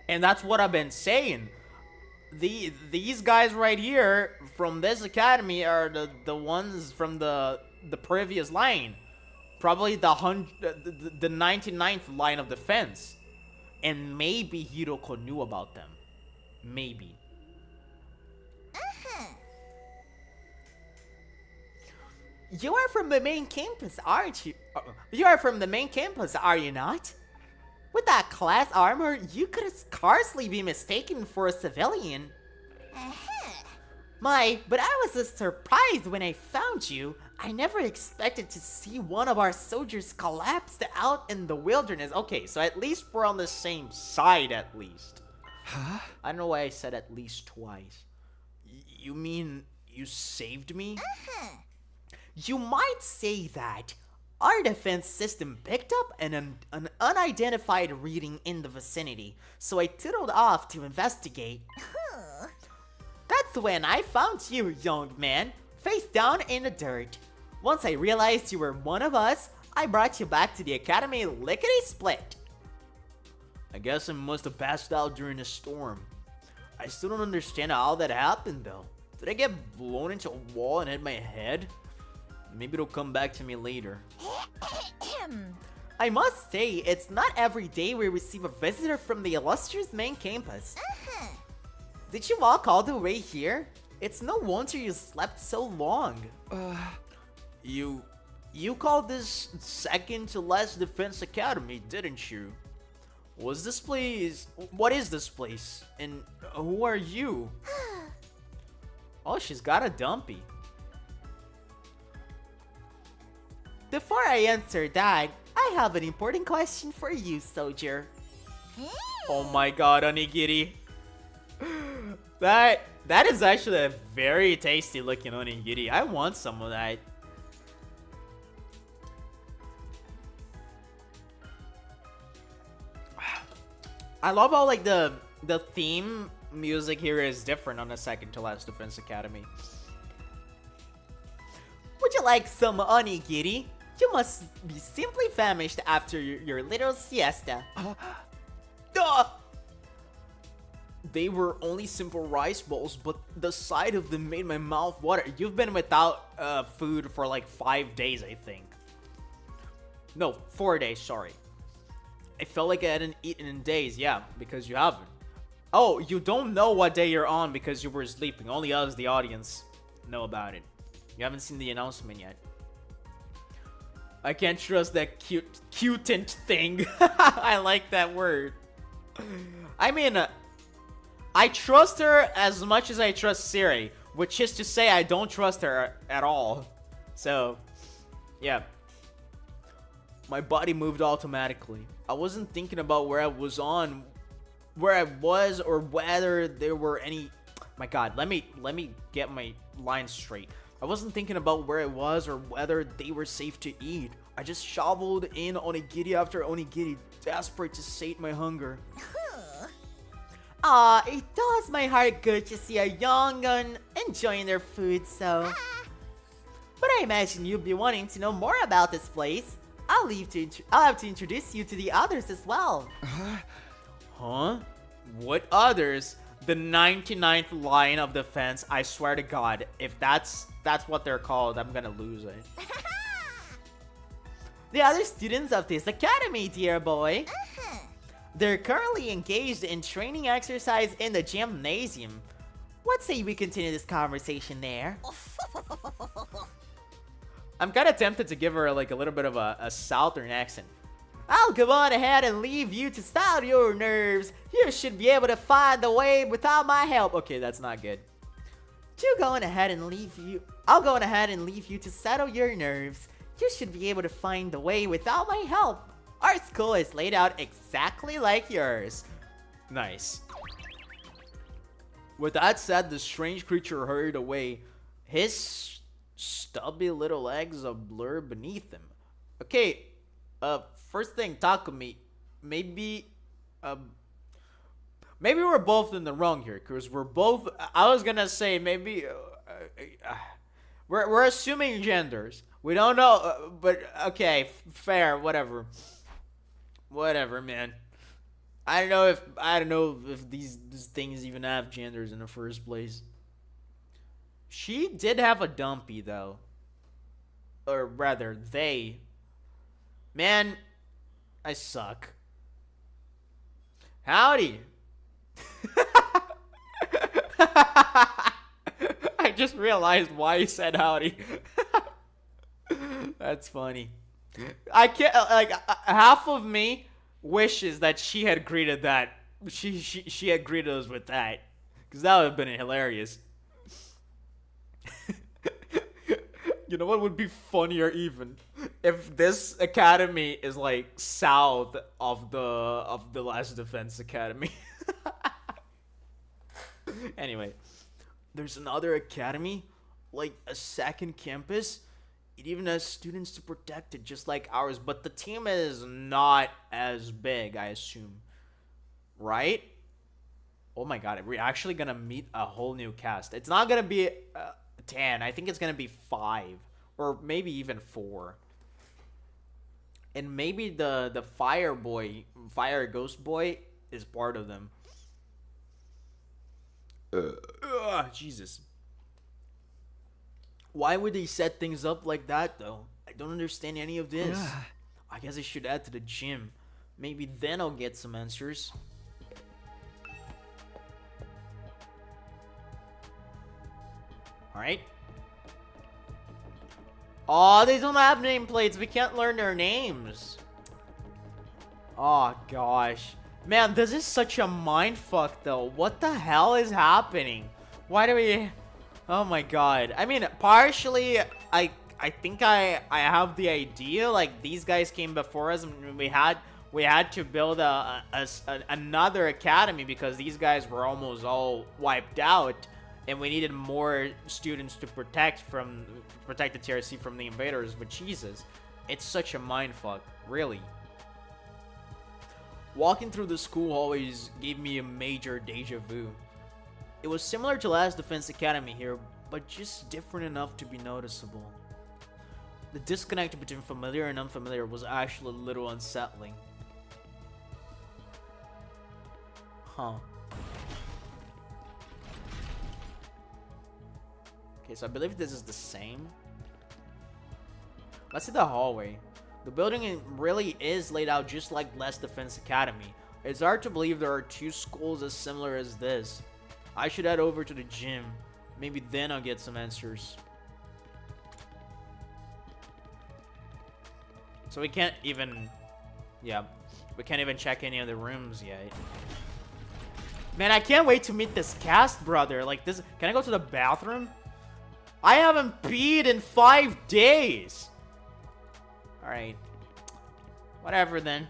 And that's what I've been saying. these guys right here from this academy are the ones from the previous line. Probably the 99th line of defense. And maybe Hiroko knew about them. Maybe. You are from the main campus, aren't you? You are from the main campus, are you not? With that class armor, you could scarcely be mistaken for a civilian. But I was just surprised when I found you. I never expected to see one of our soldiers collapsed out in the wilderness. Okay, so at least we're on the same side, at least. Huh? I don't know why I said at least twice. You mean you saved me? You might say that. Our defense system picked up an unidentified reading in the vicinity, so I tootled off to investigate. That's when I found you, young man, face down in the dirt. Once I realized you were one of us, I brought you back to the academy lickety-split. I guess I must have passed out during the storm. I still don't understand how that happened, though. Did I get blown into a wall and hit my head? Maybe it'll come back to me later. I must say, it's not every day we receive a visitor from the illustrious main campus. Did you walk all the way here? It's no wonder you slept so long. You called this second to last defense academy, didn't you? What is this place? And who are you? Oh, she's got a dumpy. Before I answer that, I have an important question for you, soldier. Oh my god, onigiri. That is actually a very tasty looking onigiri. I want some of that. I love how like the theme music here is different on the second to last defense academy. Would you like some onigiri? You must be simply famished after your little siesta. Duh! They were only simple rice bowls, but the sight of them made my mouth water. You've been without food for like 5 days, I think. No, 4 days, sorry. I felt like I hadn't eaten in days, yeah, because you haven't. Oh, you don't know what day you're on because you were sleeping. Only us, the audience, know about it. You haven't seen the announcement yet. I can't trust that cutant thing. I like that word. I mean, I trust her as much as I trust Siri, which is to say I don't trust her at all. So, yeah. My body moved automatically. I wasn't thinking about where I was, or whether there were any... My god, let me get my lines straight. I wasn't thinking about where I was or whether they were safe to eat. I just shoveled in onigiri after onigiri, desperate to sate my hunger. It does my heart good to see a young gun enjoying their food, so... But I imagine you'll be wanting to know more about this place. I'll have to introduce you to the others as well. Huh? What others? The 99th line of defense. I swear to God, if that's what they're called, I'm gonna lose it. The other students of this academy, dear boy. They're currently engaged in training exercise in the gymnasium. What say we continue this conversation there? I'm kind of tempted to give her like a little bit of a southern accent. I'll go on ahead and leave you to settle your nerves. You should be able to find the way without my help. Okay, that's not good. I'll go on ahead and leave you to settle your nerves. You should be able to find the way without my help. Our school is laid out exactly like yours. Nice. With that said, the strange creature hurried away. His stubby little legs a blur beneath him. Okay, first thing, Takumi, maybe we're both in the wrong here, because we're both, I was gonna say, maybe, we're assuming genders. We don't know, but, okay, fair, whatever. Whatever, man. I don't know if these things even have genders in the first place. She did have a dumpy though, or rather, they. Man, I suck. Howdy. I just realized why he said howdy. That's funny. I can't like half of me wishes that she had greeted that. She had greeted us with that, because that would have been hilarious. You know what would be funnier even if this academy is like south of the last defense academy. Anyway, there's another academy, like a second campus. It even has students to protect it, just like ours. But the team is not as big, I assume. Right? Oh my god, we're actually gonna meet a whole new cast. It's not gonna be 10. I think it's gonna be 5. Or maybe even 4. And maybe the fire ghost boy is part of them. Jesus. Why would they set things up like that, though? I don't understand any of this. I guess I should add to the gym. Maybe then I'll get some answers. Alright. Oh, they don't have nameplates. We can't learn their names. Oh, gosh. Man, this is such a mindfuck, though. What the hell is happening? Why do we... Oh, my God. I mean, partially, I think I have the idea. Like, these guys came before us, and we had to build another academy because these guys were almost all wiped out. And we needed more students to protect the TRC from the invaders. But Jesus, it's such a mindfuck, really. Walking through the school hallways gave me a major deja vu. It was similar to last Defense Academy here, but just different enough to be noticeable. The disconnect between familiar and unfamiliar was actually a little unsettling. Huh. Okay, so I believe this is the same. Let's see the hallway. The building really is laid out just like Les Defense Academy. It's hard to believe there are two schools as similar as this. I should head over to the gym. Maybe then I'll get some answers. So we can't even... Yeah, we can't even check any of the rooms yet. Man, I can't wait to meet this cast, brother. Like this... Can I go to the bathroom? I haven't peed in 5 days. Alright. Whatever then.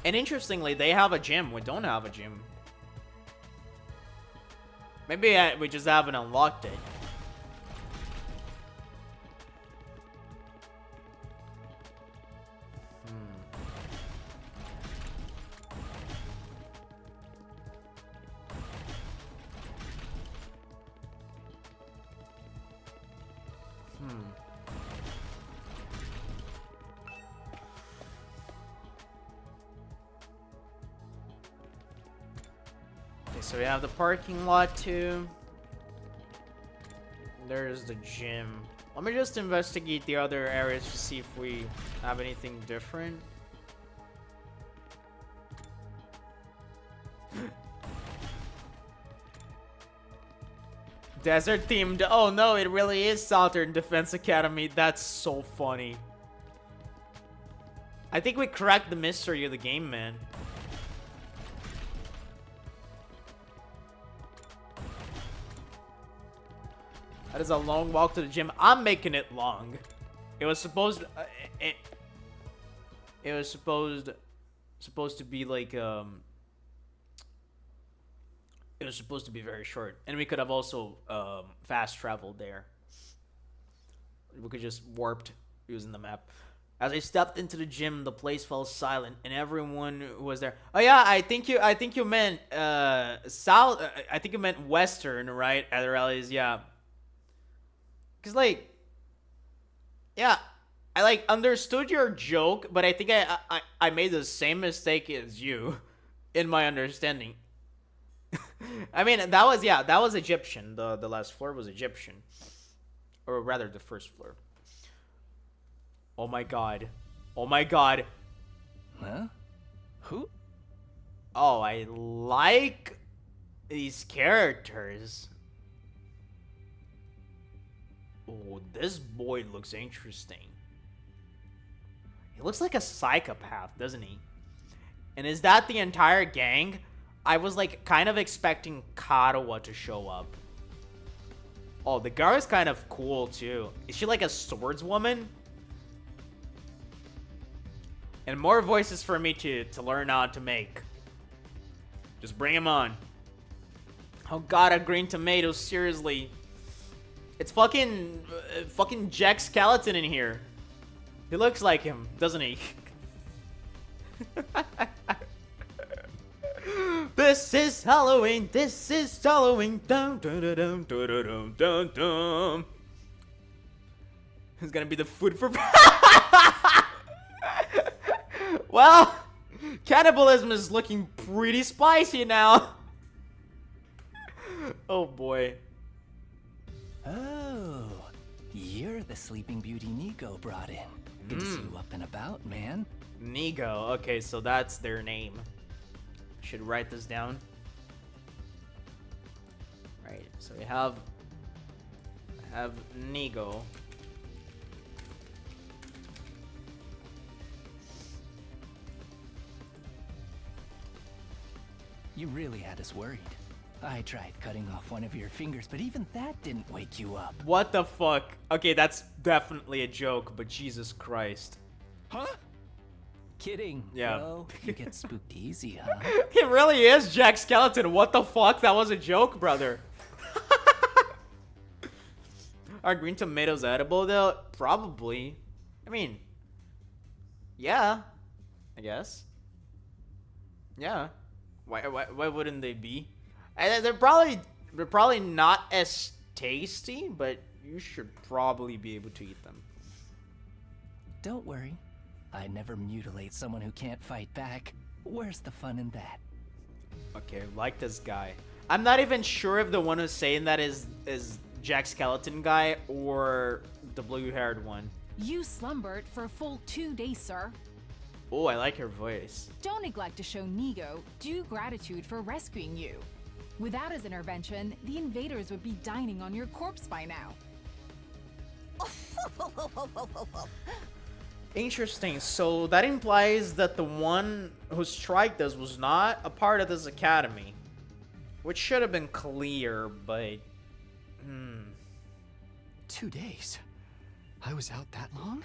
And interestingly, they have a gym. We don't have a gym. Maybe we just haven't unlocked it. So we have the parking lot too. There's the gym. Let me just investigate the other areas to see if we have anything different. Desert themed. Oh no, it really is Southern Defense Academy. That's so funny. I think we cracked the mystery of the game, man. That is a long walk to the gym. I'm making it long. It was supposed it was supposed to be like it was supposed to be very short, and we could have also fast traveled there. We could just warped using the map. As I stepped into the gym, the place fell silent, and everyone who was there. Oh yeah, I think you meant south. I think you meant western, right? At the rallies, yeah. Cause like, yeah, I like understood your joke, but I think I made the same mistake as you, in my understanding. I mean, that was Egyptian. The last floor was Egyptian, or rather, the first floor. Oh my god. Oh my god. Huh? Who? Oh, I like these characters. Oh, this boy looks interesting. He looks like a psychopath, doesn't he? And is that the entire gang? I was like kind of expecting KAMU-WHAT to show up. Oh, the girl is kind of cool too. Is she like a swordswoman? And more voices for me to learn how to make. Just bring him on. Oh god, a green tomato, seriously. It's fucking Jack Skeleton in here. He looks like him, doesn't he? This is Halloween, this is Halloween. Dun, dun, dun, dun, dun, dun, dun, dun. It's gonna be the food for... Well, cannibalism is looking pretty spicy now. Oh boy. Oh, you're the Sleeping Beauty Nico brought in. Good to see you up and about, man. Nigo. Okay, so that's their name. Should write this down. Right. So we have Nigo. You really had us worried. I tried cutting off one of your fingers, but even that didn't wake you up. What the fuck? Okay, that's definitely a joke, but Jesus Christ. Huh? Kidding. Yeah. Well, you get spooked easy, huh? It really is Jack Skeleton. What the fuck? That was a joke, brother. Are green tomatoes edible though? Probably. I mean, yeah, I guess. Yeah. Why wouldn't they be? They're probably not as tasty, but you should probably be able to eat them. Don't worry. I never mutilate someone who can't fight back. Where's the fun in that? Okay, like this guy. I'm not even sure if the one who's saying that is Jack Skeleton guy or the blue-haired one. You slumbered for a full 2 days, sir. Oh, I like her voice. Don't neglect to show Nigo due gratitude for rescuing you. Without his intervention, the invaders would be dining on your corpse by now. Interesting. So that implies that the one who striked us was not a part of this academy. Which should have been clear, but... 2 days? I was out that long?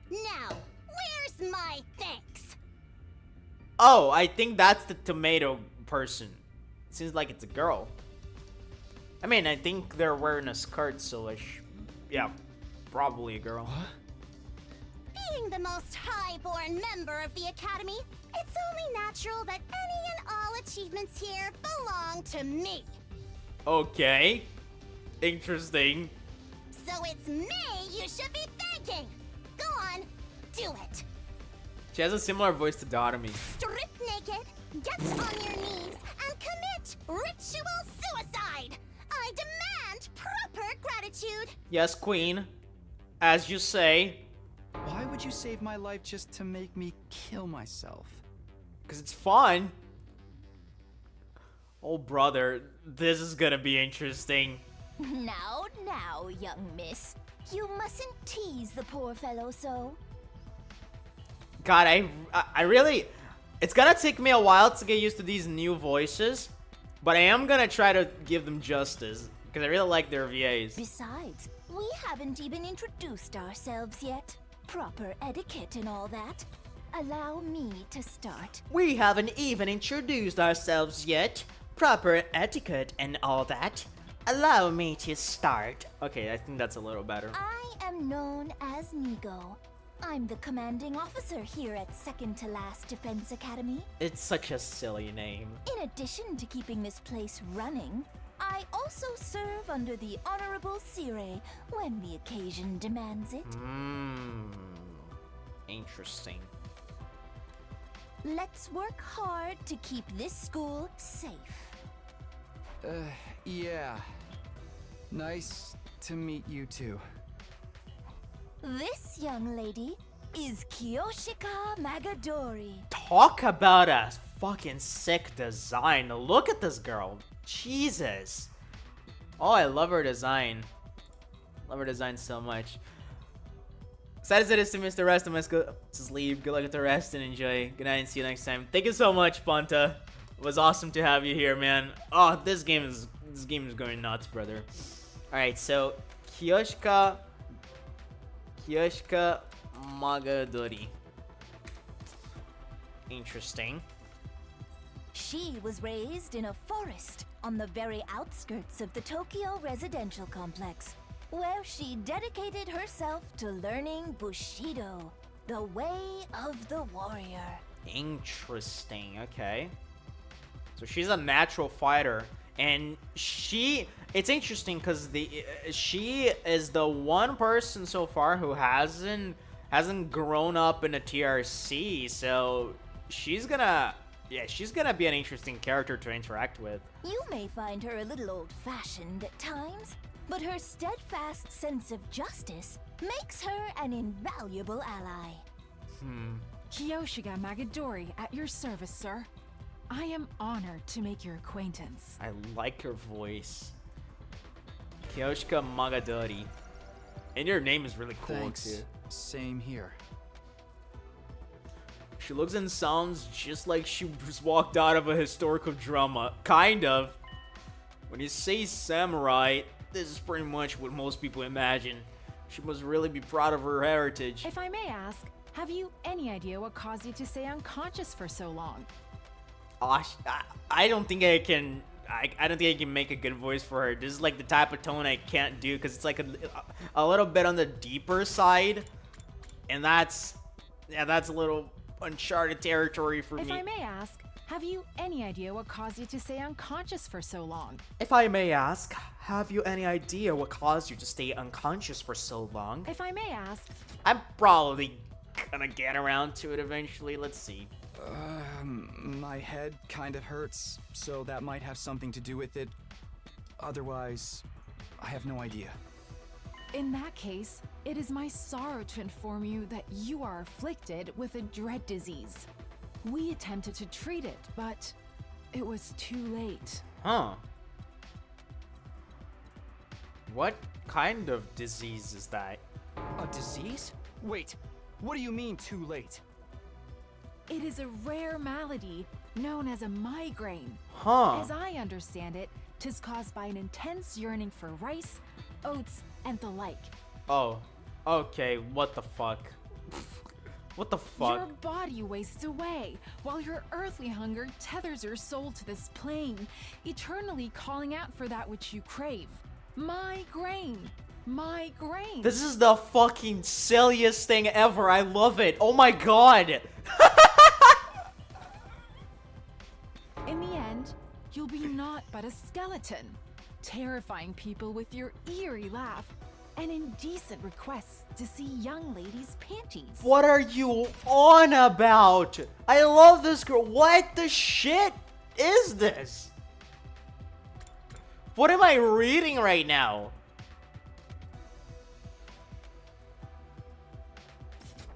Now, where's my thanks? Oh, I think that's the tomato person. Seems like it's a girl. I mean, I think they're wearing a skirt, so yeah, probably a girl. What? Being the most high-born member of the Academy, it's only natural that any and all achievements here belong to me. Okay. Interesting. So it's me you should be thanking. Go on, do it. She has a similar voice to Dotomy. Strip naked, get on your knees, and commit ritual suicide. I demand proper gratitude. Yes, Queen. As you say. Why would you save my life just to make me kill myself? Because it's fun. Oh, brother. This is gonna be interesting. Now, young miss. You mustn't tease the poor fellow so. God, I really... It's gonna take me a while to get used to these new voices. But I am gonna try to give them justice. Because I really like their VAs. Besides, we haven't even introduced ourselves yet. Proper etiquette and all that. Allow me to start. We haven't even introduced ourselves yet. Proper etiquette and all that. Allow me to start. Okay, I think that's a little better. I am known as Nigo. I'm the commanding officer here at Second to Last Defense Academy. It's such a silly name. In addition to keeping this place running, I also serve under the Honorable Sire when the occasion demands it. Interesting. Let's work hard to keep this school safe. Yeah. Nice to meet you too. This young lady is Kiyoshika Magadori. Talk about a fucking sick design. Look at this girl. Jesus. Oh, I love her design. Love her design so much. Sad as it is to miss the rest, I must go to sleep. Good luck with the rest and enjoy. Good night and see you next time. Thank you so much, Ponta. It was awesome to have you here, man. Oh, this game is going nuts, brother. Alright, so Kiyoshika Magadori. Interesting. She was raised in a forest on the very outskirts of the Tokyo residential complex, where she dedicated herself to learning Bushido, the way of the warrior. Interesting. Okay. So she's a natural fighter, and it's interesting because she is the one person so far who hasn't grown up in a TRC, so she's gonna be an interesting character to interact with. You may find her a little old-fashioned at times, but her steadfast sense of justice makes her an invaluable ally. Kiyoshika Magadori at your service, sir. I am honored to make your acquaintance. I like her voice. Kiyoshika Magadori. And your name is really cool, Thanks. too. Same here. She looks and sounds just like she just walked out of a historical drama. Kind of. When you say samurai, this is pretty much what most people imagine. She must really be proud of her heritage. If I may ask, have you any idea what caused you to stay unconscious for so long? I don't think I can. I don't think I can make a good voice for her. This is like the type of tone I can't do because it's like a little bit on the deeper side, and that's a little uncharted territory for me. If I may ask, have you any idea what caused you to stay unconscious for so long? If I may ask, have you any idea what caused you to stay unconscious for so long? If I may ask, I'm probably gonna get around to it eventually. Let's see. My head kind of hurts, so that might have something to do with it. Otherwise, I have no idea. in that case, it is my sorrow to inform you that you are afflicted with a dread disease. We attempted to treat it, but it was too late. Huh. What kind of disease is that? A disease? Wait, what do you mean too late? It is a rare malady known as a migraine. Huh. As I understand it, 'tis caused by an intense yearning for rice, oats, and the like. Oh. Okay, what the fuck? What the fuck? Your body wastes away, while your earthly hunger tethers your soul to this plane, eternally calling out for that which you crave. Migraine! Migraine! This is the fucking silliest thing ever. I love it. Oh my god. In the end, you'll be naught but a skeleton, terrifying people with your eerie laugh and indecent requests to see young ladies' panties. What are you on about? I love this girl. What the shit is this? What am I reading right now?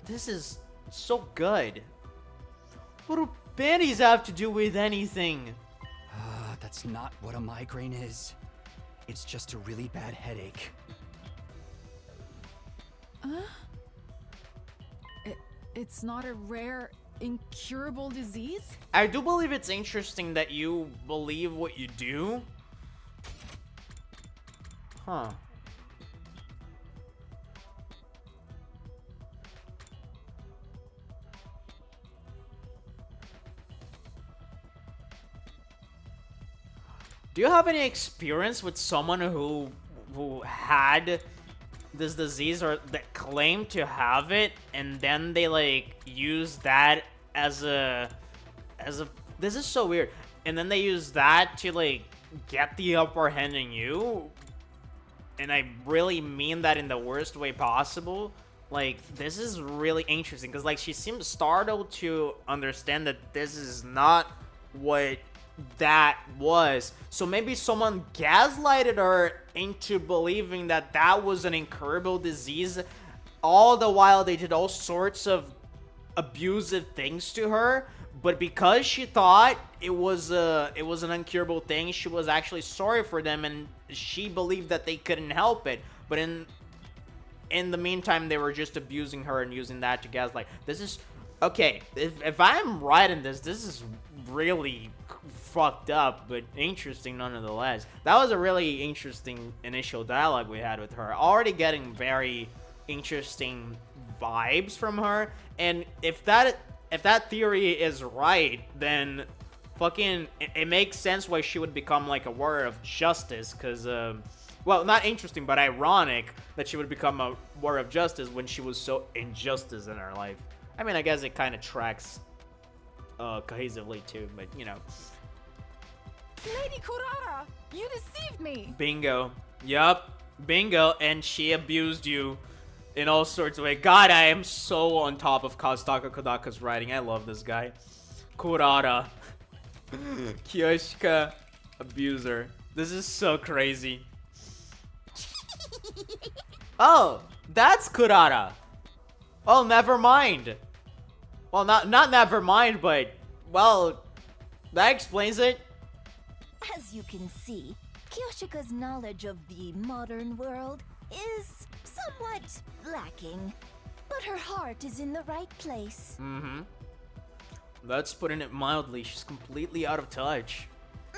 This is so good. What do panties have to do with anything? That's not what a migraine is. It's just a really bad headache. It's not a rare, incurable disease? I do believe it's interesting that you believe what you do. Huh. Do you have any experience with someone who had this disease or that claim to have it, and then they like use that as a this is so weird, and then they use that to like get the upper hand in you, and I really mean that in the worst way possible. Like, this is really interesting because like she seems startled to understand that this is not what that was. So maybe someone gaslighted her into believing that that was an incurable disease, all the while they did all sorts of abusive things to her. But because she thought it was an incurable thing, she was actually sorry for them, and she believed that they couldn't help it. But in the meantime, they were just abusing her and using that to gaslight. This is okay. If I'm right in this is really fucked up, but interesting nonetheless. That was a really interesting initial dialogue we had with her. Already getting very interesting vibes from her, and if that theory is right, then fucking it makes sense why she would become like a warrior of justice, because well, not interesting, but ironic that she would become a warrior of justice when she was so injustice in her life. I mean, I guess it kind of tracks cohesively too, but you know. Lady Kurara, you deceived me. Bingo. Yup. Bingo. And she abused you in all sorts of ways. God, I am so on top of Kazutaka Kodaka's writing. I love this guy. Kurara. Kiyoshika. Abuser. This is so crazy. Oh, that's Kurara. Oh, never mind. Well, not never mind, but, well, that explains it. As you can see, Kiyoshika's knowledge of the modern world is somewhat lacking. But her heart is in the right place. Mm-hmm. That's putting it mildly. She's completely out of touch.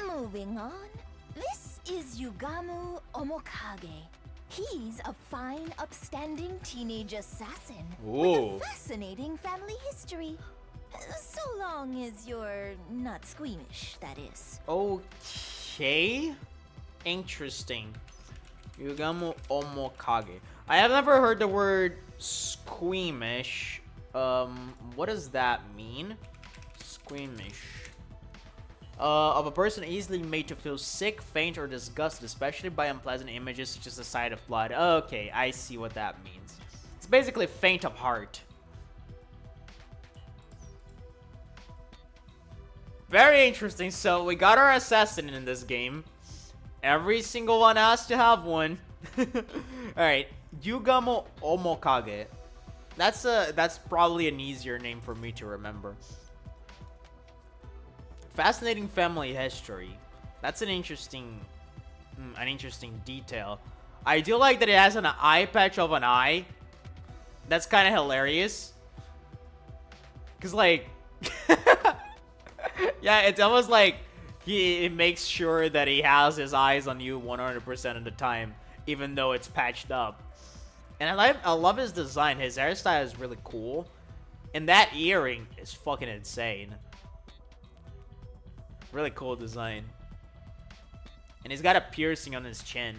Moving on. This is Yugamu Omokage. He's a fine, upstanding teenage assassin with Ooh. a fascinating family history. So long as you're not squeamish, that is. Okay. Interesting. Yugamu Omokage. I have never heard the word squeamish. What does that mean? Squeamish. Of a person easily made to feel sick, faint, or disgusted, especially by unpleasant images such as the sight of blood. Okay, I see what that means. It's basically faint of heart. Very interesting. So we got our assassin in this game. Every single one has to have one. Alright, Yugamu Omokage. That's probably an easier name for me to remember. Fascinating family history. That's an interesting detail. I do like that it has an eye patch of an eye. That's kind of hilarious. Cause like, yeah, it's almost like it makes sure that he has his eyes on you 100% of the time, even though it's patched up. And I love his design. His hairstyle is really cool, and that earring is fucking insane. Really cool design. And he's got a piercing on his chin.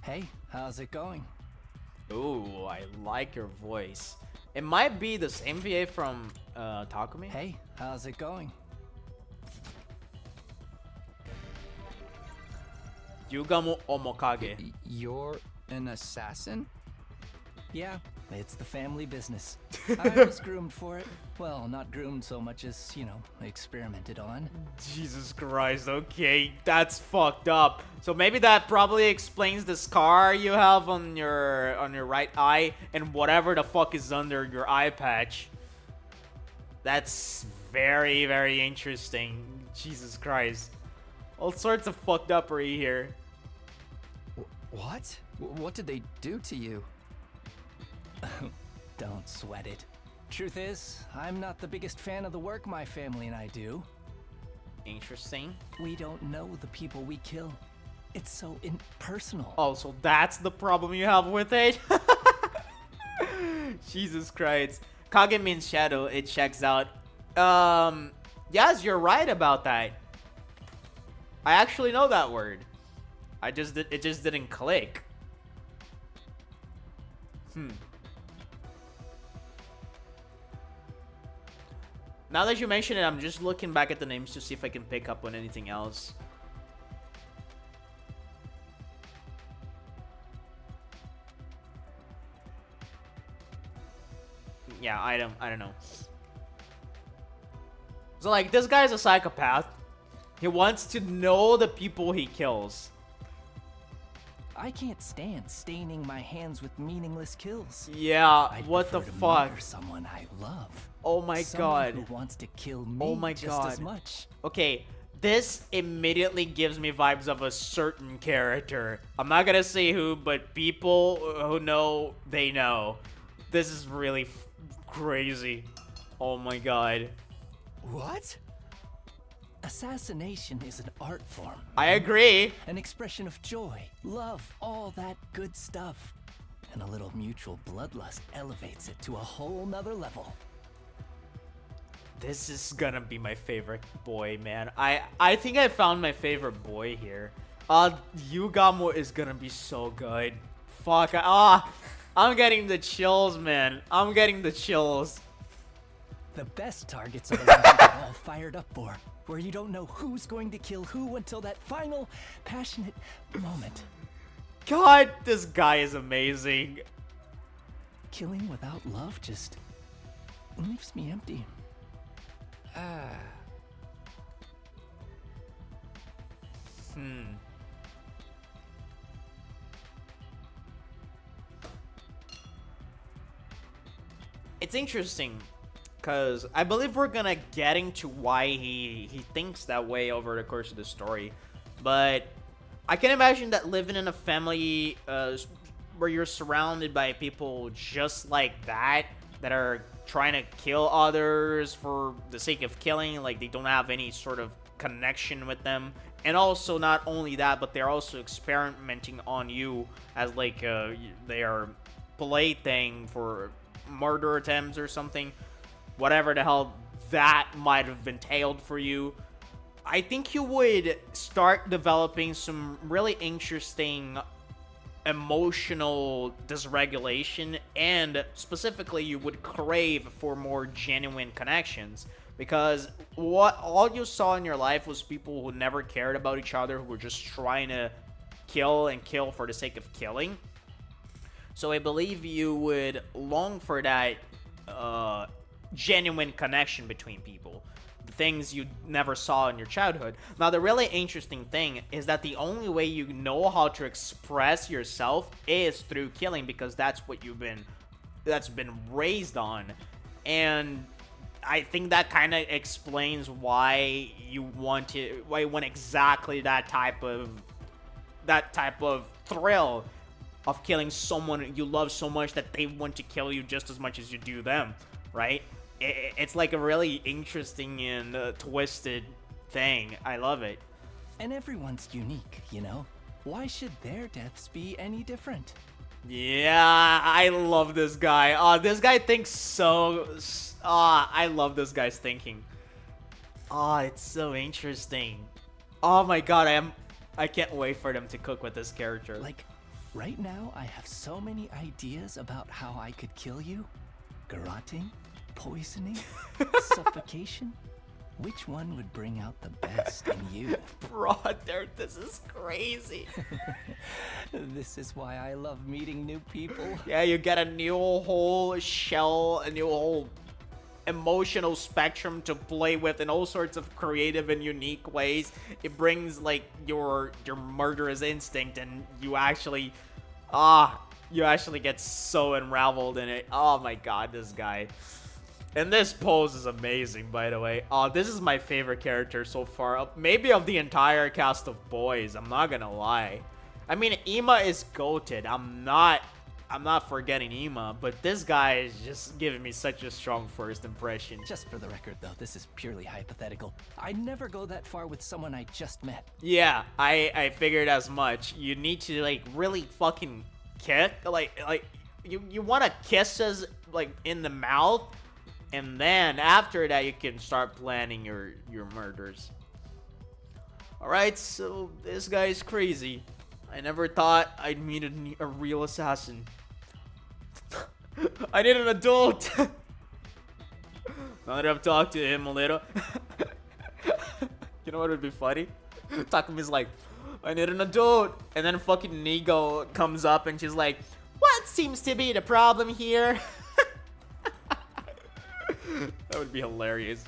Hey, how's it going? Ooh, I like your voice. It might be the same VA from Takumi. Hey, how's it going? Yugamu Omokage. You're an assassin? Yeah, it's the family business. I was groomed for it. Well, not groomed so much as, you know, experimented on. Jesus Christ, okay, that's fucked up. So maybe that probably explains the scar you have on your right eye and whatever the fuck is under your eye patch. That's very, very interesting. Jesus Christ. All sorts of fucked uppery here. What? What did they do to you? Don't sweat it. Truth is, I'm not the biggest fan of the work my family and I do. Interesting. We don't know the people we kill. It's so impersonal. Oh, so that's the problem you have with it? Jesus Christ. Kage means shadow. It checks out. Yes, you're right about that. I actually know that word. It just didn't click. Now that you mention it, I'm just looking back at the names to see if I can pick up on anything else. Yeah, I don't know. So like, this guy's a psychopath. He wants to know the people he kills. I can't stand staining my hands with meaningless kills. Yeah, I'd what the prefer to fuck? murder someone I love. Oh my Someone god. who wants to kill me Oh my just as god. much. Okay, this immediately gives me vibes of a certain character. I'm not gonna say who, but people who know, they know. This is really crazy. Oh my god. What? Assassination is an art form. I agree. An expression of joy, love, all that good stuff. And a little mutual bloodlust elevates it to a whole nother level. This is gonna be my favorite boy, man. I think I found my favorite boy here. Yugamo is gonna be so good. Fuck. I'm getting the chills, man. I'm getting the chills. The best targets are the ones you get all fired up for, where you don't know who's going to kill who until that final, passionate moment. God, this guy is amazing. Killing without love just leaves me empty. It's interesting, because I believe we're gonna get into why he thinks that way over the course of the story. But I can imagine that living in a family where you're surrounded by people just like that are trying to kill others for the sake of killing, like they don't have any sort of connection with them. And also, not only that, but they're also experimenting on you as like their plaything for murder attempts or something. Whatever the hell that might have entailed for you. I think you would start developing some really interesting emotional dysregulation, and specifically you would crave for more genuine connections, because what all you saw in your life was people who never cared about each other, who were just trying to kill and kill for the sake of killing. So I believe you would long for that genuine connection between people, the things you never saw in your childhood. Now, the really interesting thing is that the only way you know how to express yourself is through killing, because that's what that's been raised on. And I think that kind of explains why you want exactly that type of thrill of killing someone you love so much that they want to kill you just as much as you do them, right? It's like a really interesting and twisted thing. I love it. And everyone's unique, you know? Why should their deaths be any different? Yeah, I love this guy. This guy thinks so... I love this guy's thinking. It's so interesting. Oh my god, I can't wait for them to cook with this character. Like, right now I have so many ideas about how I could kill you. Garroting, poisoning, suffocation. Which one would bring out the best in you? Brother, this is crazy. This is why I love meeting new people. Yeah, you get a new whole shell, a new whole emotional spectrum to play with in all sorts of creative and unique ways. It brings like your murderous instinct, and you actually get so unraveled in it. Oh my god, this guy. And this pose is amazing, by the way. This is my favorite character so far. Maybe of the entire cast of boys, I'm not gonna lie. I mean, Ima is goated. I'm not forgetting Ima, but this guy is just giving me such a strong first impression. Just for the record, though, this is purely hypothetical. I'd never go that far with someone I just met. Yeah, I figured as much. You need to like really fucking kiss, like you want to kiss us like in the mouth, and then after that you can start planning your murders. All right, so this guy's crazy. I never thought I'd meet a real assassin. I need an adult. Now that I've talked to him a little. You know what would be funny? Takumi's like, I need an adult. And then fucking Nigo comes up and she's like, what seems to be the problem here? That would be hilarious.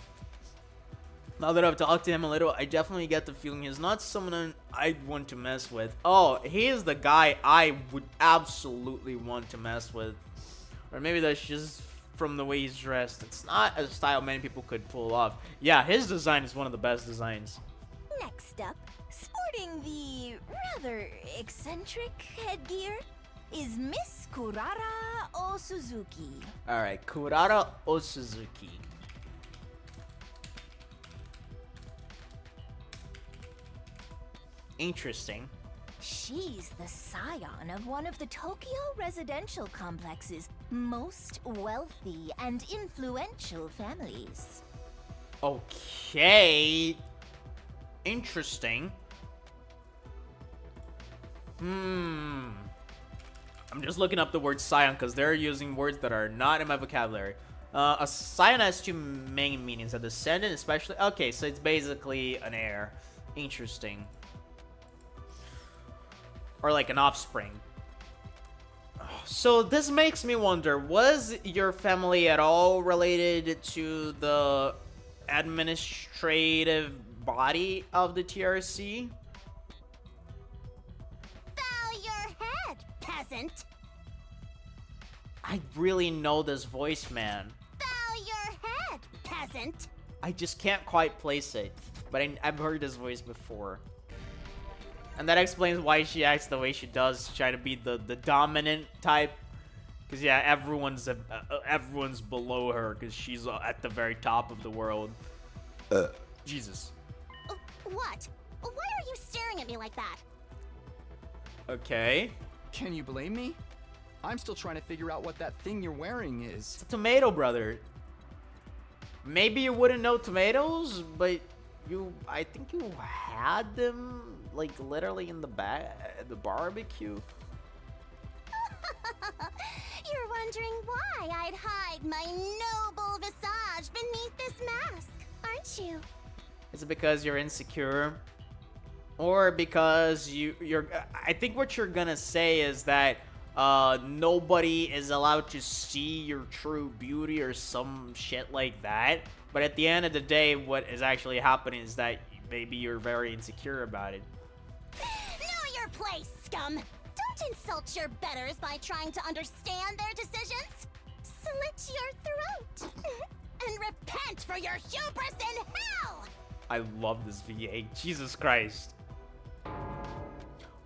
Now that I've talked to him a little, I definitely get the feeling he's not someone I'd want to mess with. Oh, he is the guy I would absolutely want to mess with. Or maybe that's just from the way he's dressed. It's not a style many people could pull off. Yeah, his design is one of the best designs. Next up, sporting the rather eccentric headgear, is Miss Kurara Osuzuki. Alright, Kurara Osuzuki. Interesting. She's the scion of one of the Tokyo residential complex's most wealthy and influential families. Okay. Interesting. I'm just looking up the word scion because they're using words that are not in my vocabulary. A scion has two main meanings: a descendant, especially. Okay, so it's basically an heir. Interesting. Or like an offspring. So this makes me wonder, was your family at all related to the administrative body of the TRC? Bow your head, peasant! I really know this voice, man. Bow your head, peasant! I just can't quite place it, but I've heard this voice before. And that explains why she acts the way she does, trying to be the dominant type. Because yeah, everyone's below her because she's at the very top of the world. Jesus. What? Why are you staring at me like that? Okay. Can you blame me? I'm still trying to figure out what that thing you're wearing is. It's a tomato, brother. Maybe you wouldn't know tomatoes, but I think you had them like literally in the barbecue. You're wondering why I'd hide my noble visage beneath this mask, aren't you? Is it because you're insecure? Or because you're I think what you're gonna say is that nobody is allowed to see your true beauty or some shit like that. But at the end of the day, what is actually happening is that maybe you're very insecure about it. Know your place, scum! Don't insult your betters by trying to understand their decisions. Slit your throat and repent for your hubris in hell! I love this VA. Jesus Christ.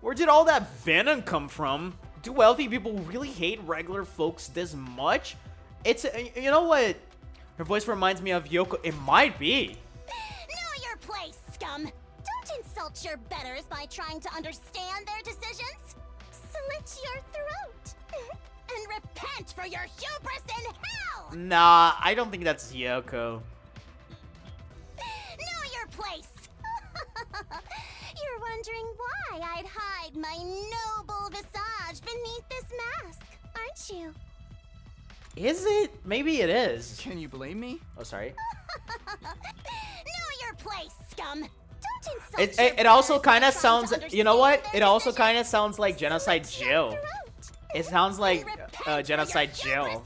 Where did all that venom come from? Do wealthy people really hate regular folks this much? It's, you know what? Her voice reminds me of Yoko. It might be. Know your place, scum! Don't insult your betters by trying to understand their decisions. Slit your throat and repent for your hubris in hell! Nah, I don't think that's Yoko. Know your place! You're wondering why I'd hide my noble visage beneath this mask, aren't you? Is it? Maybe it is. Can you blame me? Oh, sorry. Know your place, scum! Don't insult It also kind of sounds, you know what? It also kind of sounds like Genocide Jill. It sounds like Genocide Jill.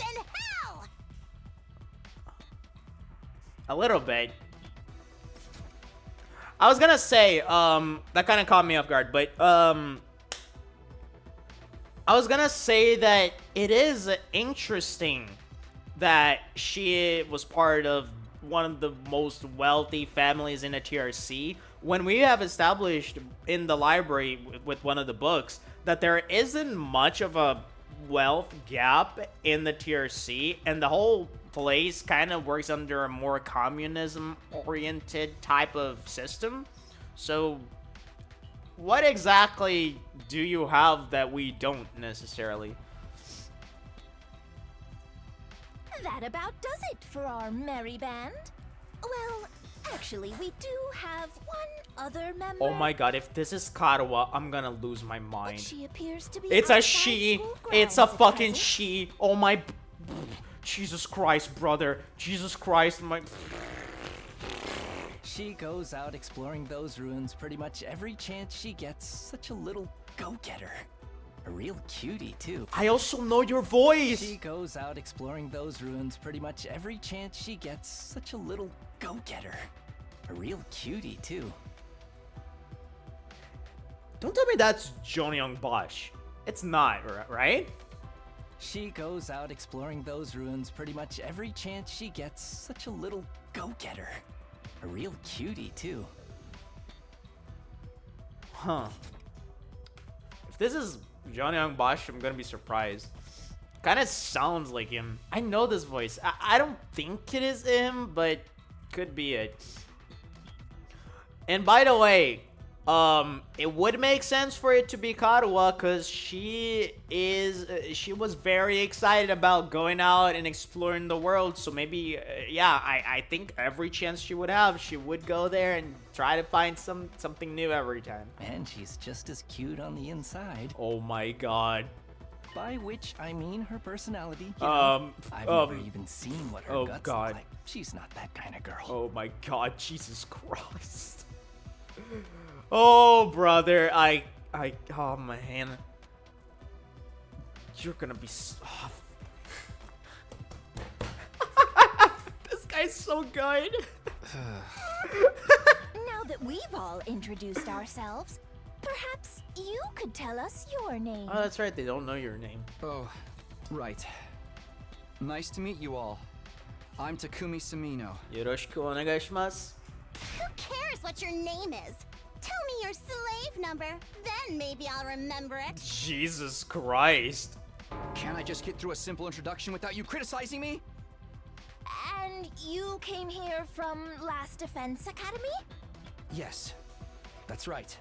A little bit. I was gonna say, that kind of caught me off guard, but, I was gonna say that it is interesting that she was part of one of the most wealthy families in the TRC, when we have established in the library with one of the books that there isn't much of a wealth gap in the TRC, and the whole place kind of works under a more communism-oriented type of system. So what exactly do you have that we don't necessarily? That about does it for our merry band. Well, actually, we do have one other member. Oh my god, if this is Karawa, I'm gonna lose my But mind. she appears to be It's a outside she. school It's grounds a at fucking present. she. Oh my Jesus Christ, brother. Jesus Christ, my... She goes out exploring those ruins pretty much every chance she gets. Such a little go-getter. A real cutie, too. I also know your voice. She goes out exploring those ruins pretty much every chance she gets. Such a little go-getter. A real cutie, too. Don't tell me that's Jeonyoung Bosch. It's not, right? She goes out exploring those ruins pretty much every chance she gets. Such a little go-getter. A real cutie, too. Huh. If this is Jeonyoung Bosch, I'm gonna be surprised. Kind of sounds like him. I know this voice. I don't think it is him, but could be it. And by the way, it would make sense for it to be Karuwa because she was very excited about going out and exploring the world. So maybe, yeah, I think every chance she would have, she would go there and try to find something new every time. And she's just as cute on the inside. Oh my god. By which I mean her personality. You know, I've never even seen what her guts look like. She's not that kind of girl. Oh my god, Jesus Christ. Oh, brother, oh man. You're gonna be This guy's so good. Now that we've all introduced ourselves, perhaps you could tell us your name. Oh, that's right, they don't know your name. Oh, right. Nice to meet you all. I'm Takumi Samino. Yoroshiku onegaishimasu. Who cares what your name is? Tell me your slave number, then maybe I'll remember it. Jesus Christ. Can't I just get through a simple introduction without you criticizing me? And you came here from Last Defense Academy? Yes, that's right.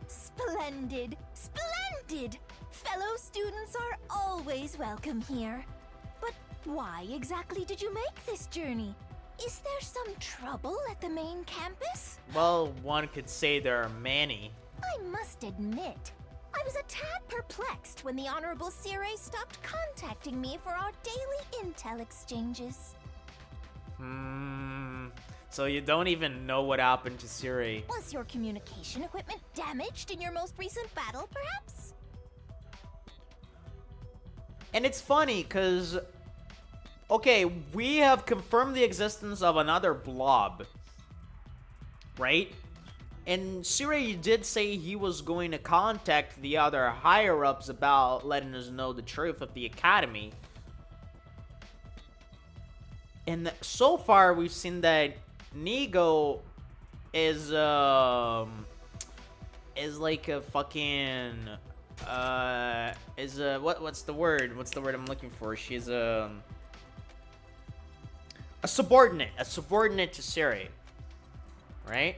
Splendid! Splendid! Fellow students are always welcome here. But why exactly did you make this journey? Is there some trouble at the main campus? Well, one could say there are many. I must admit, I was a tad perplexed when the Honorable Sirei stopped contacting me for our daily intel exchanges. So you don't even know what happened to Siri. Was your communication equipment damaged in your most recent battle, perhaps? And it's funny, because... Okay, we have confirmed the existence of another blob. Right? And Siri did say he was going to contact the other higher-ups about letting us know the truth of the academy. And so far, we've seen that Nigo is like a fucking... what's the word? What's the word I'm looking for? She's a subordinate to Siri, right?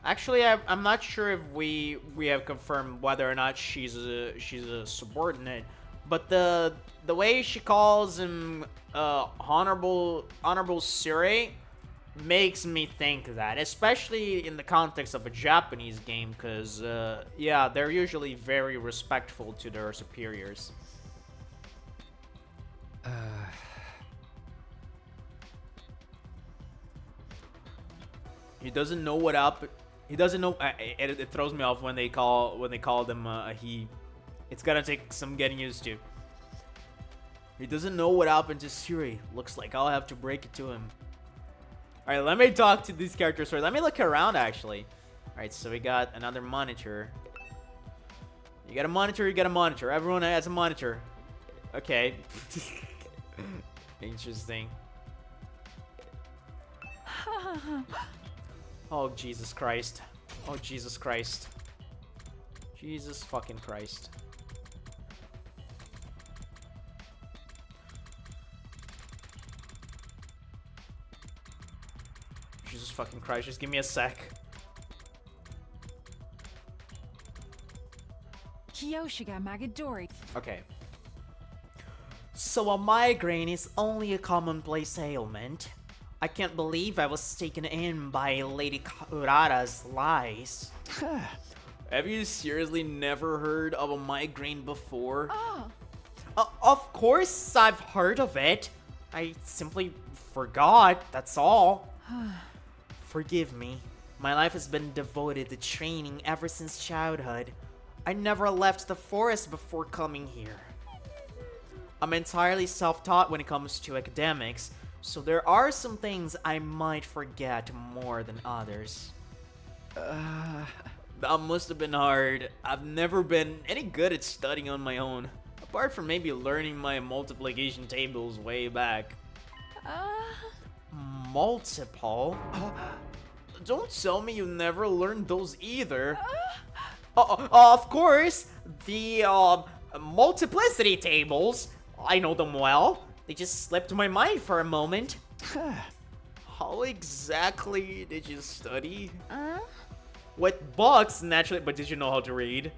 Actually, I'm not sure if we have confirmed whether or not she's a subordinate, but the way she calls him honorable Siri makes me think that, especially in the context of a Japanese game, because yeah, they're usually very respectful to their superiors. He doesn't know what up. He doesn't know. It throws me off when they call them a he. It's gonna take some getting used to. He doesn't know what happened to Siri. Looks like I'll have to break it to him. All right, let me talk to these characters first. Let me look around actually. All right, so we got another monitor. You got a monitor. You got a monitor. Everyone has a monitor. Okay. Interesting. Oh, Jesus Christ. Oh, Jesus Christ. Jesus fucking Christ. Jesus fucking Christ. Just give me a sec. Kiyoshiga Magadori. Okay. So a migraine is only a commonplace ailment. I can't believe I was taken in by Lady Urara's lies. Have you seriously never heard of a migraine before? Oh, Of course I've heard of it. I simply forgot, that's all. Forgive me. My life has been devoted to training ever since childhood. I never left the forest before coming here. I'm entirely self-taught when it comes to academics, so there are some things I might forget more than others. That must have been hard. I've never been any good at studying on my own, apart from maybe learning my multiplication tables way back. Multiple? Don't tell me you never learned those either. Of course, the multiplicity tables. I know them well. They just slipped my mind for a moment. How exactly did you study? With books, naturally, but did you know how to read?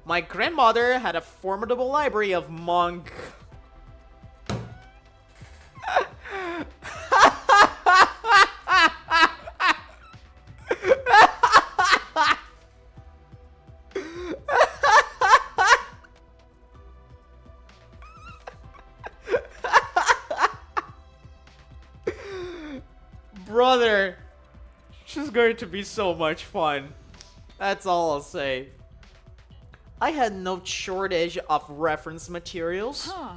My grandmother had a formidable library of monk. Brother, this is going to be so much fun. That's all I'll say. I had no shortage of reference materials. huh.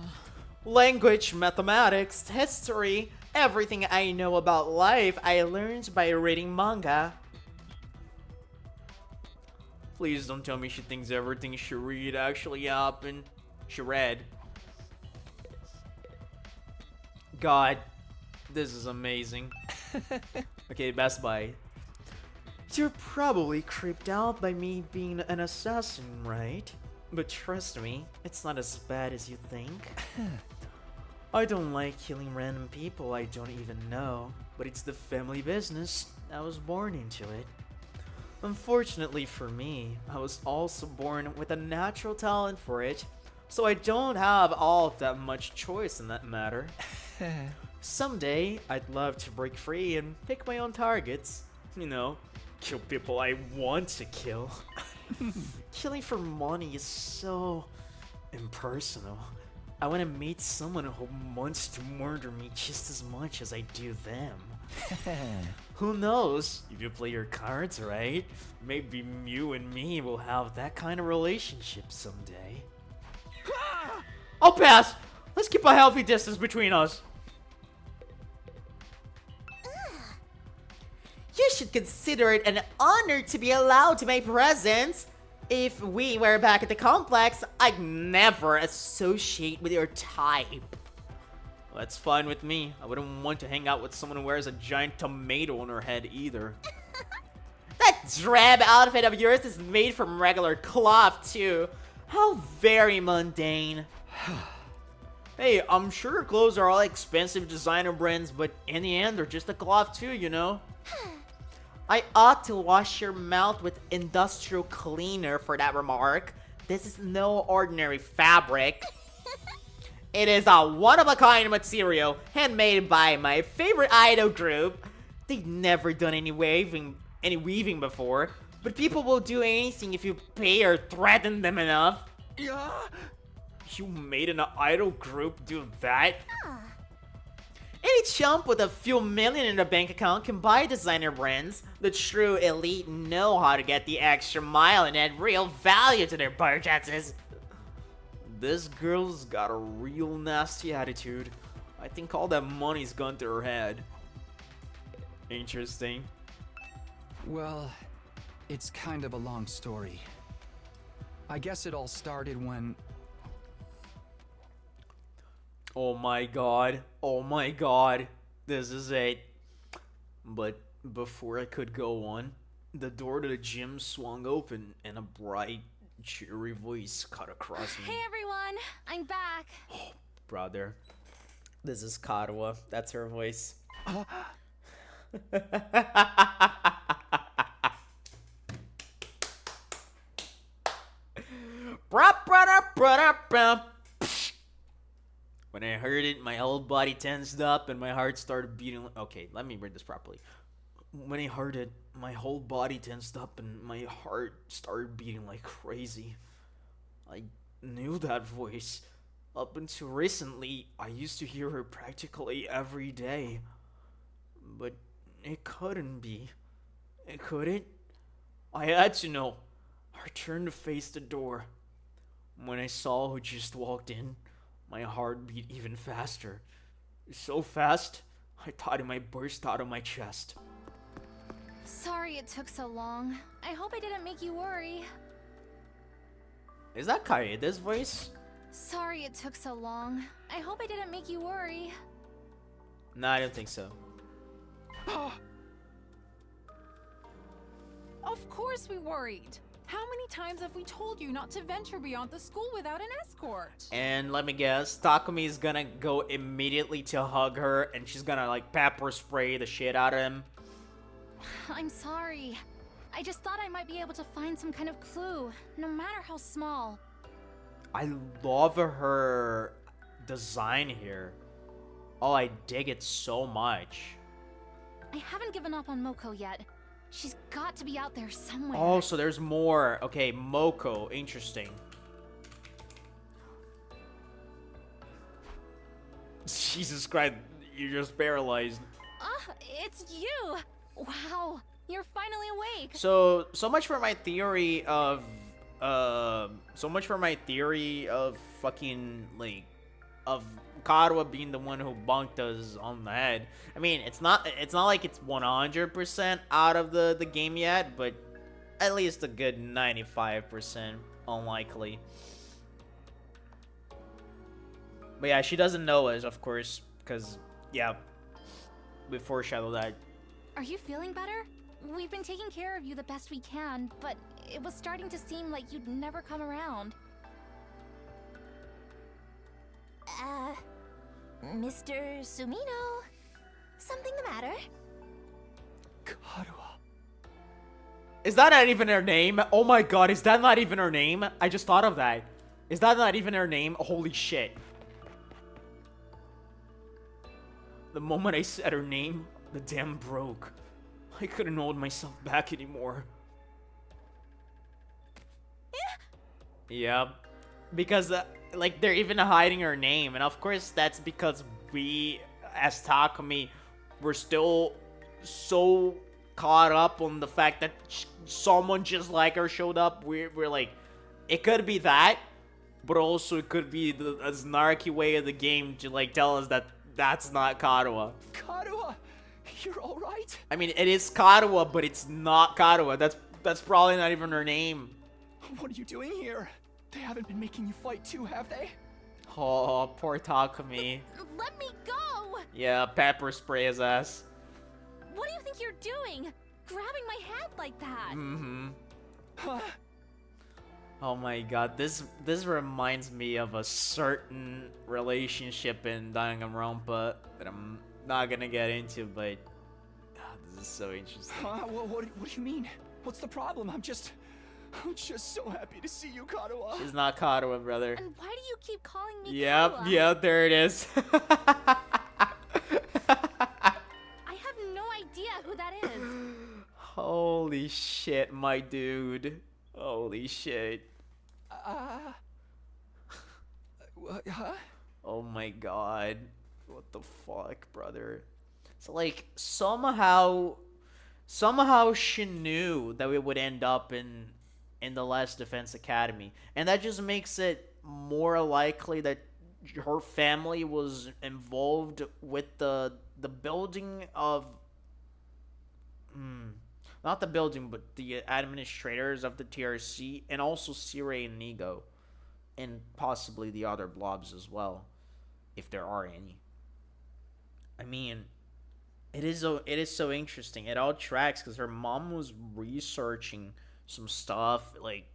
Language, mathematics, history, everything I know about life I learned by reading manga. Please don't tell me she thinks everything she read actually happened. She read. God, this is amazing. Okay, Best Buy. You're probably creeped out by me being an assassin, right? But trust me, it's not as bad as you think. I don't like killing random people I don't even know, but it's the family business. I was born into it. Unfortunately for me, I was also born with a natural talent for it, so I don't have all that much choice in that matter. Someday, I'd love to break free and pick my own targets. You know, kill people I want to kill. Killing for money is so impersonal. I want to meet someone who wants to murder me just as much as I do them. Who knows? If you play your cards right, maybe you and me will have that kind of relationship someday. I'll pass! Let's keep a healthy distance between us. You should consider it an honor to be allowed to my presence. If we were back at the complex, I'd never associate with your type. Well, that's fine with me. I wouldn't want to hang out with someone who wears a giant tomato on her head either. That drab outfit of yours is made from regular cloth, too. How very mundane. Hey, I'm sure her clothes are all expensive designer brands, but in the end, they're just a cloth too, you know? I ought to wash your mouth with industrial cleaner for that remark. This is no ordinary fabric. It is a one-of-a-kind material, handmade by my favorite idol group. They've never done any weaving before, but people will do anything if you pay or threaten them enough. Yeah? You made an idol group do that? Any chump with a few million in their bank account can buy designer brands. The true elite know how to get the extra mile and add real value to their purchases. This girl's got a real nasty attitude. I think all that money's gone to her head. Interesting. Well, it's kind of a long story. I guess it all started when... Oh my god. Oh my god. This is it. But before I could go on, the door to the gym swung open and a bright, cheery voice cut across me. Hey everyone, I'm back. Brother, this is Karuwa. That's her voice. When I heard it, my whole body tensed up and my heart started beating. Okay, let me read this properly. When I heard it, my whole body tensed up and my heart started beating like crazy. I knew that voice. Up until recently, I used to hear her practically every day. But it couldn't be. It couldn't. I had to know. I turned to face the door. When I saw who just walked in, my heart beat even faster. So fast, I thought it might burst out of my chest. Sorry it took so long. I hope I didn't make you worry. Is that Kaede's voice? Sorry it took so long. I hope I didn't make you worry. No, I don't think so. Of course we worried. How many times have we told you not to venture beyond the school without an escort? And let me guess, Takumi is gonna go immediately to hug her and she's gonna like pepper spray the shit out of him. I'm sorry. I just thought I might be able to find some kind of clue, no matter how small. I love her design here. Oh, I dig it so much. I haven't given up on Moko yet. She's got to be out there somewhere. Oh, so there's more. Okay, Moko. Interesting. Jesus Christ, you're just paralyzed. It's you! Wow, you're finally awake. So much for my theory of fucking like of Karuha being the one who bonked us on the head. I mean, it's not like it's 100% out of the game yet, but at least a good 95% unlikely. But yeah, she doesn't know us, of course, because yeah, we foreshadow that. Are you feeling better? We've been taking care of you the best we can, but it was starting to seem like you'd never come around. Mr. Sumino? Something the matter? Karuha. Is that not even her name? Oh my god, is that not even her name? I just thought of that. Is that not even her name? Holy shit. The moment I said her name, the dam broke. I couldn't hold myself back anymore. Yep. Because, like, they're even hiding her name. And of course, that's because we, as Takumi, were still so caught up on the fact that someone just like her showed up. We're like, it could be that, but also it could be the snarky way of the game to, like, tell us that that's not Karuha. Karuha, you're all right? I mean, it is Karuha, but it's not Karuha. That's probably not even her name. What are you doing here? They haven't been making you fight too, have they? Oh, poor Takumi. Let me go! Yeah, pepper spray his ass. What do you think you're doing? Grabbing my hand like that? Mm-hmm. Oh my god, this reminds me of a certain relationship in Danganronpa that I'm not gonna get into, but this is so interesting. What do you mean? What's the problem? I'm just so happy to see you, Karuha. She's not Karuha, brother. And why do you keep calling me Yep, Karuha? yep, there it is. I have no idea who that is. Holy shit, my dude. Holy shit. Huh? Oh my god. What the fuck, brother? So, like, somehow she knew that we would end up in the Last Defense Academy. And that just makes it more likely that her family was involved with the building of... not the building, but the administrators of the TRC, and also Sirei and Nigo. And possibly the other blobs as well, if there are any. I mean, it is so interesting. It all tracks because her mom was researching some stuff. Like,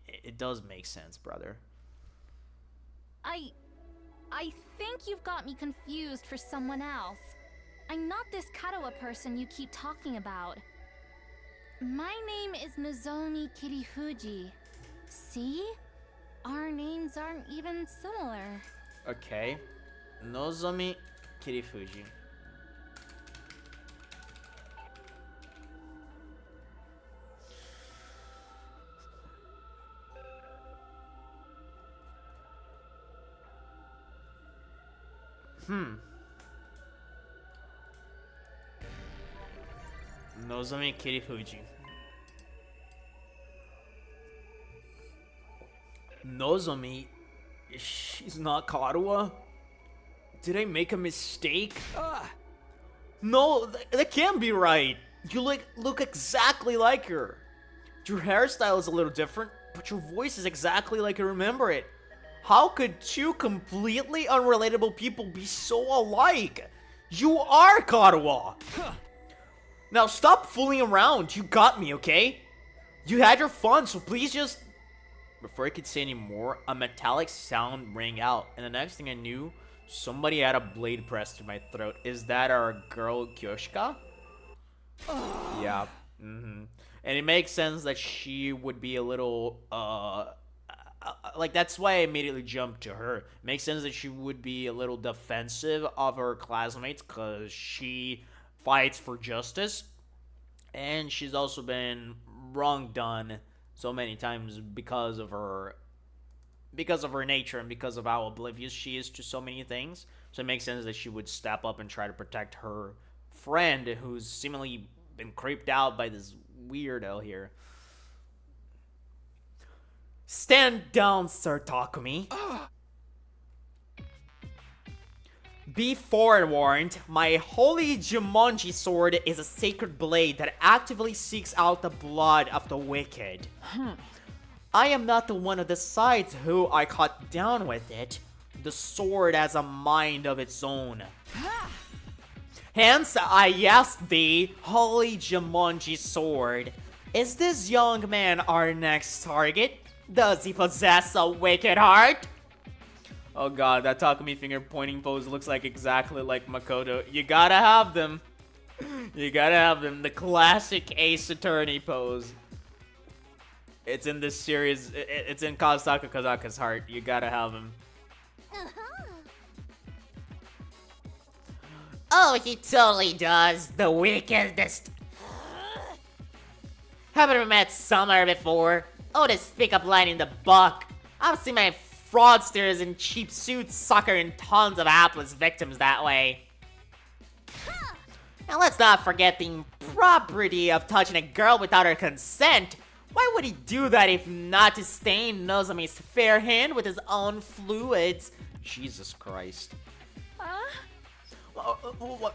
it does make sense, brother. I think you've got me confused for someone else. I'm not this Karuha person you keep talking about. My name is Nozomi Kirifuji. See? Our names aren't even similar. Okay. Nozomi Kirifuji. Nozomi Kirifuji. Nozomi? She's not Karuwa? Did I make a mistake? No, that can't be right. You look exactly like her. Your hairstyle is a little different, but your voice is exactly like I remember it. How could two completely unrelatable people be so alike? You are Karuwa! Now stop fooling around. You got me, okay? You had your fun, so please just... Before I could say any more, a metallic sound rang out, and the next thing I knew, somebody had a blade pressed to my throat. Is that our girl Kyoshika? Yeah. And it makes sense that she would be a little, like, that's why I immediately jumped to her. It makes sense that she would be a little defensive of her classmates, because she fights for justice, and she's also been wrong done so many times because of her nature and because of how oblivious she is to so many things. So it makes sense that she would step up and try to protect her friend, who's seemingly been creeped out by this weirdo here. Stand down, Sir Takumi. Be forewarned, my holy Jumonji sword is a sacred blade that actively seeks out the blood of the wicked. I am not the one who decides who I cut down with it. The sword has a mind of its own. Hence, I ask thee, holy Jumonji sword, is this young man our next target? Does he possess a wicked heart? Oh god, that Takumi finger pointing pose looks like exactly like Makoto. You gotta have them. You gotta have them. The classic Ace Attorney pose. It's in this series. It's in Kazutaka Kazaka's heart. You gotta have him. Oh, he totally does. The wickedest. Haven't we met somewhere before? Oh, this pickup line in the book. I've seen my fraudsters in cheap suits suckering tons of hapless victims that way. And let's not forget the impropriety of touching a girl without her consent. Why would he do that if not to stain Nozomi's fair hand with his own fluids? Jesus Christ.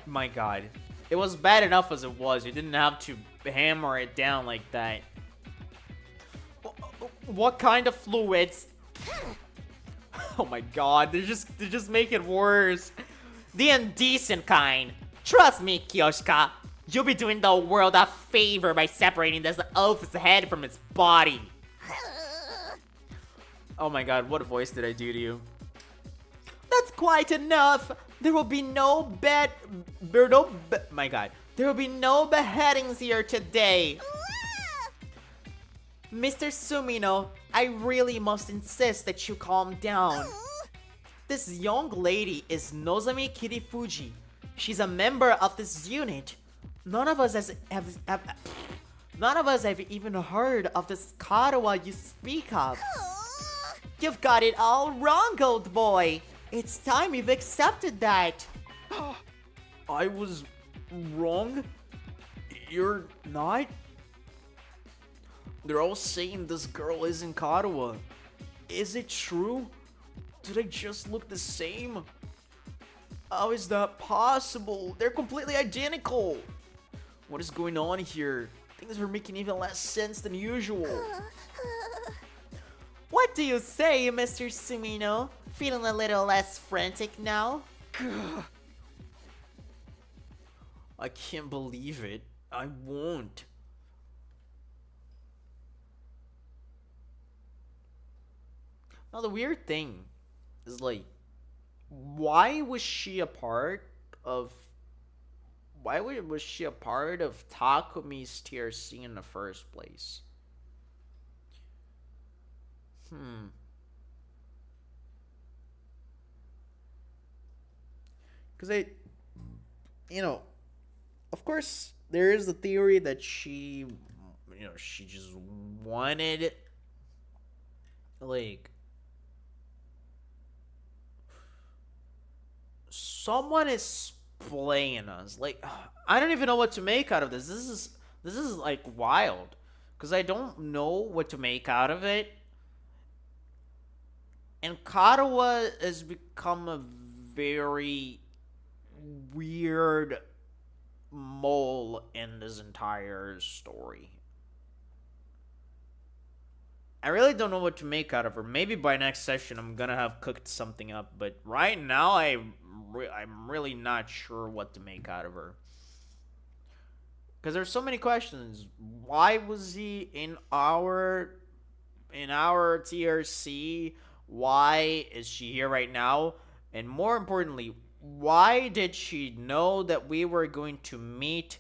My god. It was bad enough as it was. You didn't have to hammer it down like that. What kind of fluids? Oh my god, they're just making it worse. The indecent kind. Trust me, Kyoshika. You'll be doing the world a favor by separating this oaf's head from its body. Oh my god, what voice did I do to you? That's quite enough. There will be no my god. There will be no beheadings here today. Mr. Sumino, I really must insist that you calm down. This young lady is Nozomi Kirifuji. She's a member of this unit. None of us have even heard of this Karuwa you speak of. You've got it all wrong, old boy. It's time you've accepted that. I was wrong? You're not? They're all saying this girl isn't Karuwa. Is it true? Do they just look the same? How is that possible? They're completely identical. What is going on here? Things are making even less sense than usual. What do you say, Mr. Sumino? Feeling a little less frantic now? I can't believe it. I won't. Now the weird thing is, like, why was she a part of Takumi's TRC in the first place? Because you know, of course, there is the theory that she just wanted, like, someone is playing us. Like, I don't even know what to make out of this. This is like wild, because I don't know what to make out of it. And Katawa has become a very weird mole in this entire story. I really don't know what to make out of her. Maybe by next session I'm gonna have cooked something up, but right now I'm really not sure what to make out of her. Because there's so many questions. Why was he in our TRC? Why is she here right now? And more importantly, why did she know that we were going to meet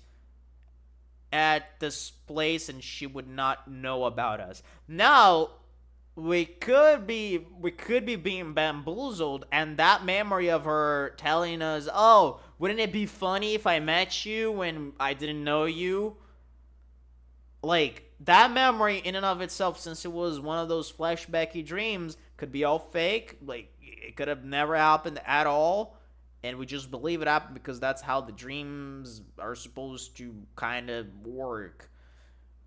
at this place and she would not know about us? Now, we could be being bamboozled, and that memory of her telling us, "Oh, wouldn't it be funny if I met you when I didn't know you?" Like, that memory in and of itself, since it was one of those flashbacky dreams, could be all fake. Like, it could have never happened at all, and we just believe it happened because that's how the dreams are supposed to kind of work.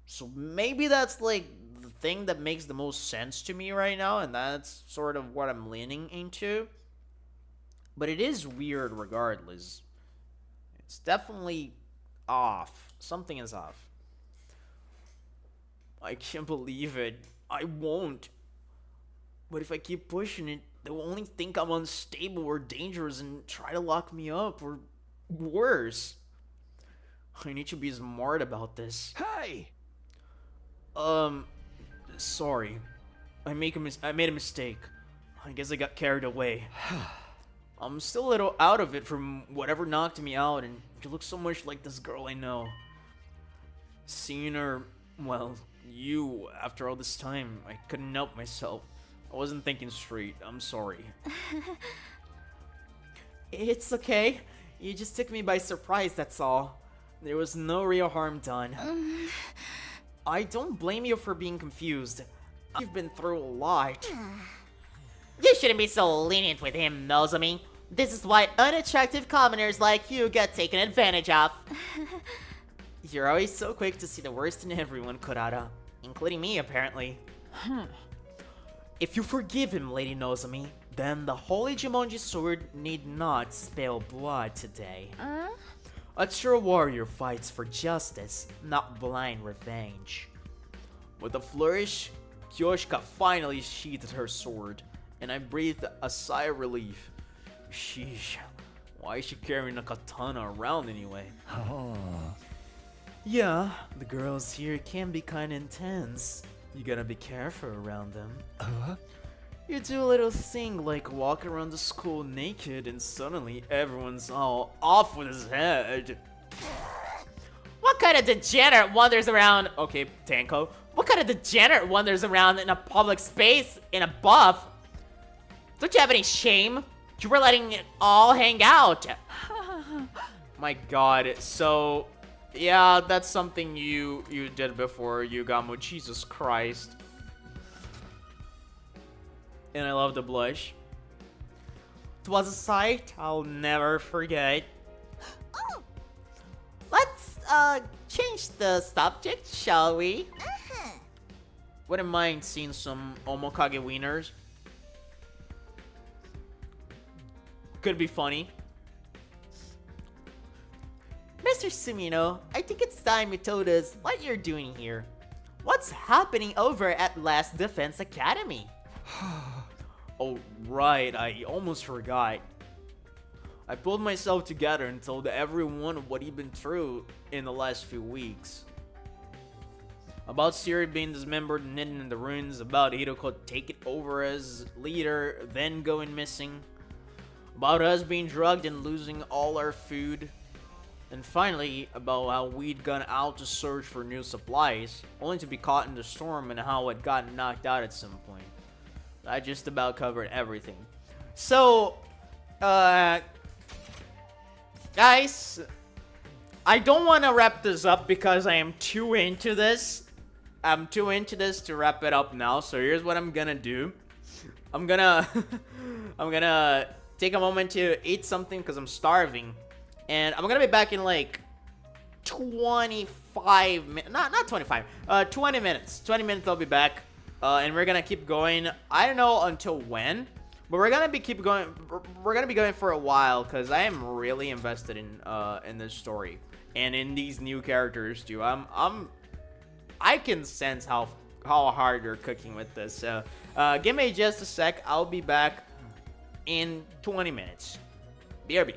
So maybe that's, like, the thing that makes the most sense to me right now, and that's sort of what I'm leaning into. But it is weird regardless. It's definitely off. Something is off. I can't believe it. I won't. But if I keep pushing it, they'll only think I'm unstable or dangerous and try to lock me up, or worse. I need to be smart about this. Hey! Sorry. I made a mistake. I guess I got carried away. I'm still a little out of it from whatever knocked me out, and you look so much like this girl I know. Seeing her, well, you, after all this time, I couldn't help myself. I wasn't thinking straight. I'm sorry. It's okay. You just took me by surprise, that's all. There was no real harm done. I don't blame you for being confused. You've been through a lot. You shouldn't be so lenient with him, Nozomi. This is why unattractive commoners like you get taken advantage of. You're always so quick to see the worst in everyone, Kurata. Including me, apparently. If you forgive him, Lady Nozomi, then the Holy Jumonji sword need not spill blood today. A true warrior fights for justice, not blind revenge. With a flourish, Kyoshika finally sheathed her sword, and I breathed a sigh of relief. Sheesh, why is she carrying a katana around anyway? Oh. Yeah, the girls here can be kinda intense. You gotta be careful around them. You do a little thing like walk around the school naked and suddenly everyone's all off with his head. What kind of degenerate wanders around? Okay, Tanko. What kind of degenerate wanders around in a public space in a buff? Don't you have any shame? You were letting it all hang out. My god, so yeah, that's something you did before, Yugamo. Jesus Christ. And I love the blush. It was a sight I'll never forget. Oh! Let's change the subject, shall we? Wouldn't mind seeing some Omokage wieners. Could be funny. Mr. Sumino, I think it's time you told us what you're doing here. What's happening over at Last Defense Academy? Oh, right, I almost forgot. I pulled myself together and told everyone what he'd been through in the last few weeks. About Siri being dismembered and hidden in the ruins, about Hiroko taking over as leader, then going missing, about us being drugged and losing all our food, and finally, about how we'd gone out to search for new supplies, only to be caught in the storm and how it got knocked out at some point. I just about covered everything. So, Guys, I don't want to wrap this up because I am too into this. I'm too into this to wrap it up now. So here's what I'm gonna do. I'm gonna I'm gonna take a moment to eat something because I'm starving, and I'm gonna be back in like 25 minutes. Not 25. 20 minutes. 20 minutes. I'll be back, and we're gonna keep going. I don't know until when, but we're gonna be keep going. We're gonna be going for a while because I am really invested in this story and in these new characters too. I can sense how hard you're cooking with this. So give me just a sec. I'll be back in 20 minutes. BRB.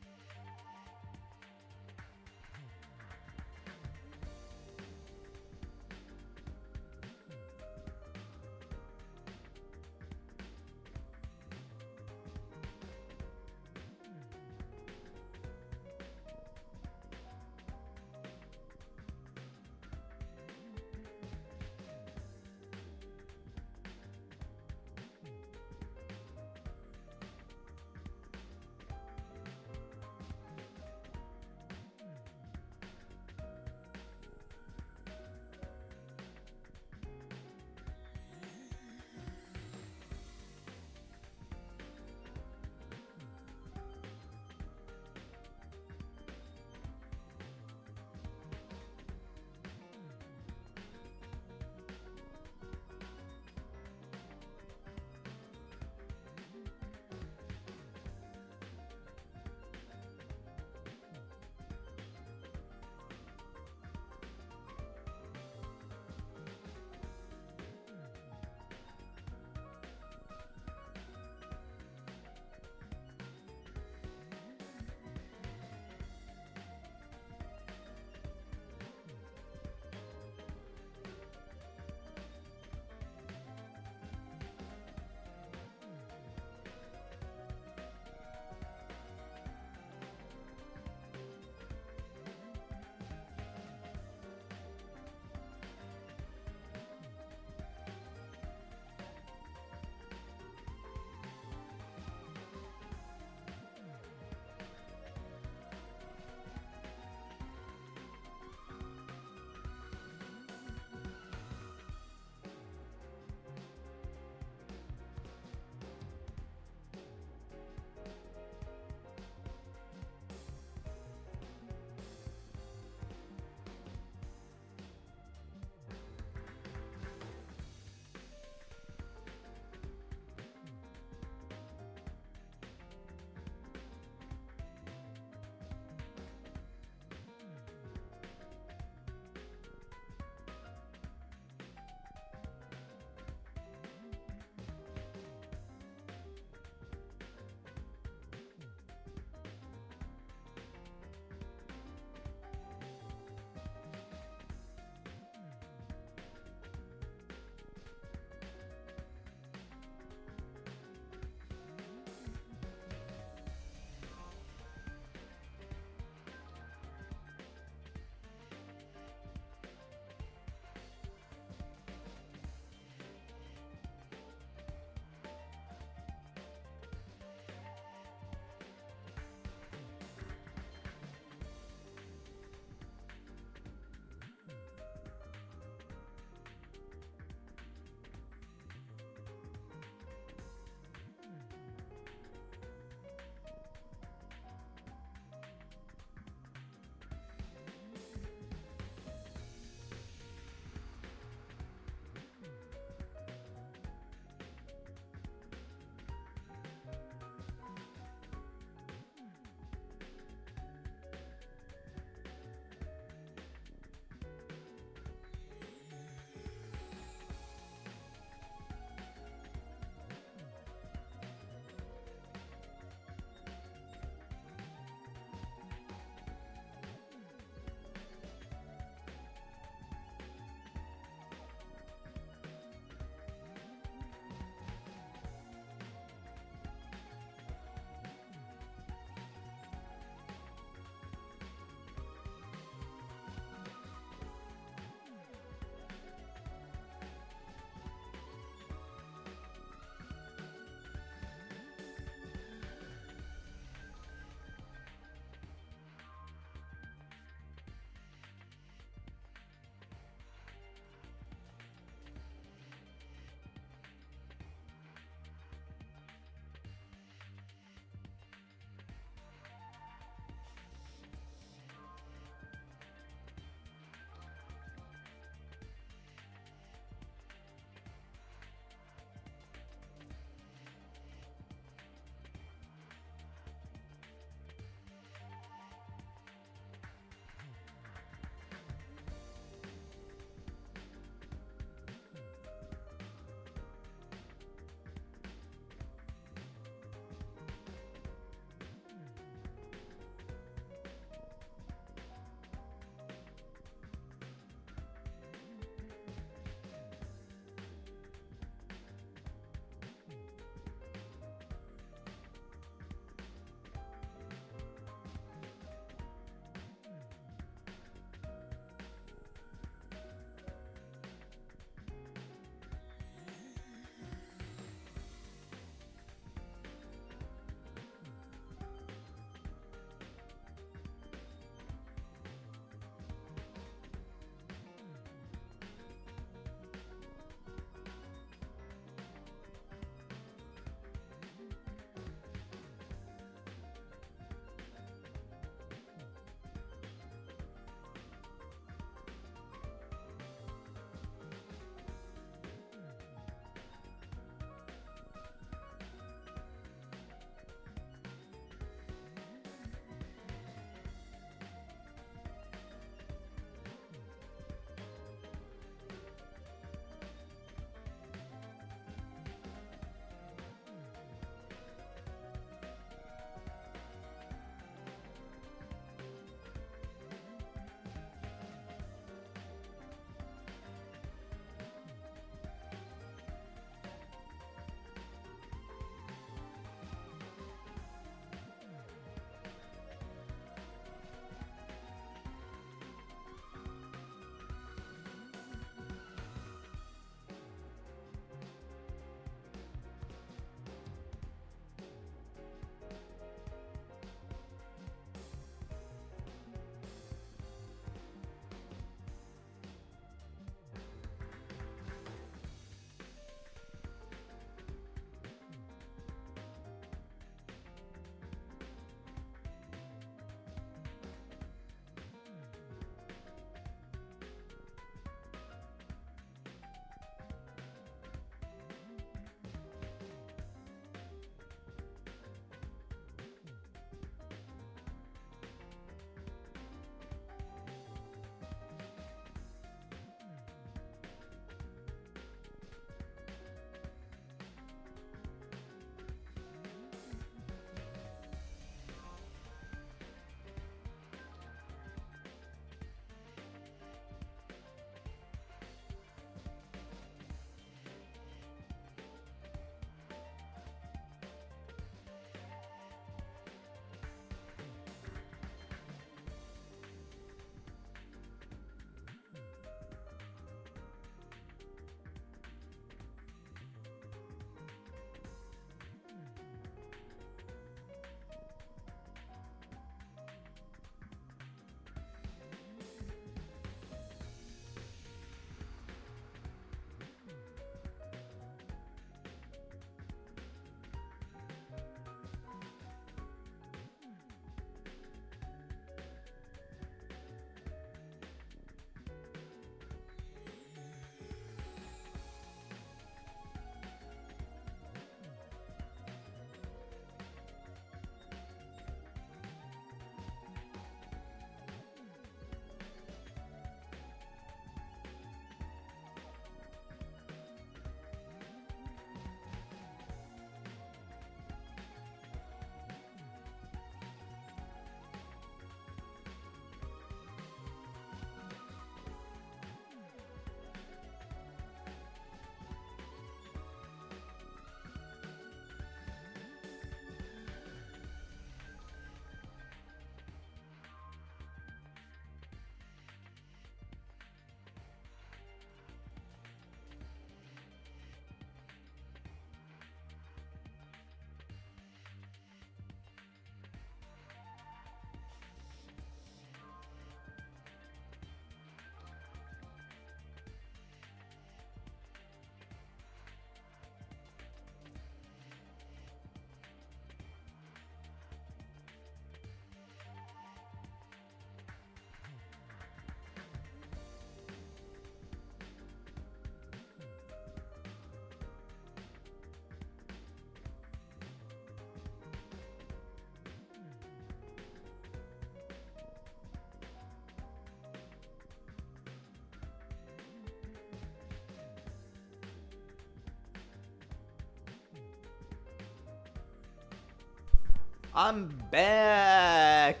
I'm back.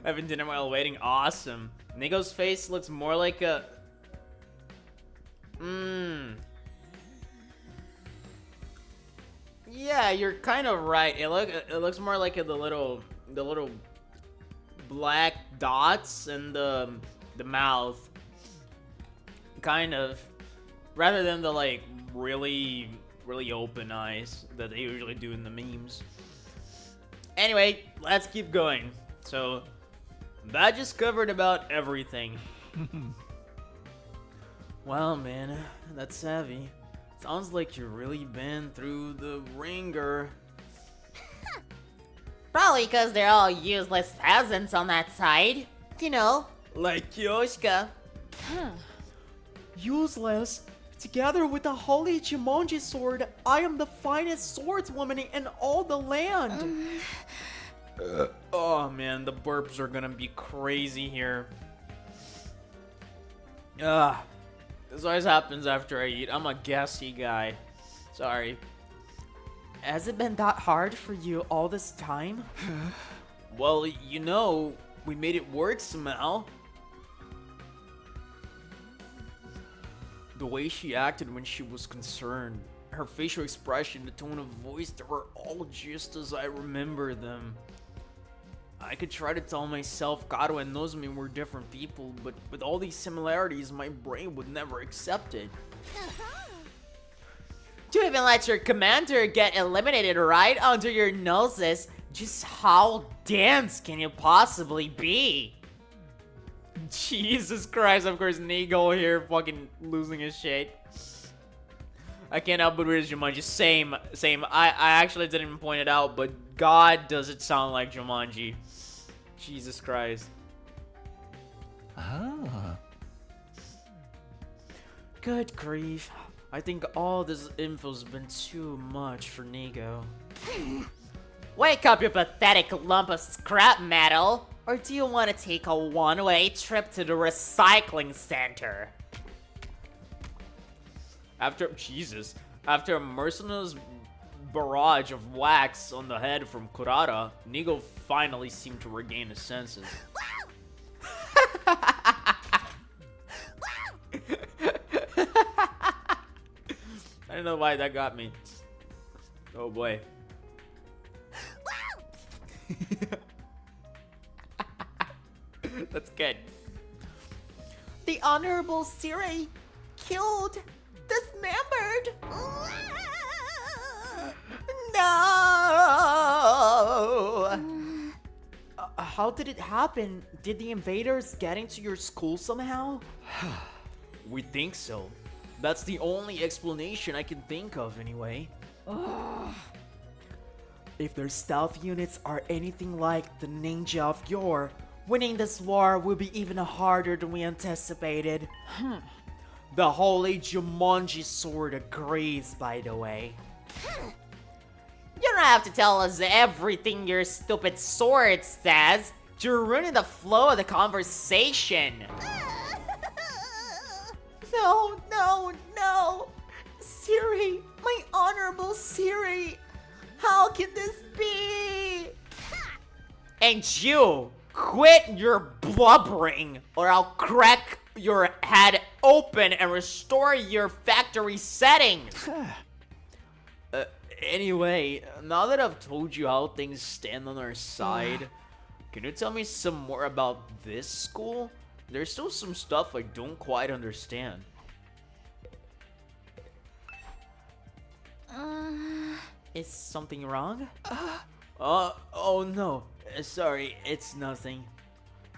Having dinner while waiting, awesome. Nigo's face looks more like a... Yeah, you're kind of right. It looks more like the little black dots in the mouth. Kind of. Rather than the like really open eyes that they usually do in the memes. Anyway, let's keep going. So, that just covered about everything. Wow, man, that's savvy. Sounds like you've really been through the ringer. Probably because they're all useless peasants on that side. You know, Like Yoshika. useless. Together with the holy Jumonji sword, I am the finest swordswoman in all the land. Oh man, the burps are gonna be crazy here. This always happens after I eat. I'm a gassy guy. Sorry. Has it been that hard for you all this time? Well, you know, we made it work somehow. The way she acted when she was concerned, her facial expression, the tone of voice, they were all just as I remember them. I could try to tell myself Karo and Nozomi were different people, but with all these similarities, my brain would never accept it. To even let your commander get eliminated right under your noses, just how dense can you possibly be? Jesus Christ, of course, Nigo here fucking losing his shit. I can't help but read Jumanji. Same. I actually didn't even point it out, but God does it sound like Jumanji. Jesus Christ. Ah. Good grief. I think all this info's been too much for Nigo. Wake up, you pathetic lump of scrap metal! Or do you want to take a one-way trip to the recycling center? After a merciless barrage of wax on the head from Kurata, Nigo finally seemed to regain his senses. I don't know why that got me. Oh boy. That's good. The Honorable Siri killed, dismembered. No! How did it happen? Did the invaders get into your school somehow? We think so. That's the only explanation I can think of anyway. If their stealth units are anything like the ninja of yore, winning this war will be even harder than we anticipated. The holy Jumonji sword agrees, by the way. You don't have to tell us everything your stupid sword says. You're ruining the flow of the conversation. No. Siri, my honorable Siri. How can this be? And you, quit your blubbering, or I'll crack your head open and restore your factory settings. Anyway, now that I've told you how things stand on our side, can you tell me some more about this school? There's still some stuff I don't quite understand. Is something wrong? Oh no. Sorry, it's nothing.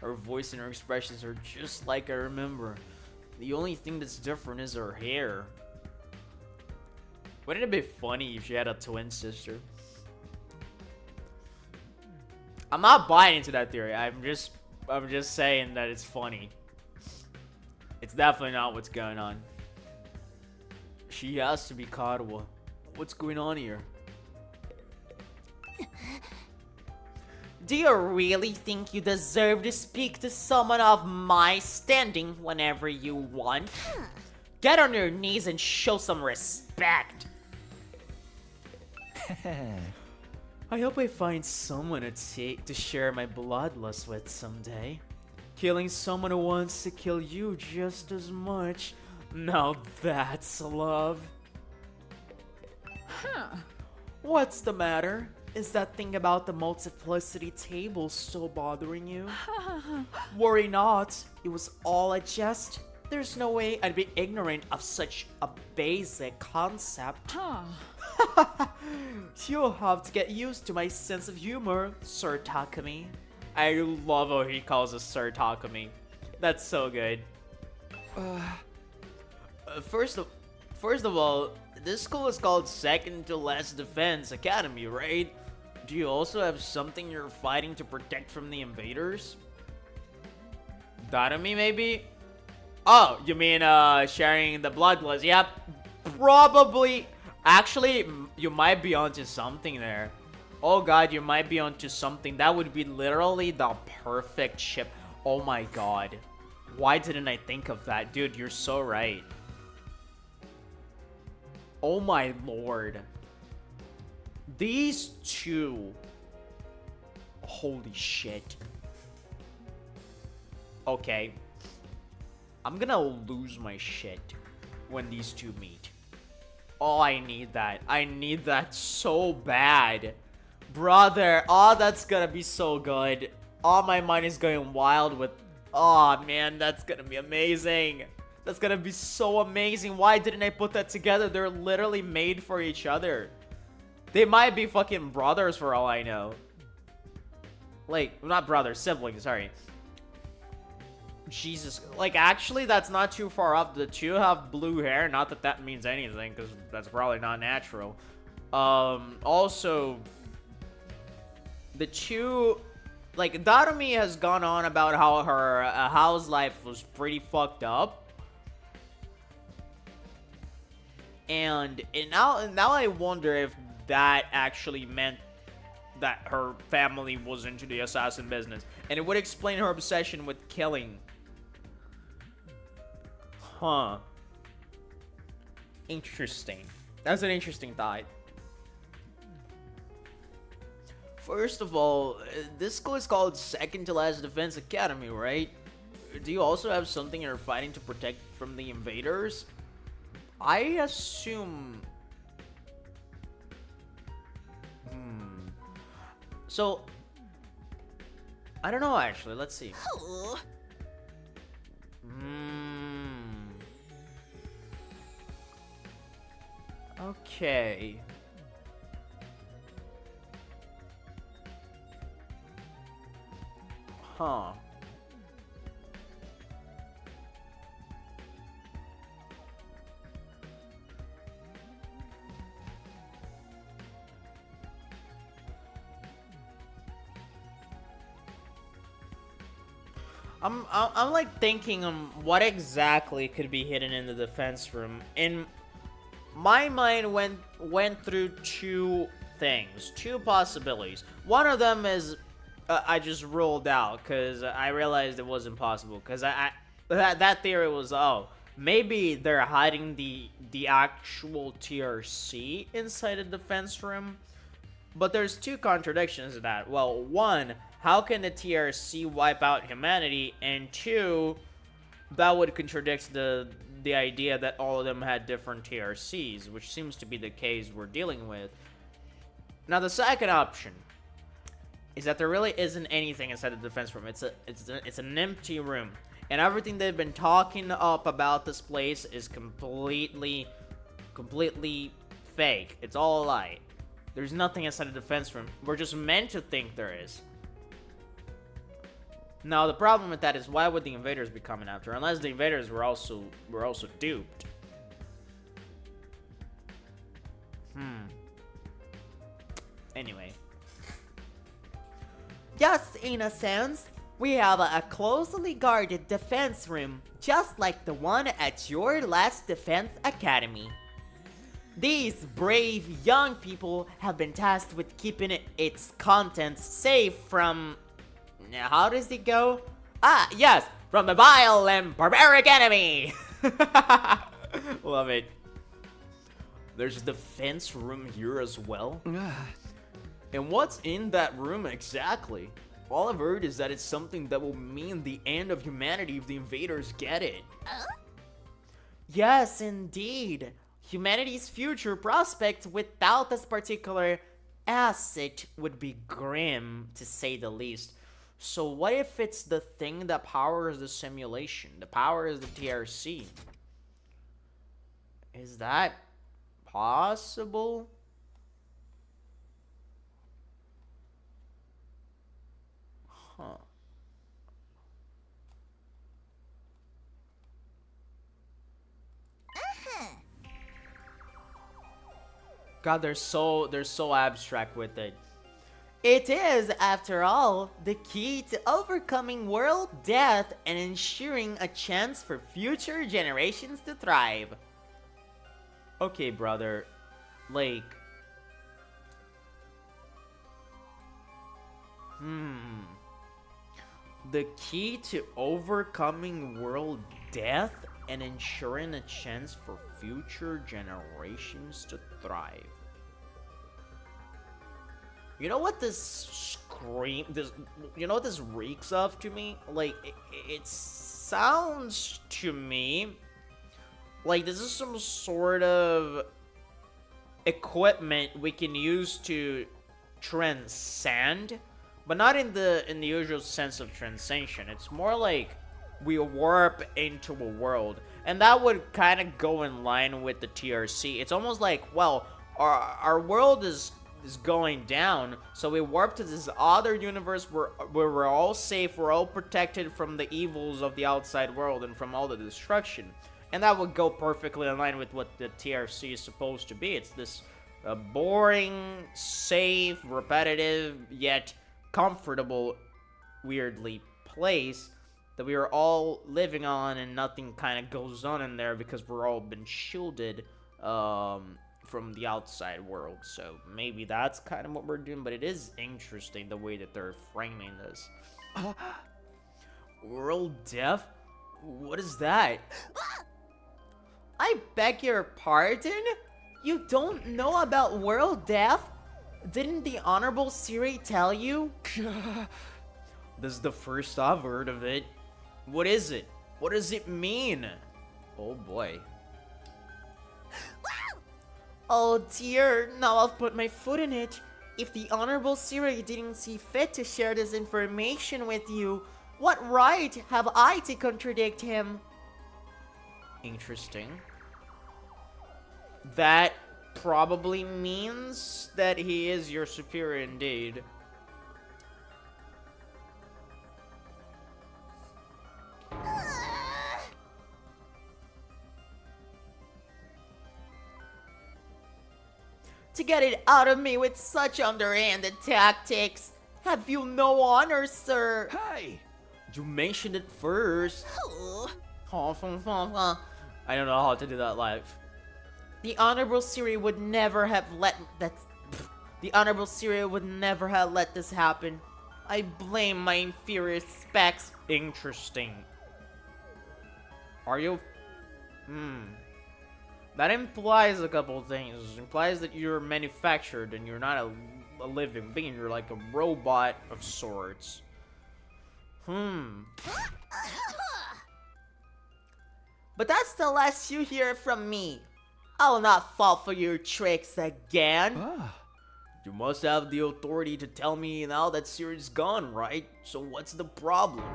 Her voice and her expressions are just like I remember. The only thing that's different is her hair. Wouldn't it be funny if she had a twin sister? I'm not buying into that theory. I'm just saying that it's funny. It's definitely not what's going on. She has to be Kadoa. What's going on here? Do you really think you deserve to speak to someone of my standing whenever you want? Get on your knees and show some respect. I hope I find someone to share my bloodlust with someday. Killing someone who wants to kill you just as much. Now that's love. Huh. What's the matter? Is that thing about the multiplicity table still bothering you? Worry not, it was all a jest. There's no way I'd be ignorant of such a basic concept. Huh. You'll have to get used to my sense of humor, Sir Takumi. I love how he calls us Sir Takumi. That's so good. First of all, this school is called Second to Last Defense Academy, right? Do you also have something you're fighting to protect from the invaders? Datami, maybe? Oh, you mean sharing the bloodlust? Yep, probably. Actually, you might be onto something there. Oh god, you might be onto something. That would be literally the perfect ship. Oh my god. Why didn't I think of that? Dude, you're so right. Oh my lord. These two. Holy shit. Okay. I'm gonna lose my shit when these two meet. Oh, I need that. I need that so bad. Brother, oh, that's gonna be so good. Oh, my mind is going wild with... Oh, man, that's gonna be amazing. That's gonna be so amazing. Why didn't I put that together? They're literally made for each other. They might be fucking brothers for all I know. Like, not brothers, siblings, sorry. Jesus, like, actually, that's not too far off. The two have blue hair. Not that that means anything, because that's probably not natural. Also, the two, like, Darumi has gone on about how her house life was pretty fucked up. And now I wonder if that actually meant that her family was into the assassin business. And it would explain her obsession with killing. Huh. Interesting. That's an interesting thought. First of all, this school is called Second to Last Defense Academy, right? Do you also have something you're fighting to protect from the invaders? I assume... So... I don't know, actually. Let's see. Okay. Huh. I'm like thinking what exactly could be hidden in the defense room. And my mind went through two things, two possibilities. One of them is I just ruled out because I realized it wasn't possible. Because that theory was, oh, maybe they're hiding the actual TRC inside the defense room. But there's two contradictions to that. Well, one, how can the TRC wipe out humanity? And two, that would contradict the idea that all of them had different TRCs, which seems to be the case we're dealing with. Now, the second option is that there really isn't anything inside the defense room. It's an empty room, and everything they've been talking up about this place is completely fake. It's all a lie. There's nothing inside the defense room. We're just meant to think there is. Now, the problem with that is, why would the invaders be coming after? Unless the invaders were also duped. Anyway. Just in a sense, we have a closely guarded defense room, just like the one at your last defense academy. These brave young people have been tasked with keeping its contents safe from... How does it go? Ah, yes, from the vile and barbaric enemy! Love it. There's a defense room here as well. And what's in that room exactly? All I've heard is that it's something that will mean the end of humanity if the invaders get it. Yes, indeed. Humanity's future prospects without this particular asset would be grim, to say the least. So what if it's the thing that powers the simulation? The power is the TRC. Is that possible? Huh. God, they're so abstract with it. It is, after all, the key to overcoming world death and ensuring a chance for future generations to thrive. Okay, brother. Like... The key to overcoming world death and ensuring a chance for future generations to thrive. You know what this you know what this reeks of to me? Like, it sounds to me like this is some sort of equipment we can use to transcend, but not in the usual sense of transcension. It's more like we warp into a world, and that would kind of go in line with the TRC. It's almost like, well, our world is going down, so we warp to this other universe where we're all safe, we're all protected from the evils of the outside world and from all the destruction. And that would go perfectly in line with what the TRC is supposed to be. It's this boring, safe, repetitive, yet comfortable, weirdly, place that we are all living on, and nothing kind of goes on in there because we're all been shielded from the outside world. So maybe that's kind of what we're doing, but it is interesting the way that they're framing this. World death? What is that? I beg your pardon? You don't know about world death? Didn't the Honorable Siri tell you? This is the first I've heard of it. What is it? What does it mean? Oh boy. Oh dear, now I've put my foot in it. If the Honorable Siri didn't see fit to share this information with you, what right have I to contradict him? Interesting. That probably means that he is your superior indeed. To get it out of me with such underhanded tactics. Have you no honor, sir? Hey! You mentioned it first. Oh. I don't know how to do that live. The Honorable Siri would never have let that. The Honorable Siri would never have let this happen. I blame my inferior specs. Interesting. Are you? That implies a couple things. It implies that you're manufactured and you're not a living being. You're like a robot of sorts. But that's the last you hear from me. I will not fall for your tricks again. You must have the authority to tell me now that Siri's gone, right? So what's the problem?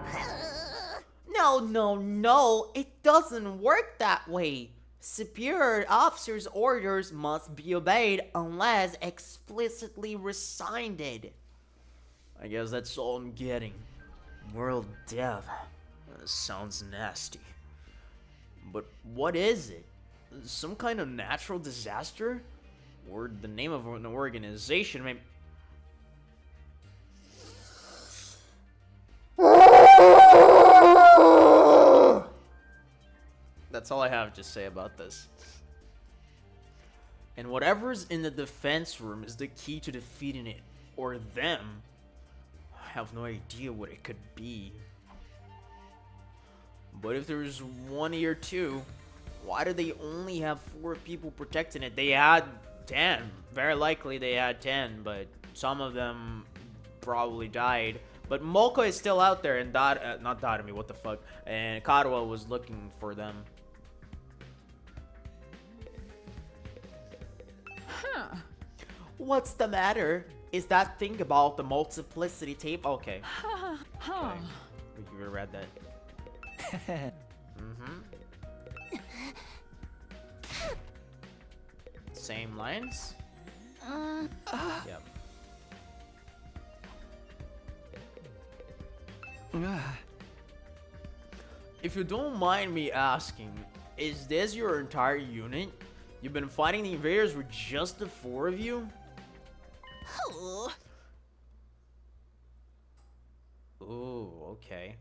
No. It doesn't work that way. Superior officers' orders must be obeyed unless explicitly rescinded. I guess that's all I'm getting. World death. Sounds nasty. But what is it? Some kind of natural disaster? Or the name of an organization? Maybe. That's all I have to say about this. And whatever's in the defense room is the key to defeating it, or them. I have no idea what it could be. But if there's 1 or 2, why do they only have 4 people protecting it? They had 10. Very likely they had 10, but some of them probably died. But Moko is still out there, and not Dadami, what the fuck? And Karuo was looking for them. Huh. What's the matter? Is that thing about the multiplicity tape? Okay. Huh. Okay. We read that. Same lines? Yep. If you don't mind me asking, is this your entire unit? You've been fighting the invaders with just the 4 of you? Ooh, okay.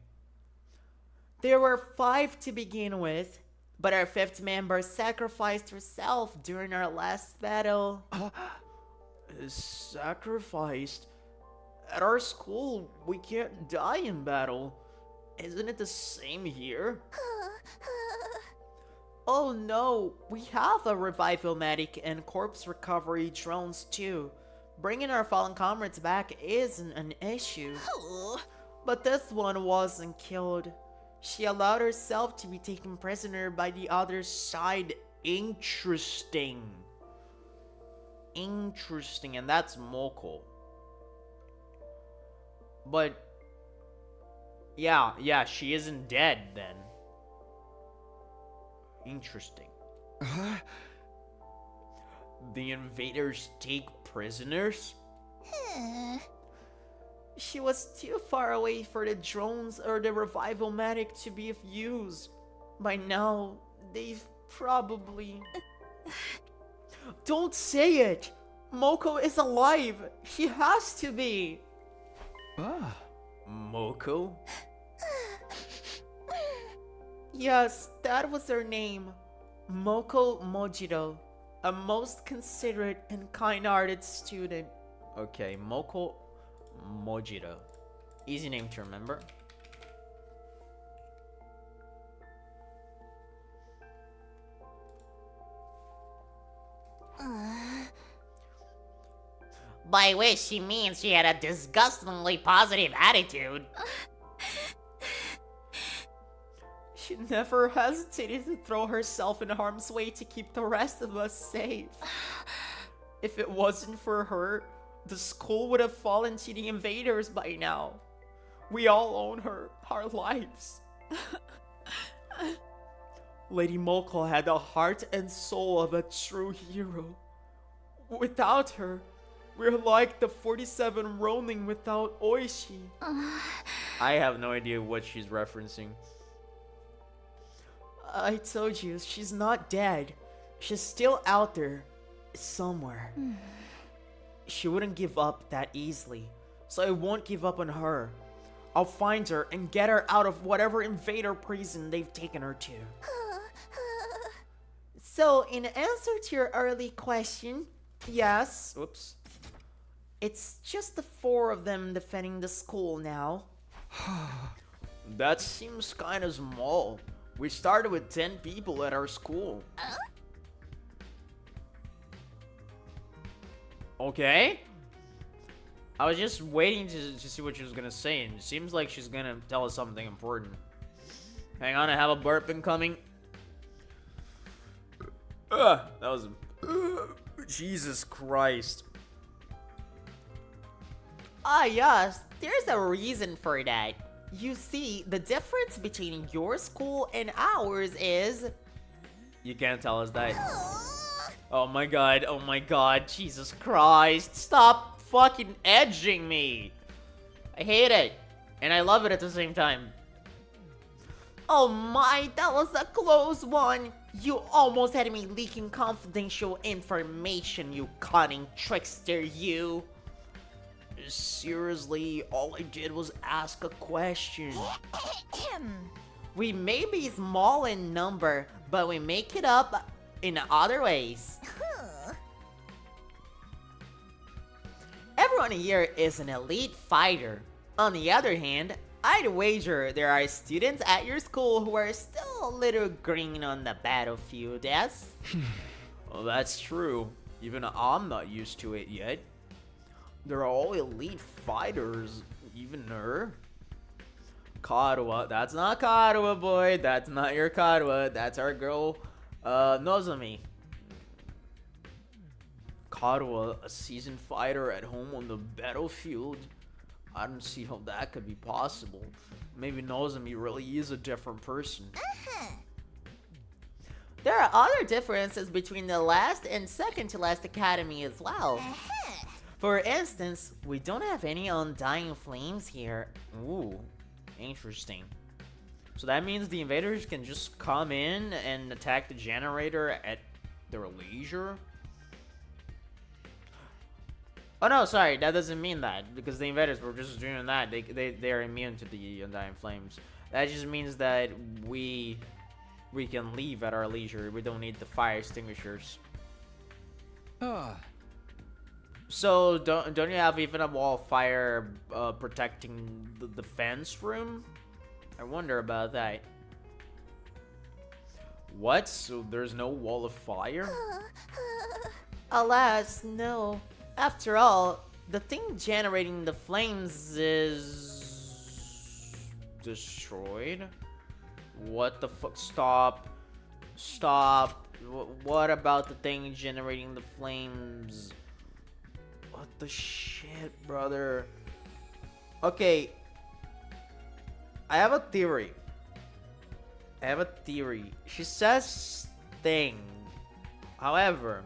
There were 5 to begin with, but our 5th member sacrificed herself during our last battle. Sacrificed? At our school, we can't die in battle. Isn't it the same here? Oh no, we have a revival medic and corpse recovery drones too. Bringing our fallen comrades back isn't an issue. But this one wasn't killed. She allowed herself to be taken prisoner by the other side. Interesting. Interesting, and that's Moko. But yeah, she isn't dead then. Interesting. The invaders take prisoners? She was too far away for the drones or the revival medic to be of use. By now, they've probably... Don't say it! Moko is alive! She has to be! Moko? Yes, that was her name. Moko Mojiro. A most considerate and kind-hearted student. Okay, Moko Mojiro. Easy name to remember. By which she means she had a disgustingly positive attitude. She never hesitated to throw herself in harm's way to keep the rest of us safe. If it wasn't for her, the school would have fallen to the invaders by now. We all own her, our lives. Lady Moko had the heart and soul of a true hero. Without her, we're like the 47 Ronin without Oishi. I have no idea what she's referencing. I told you, she's not dead. She's still out there, somewhere. She wouldn't give up that easily, so I won't give up on her. I'll find her and get her out of whatever invader prison they've taken her to. So, in answer to your early question, yes. Oops. It's just the 4 of them defending the school now. That seems kind of small. We started with 10 people at our school. Okay. I was just waiting to see what she was gonna say, and it seems like she's gonna tell us something important. Hang on, I have a burp incoming. That was... Jesus Christ. Ah, yes, there's a reason for that. You see, the difference between your school and ours is... You can't tell us that. Oh my god, Jesus Christ. Stop fucking edging me. I hate it. And I love it at the same time. Oh my, that was a close one. You almost had me leaking confidential information, you cunning trickster, you. Seriously, all I did was ask a question. We may be small in number, but we make it up in other ways. Everyone here is an elite fighter. On the other hand, I'd wager there are students at your school who are still a little green on the battlefield, yes? Well, that's true. Even I'm not used to it yet. They're all elite fighters. Even her. Karuwa. That's not Karuwa, boy. That's not your Karuwa. That's our girl, Nozomi. Karuwa, a seasoned fighter at home on the battlefield. I don't see how that could be possible. Maybe Nozomi really is a different person. There are other differences between the last and second to last academy as well. For instance, we don't have any undying flames here. Ooh, interesting. So that means the invaders can just come in and attack the generator at their leisure? Oh no, sorry, that doesn't mean that, because the invaders were just doing that. They're immune to the undying flames. That just means that we can leave at our leisure. We don't need the fire extinguishers. So don't you have even a wall of fire protecting the defense room? I wonder about that. What? So there's no wall of fire? Alas, no. After all, the thing generating the flames is destroyed? What the fuck? Stop. Stop. What about the thing generating the flames? What the shit, brother? Okay. I have a theory. She says thing. However,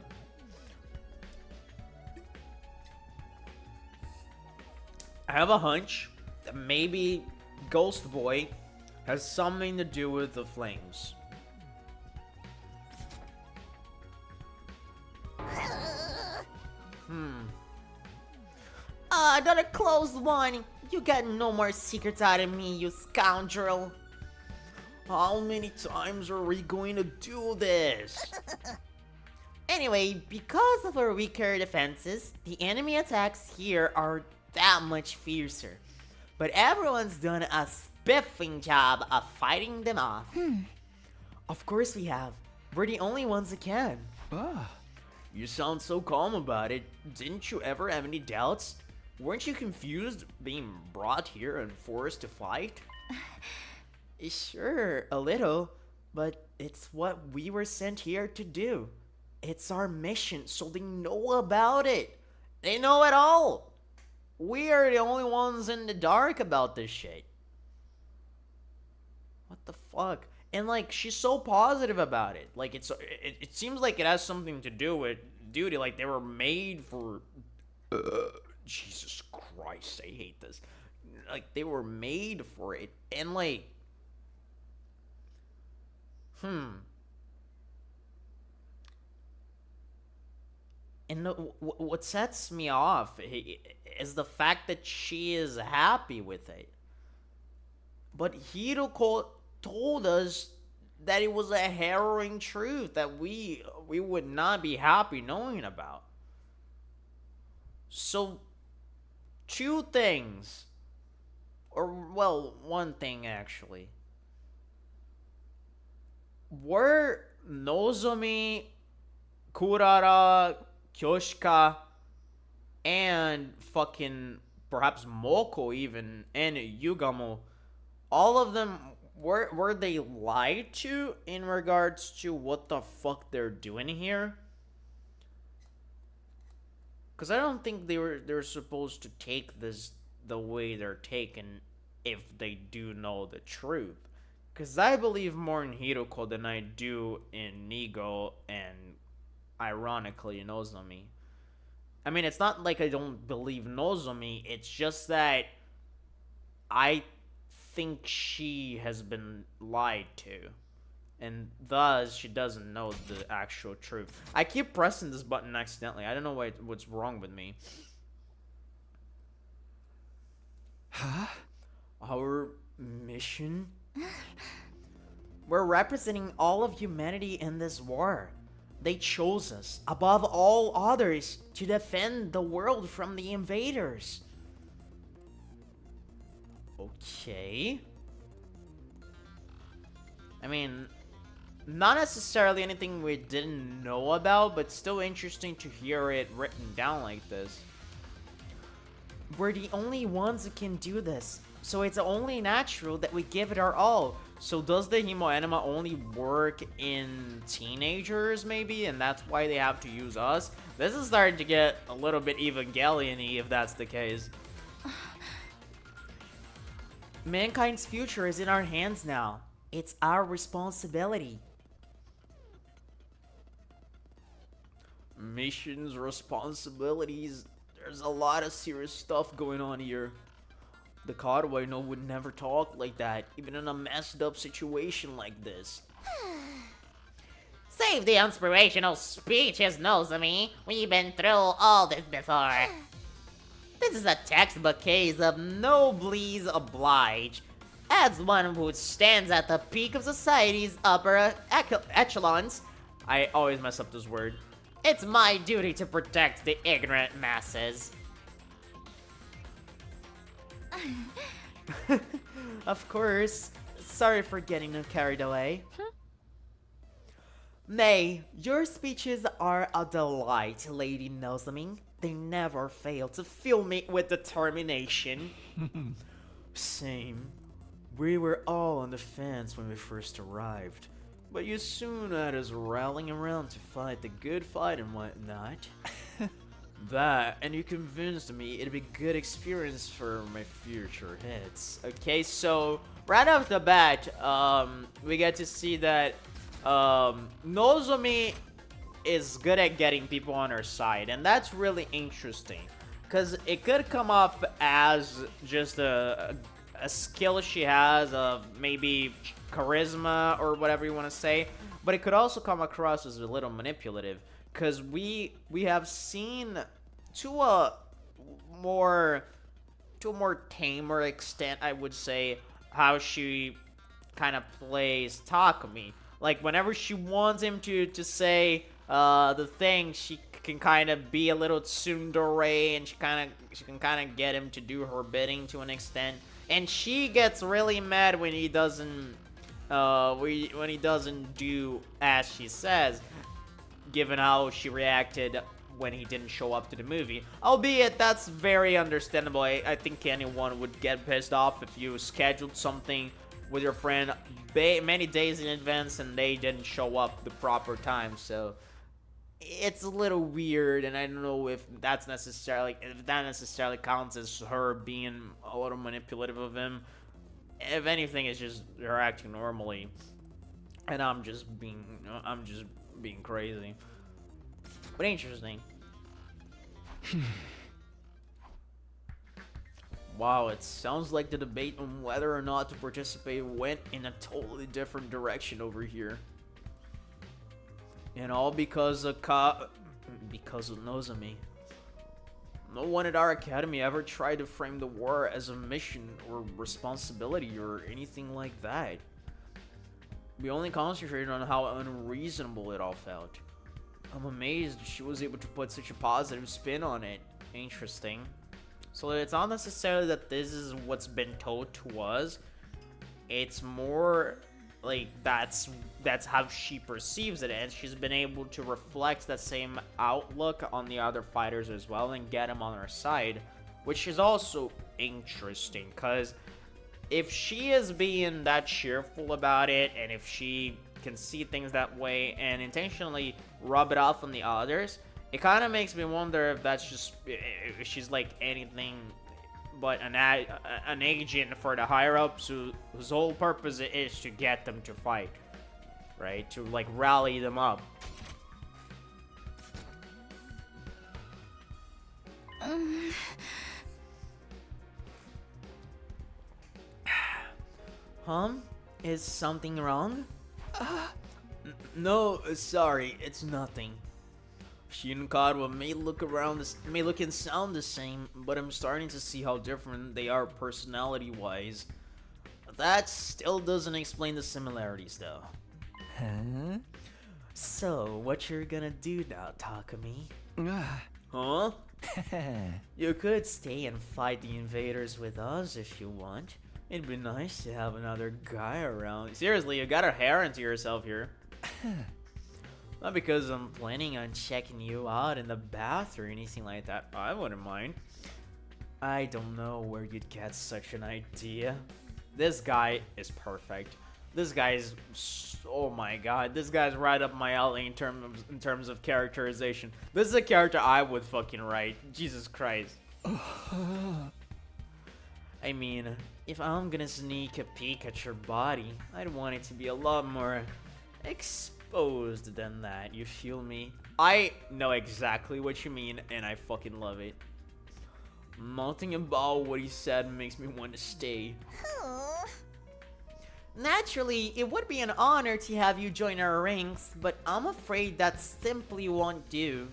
I have a hunch that maybe Ghost Boy has something to do with the flames. Another closed one. You got no more secrets out of me, you scoundrel. How many times are we going to do this? Anyway, because of our weaker defenses, the enemy attacks here are that much fiercer. But everyone's done a spiffing job of fighting them off. Of course we have. We're the only ones that can. You sound so calm about it. Didn't you ever have any doubts? Weren't you confused being brought here and forced to fight? Sure, a little, but it's what we were sent here to do. It's our mission, so they know about it. They know it all. We are the only ones in the dark about this shit. What the fuck? And like, she's so positive about it. Like, it seems like it has something to do with duty. Like, they were made for... Jesus Christ, I hate this. Like, they were made for it. And like... And what sets me off is the fact that she is happy with it. But Hiroko told us that it was a harrowing truth that we would not be happy knowing about. So, two things. Or, well, one thing actually. Were Nozomi, Kurara, Kyoshika, and fucking perhaps Moko even, and Yugamo, all of them, were they lied to in regards to what the fuck they're doing here? Because I don't think they're supposed to take this the way they're taken if they do know the truth. Because I believe more in Hiroko than I do in Nigo and, ironically, Nozomi. I mean, it's not like I don't believe Nozomi, it's just that I think she has been lied to. And thus, she doesn't know the actual truth. I keep pressing this button accidentally. I don't know what's wrong with me. Our mission? We're representing all of humanity in this war. They chose us, above all others, to defend the world from the invaders. Okay. I mean, not necessarily anything we didn't know about, but still interesting to hear it written down like this. We're the only ones who can do this, so it's only natural that we give it our all. So does the hemo enema only work in teenagers, maybe? And that's why they have to use us? This is starting to get a little bit Evangelion-y, if that's the case. Mankind's future is in our hands now. It's our responsibility. Missions, responsibilities. There's a lot of serious stuff going on here. The Cadway would never talk like that, even in a messed up situation like this. Save the inspirational speeches, Nozomi. We've been through all this before. This is a textbook case of noblesse oblige. As one who stands at the peak of society's upper echelons, I always mess up this word. it's my duty to protect the ignorant masses. Of course. Sorry for getting them carried away. May, your speeches are a delight, Lady Nozomi. They never fail to fill me with determination. Same. We were all on the fence when we first arrived, but you soon had us rallying around to fight the good fight and whatnot. That, and you convinced me it'd be a good experience for my future hits. Okay, so right off the bat, we get to see that Nozomi is good at getting people on her side, and that's really interesting, because it could come off as just a skill she has of maybe charisma or whatever you want to say, but it could also come across as a little manipulative, because we have seen to a more tamer extent, I would say, how she kind of plays Takumi. Like, whenever she wants him to say the thing, she can kind of be a little tsundere, and she can kind of get him to do her bidding to an extent. And she gets really mad when he doesn't when he doesn't do as she says, given how she reacted when he didn't show up to the movie. Albeit, that's very understandable. I think anyone would get pissed off if you scheduled something with your friend many days in advance and they didn't show up the proper time. So it's a little weird, and I don't know if that necessarily counts as her being a little manipulative of him. If anything, it's just her acting normally, and I'm just being crazy. But interesting. Wow, it sounds like the debate on whether or not to participate went in a totally different direction over here. And all because of Nozomi. No one at our academy ever tried to frame the war as a mission or responsibility or anything like that. We only concentrated on how unreasonable it all felt. I'm amazed she was able to put such a positive spin on it. Interesting. So it's not necessarily that this is what's been told to us. It's more like that's how she perceives it, and she's been able to reflect that same outlook on the other fighters as well and get them on her side, which is also interesting, because if she is being that cheerful about it, and if she can see things that way and intentionally rub it off on the others, it kind of makes me wonder if that's just, if she's like anything but an agent for the higher-ups whose whole purpose is to get them to fight, right? To, like, rally them up. Is something wrong? No, sorry, it's nothing. She and Kadwa may look and sound the same, but I'm starting to see how different they are personality-wise. That still doesn't explain the similarities, though. Huh? So, what you're gonna do now, Takumi? Huh? You could stay and fight the invaders with us if you want. It'd be nice to have another guy around. Seriously, you got a hair into yourself here. Not because I'm planning on checking you out in the bath or anything like that. I wouldn't mind. I don't know where you'd get such an idea. This guy is perfect. This guy is, oh my god, this guy's right up my alley in terms of characterization. This is a character I would fucking write. Jesus Christ. I mean, if I'm gonna sneak a peek at your body, I'd want it to be a lot more exposed than that. You feel me? I know exactly what you mean, and I fucking love it. Nothing about what he said makes me want to stay. Naturally, it would be an honor to have you join our ranks, but I'm afraid that simply won't do.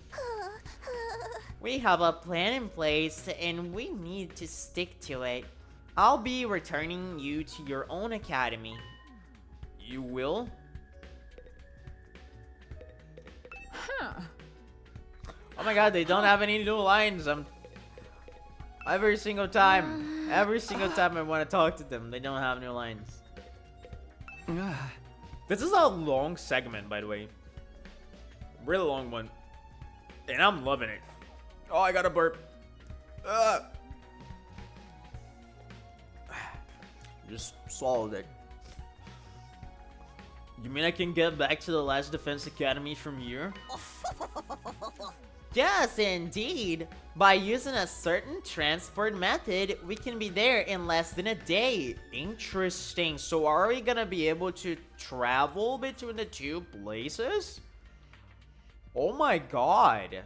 We have a plan in place, and we need to stick to it. I'll be returning you to your own academy. You will? Huh. Oh my god, they don't have any new lines. Every single time I want to talk to them, they don't have new lines. This is a long segment, by the way. Really long one. And I'm loving it. Oh, I got a burp. Just swallowed it. You mean I can get back to the last defense academy from here? Yes, indeed. By using a certain transport method, we can be there in less than a day. Interesting. So are we gonna be able to travel between the two places? Oh my god.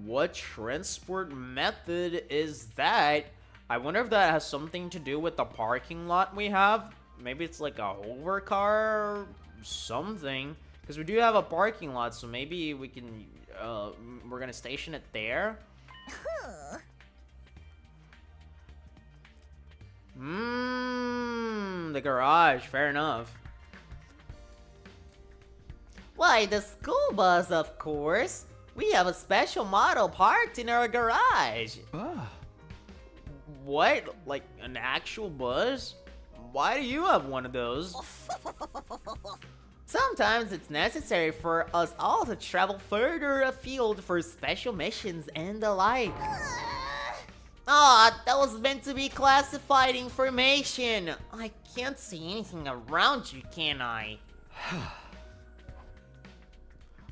What transport method is that? I wonder if that has something to do with the parking lot we have. Maybe it's like a hover car or something. Because we do have a parking lot, so maybe we can, we're gonna station it there. The garage, fair enough. Why, the school bus, of course. We have a special model parked in our garage. What? Like an actual bus? Why do you have one of those? Sometimes it's necessary for us all to travel further afield for special missions and the like. Ah, that was meant to be classified information. I can't see anything around you, can I?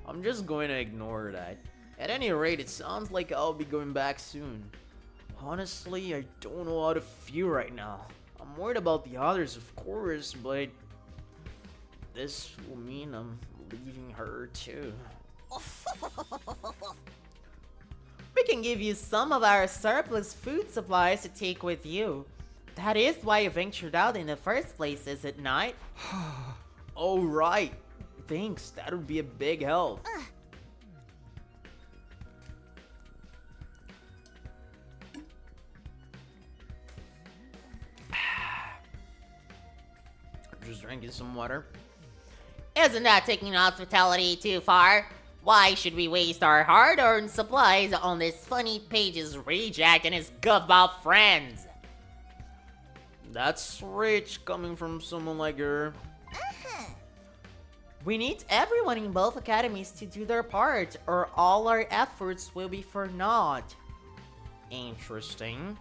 I'm just going to ignore that. At any rate, it sounds like I'll be going back soon. Honestly, I don't know how to feel right now. I'm worried about the others, of course, but this will mean I'm leaving her too. We can give you some of our surplus food supplies to take with you. That is why you ventured out in the first place, is it not? Oh, right. Thanks, that would be a big help. Just drinking some water. Isn't that taking hospitality too far? Why should we waste our hard-earned supplies on this funny page's reject and his goofball friends? That's rich coming from someone like her. We need everyone in both academies to do their part, or all our efforts will be for naught. Interesting.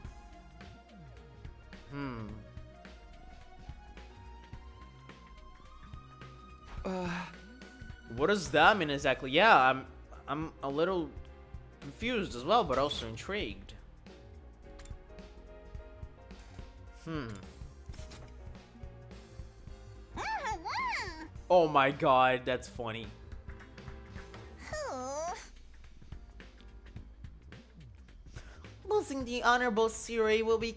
What does that mean exactly? Yeah, I'm a little confused as well, but also intrigued. Oh my god, that's funny. Losing the Honorable Siri will be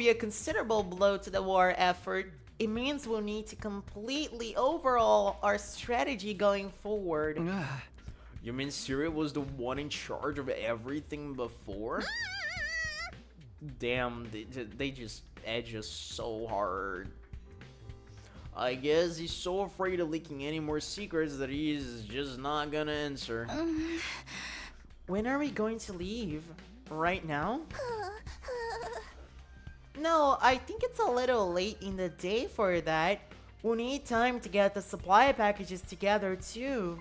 a considerable blow to the war effort. It means we'll need to completely overhaul our strategy going forward. You mean Siri was the one in charge of everything before? Damn, they just edge us so hard. I guess he's so afraid of leaking any more secrets that he's just not gonna answer. When are we going to leave? Right now? No, I think it's a little late in the day for that. We'll need time to get the supply packages together too.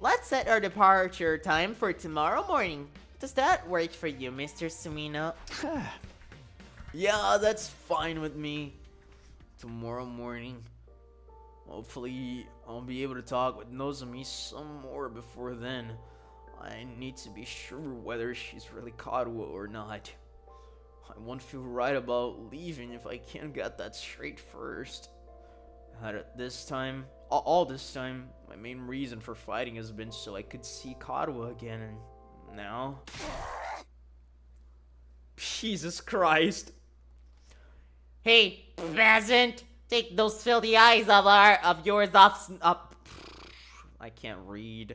Let's set our departure time for tomorrow morning. Does that work for you, Mr. Sumino? Yeah, that's fine with me. Tomorrow morning. Hopefully, I'll be able to talk with Nozomi some more before then. I need to be sure whether she's really Karuo or not. I won't feel right about leaving if I can't get that straight first. At this time, all this time, my main reason for fighting has been so I could see Karuo again, and now... Jesus Christ. Hey, peasant! Take those filthy eyes of yours off. I can't read.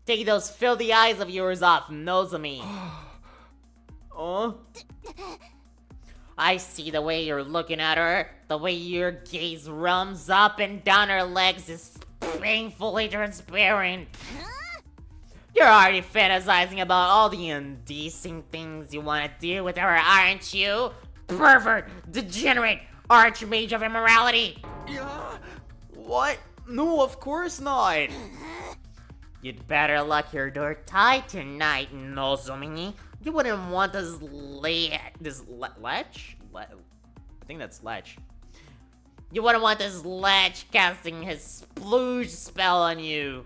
Take those filthy eyes of yours off Nozomi. I see the way you're looking at her. The way your gaze roams up and down her legs is painfully transparent. You're already fantasizing about all the indecent things you want to do with her, aren't you? Pervert, degenerate, archmage of immorality. What? No, of course not. You'd better lock your door tight tonight, Nozomi. You wouldn't want this latch? I think that's latch. You wouldn't want this latch casting his splooge spell on you.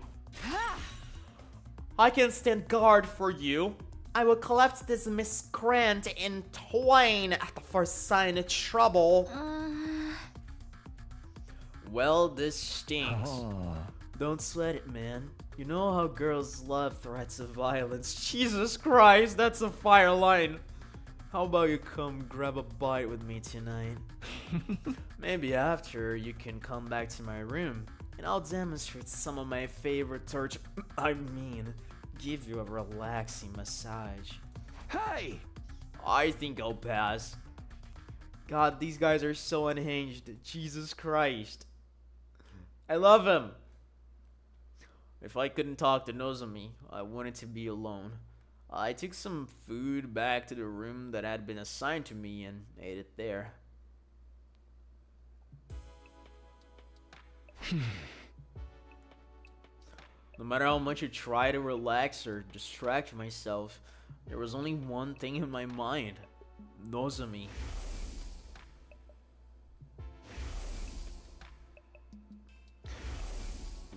I can stand guard for you. I will collect this miscreant in twain at the first sign of trouble. Well, this stinks. Don't sweat it, man. You know how girls love threats of violence. Jesus Christ, that's a fire line. How about you come grab a bite with me tonight? Maybe after you can come back to my room and I'll demonstrate some of my favorite torture. I mean, give you a relaxing massage. Hey! I think I'll pass. God, these guys are so unhinged. Jesus Christ. I love him. If I couldn't talk to Nozomi, I wanted to be alone. I took some food back to the room that had been assigned to me and ate it there. No matter how much I tried to relax or distract myself, there was only one thing in my mind. Nozomi.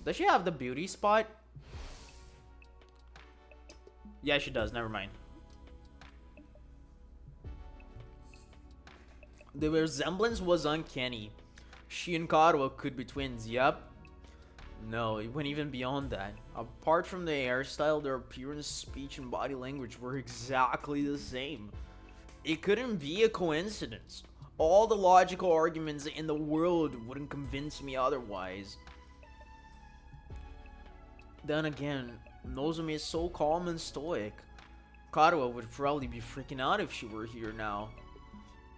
Does she have the beauty spot? Yeah, she does. Never mind. The resemblance was uncanny. She and Karuo could be twins, yep. No, it went even beyond that. Apart from the hairstyle, their appearance, speech, and body language were exactly the same. It couldn't be a coincidence. All the logical arguments in the world wouldn't convince me otherwise. Then again, Nozomi is so calm and stoic. Karuo would probably be freaking out if she were here now.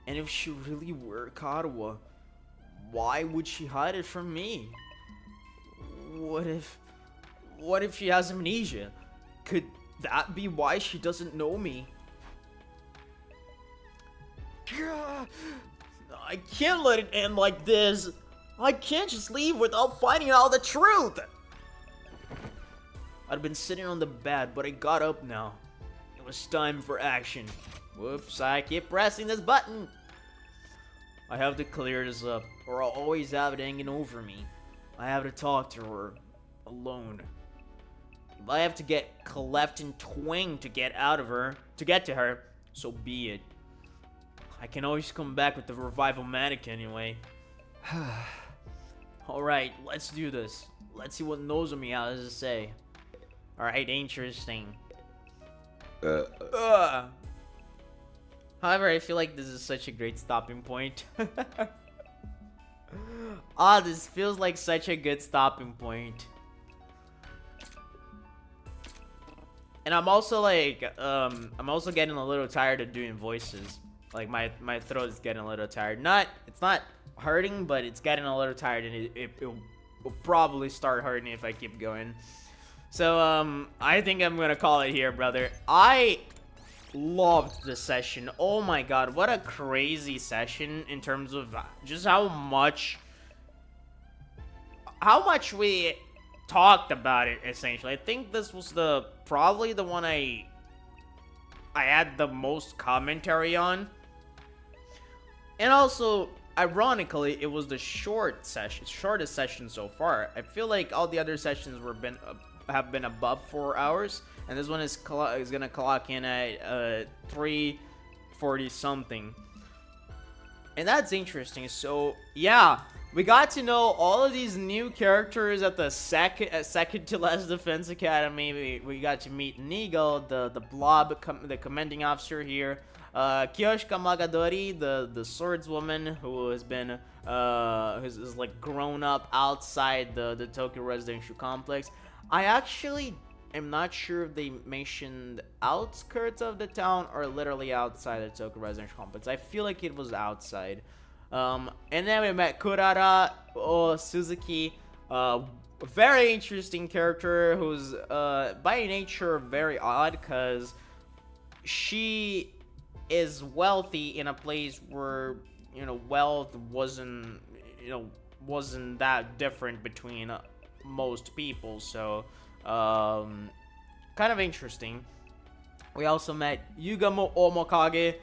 And if she really were Karuo, why would she hide it from me? What if she has amnesia? Could that be why she doesn't know me? I can't let it end like this. I can't just leave without finding out the truth. I'd been sitting on the bed, but I got up now. It was time for action. Whoops, I keep pressing this button. I have to clear this up, or I'll always have it hanging over me. I have to talk to her. Alone. If I have to get cleft in twain to get to her, so be it. I can always come back with the revival manic anyway. Alright, let's do this. Let's see what Nozomi has to say. Alright, interesting. However, I feel like this is such a great stopping point. This feels like such a good stopping point. And I'm also like, I'm also getting a little tired of doing voices. Like my throat is getting a little tired. It's not hurting, but it's getting a little tired, and it'll probably start hurting if I keep going. So I think I'm gonna call it here, brother. I loved the session. Oh my god, what a crazy session in terms of just how much we talked about it essentially. I think this was probably the one I had the most commentary on. And also, ironically, it was the shortest session so far. I feel like all the other sessions have been above 4 hours, and this one is gonna clock in at 3:40 something. And that's interesting. So yeah, we got to know all of these new characters at the second to last Defense Academy. We got to meet Nigo, the blob, the commanding officer here. Kiyoshika Magadori, the swordswoman who has been who's like grown up outside the Tokyo residential complex. I actually am not sure if they mentioned outskirts of the town or literally outside the Tokyo residential complex. I feel like it was outside. And then we met Kurara Suzuki, very interesting character who's by nature very odd because she is wealthy in a place where, you know, wealth wasn't that different between most people. So kind of interesting. We also met Yugamo Omokage,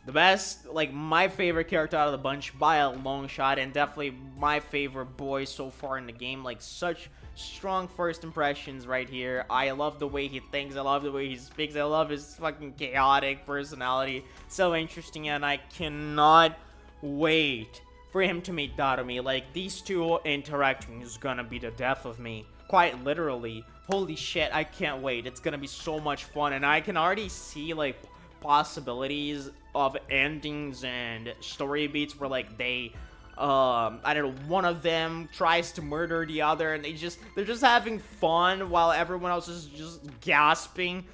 the best, like my favorite character out of the bunch by a long shot, and definitely my favorite boy so far in the game. Like, such strong first impressions right here. I love the way he thinks, I love the way he speaks, I love his fucking chaotic personality. So interesting, and I cannot wait for him to meet Darumi. Like, these two interacting is gonna be the death of me, quite literally. Holy shit, I can't wait. It's gonna be so much fun, and I can already see like possibilities of endings and story beats where like they I don't know, one of them tries to murder the other, and they're just having fun while everyone else is just gasping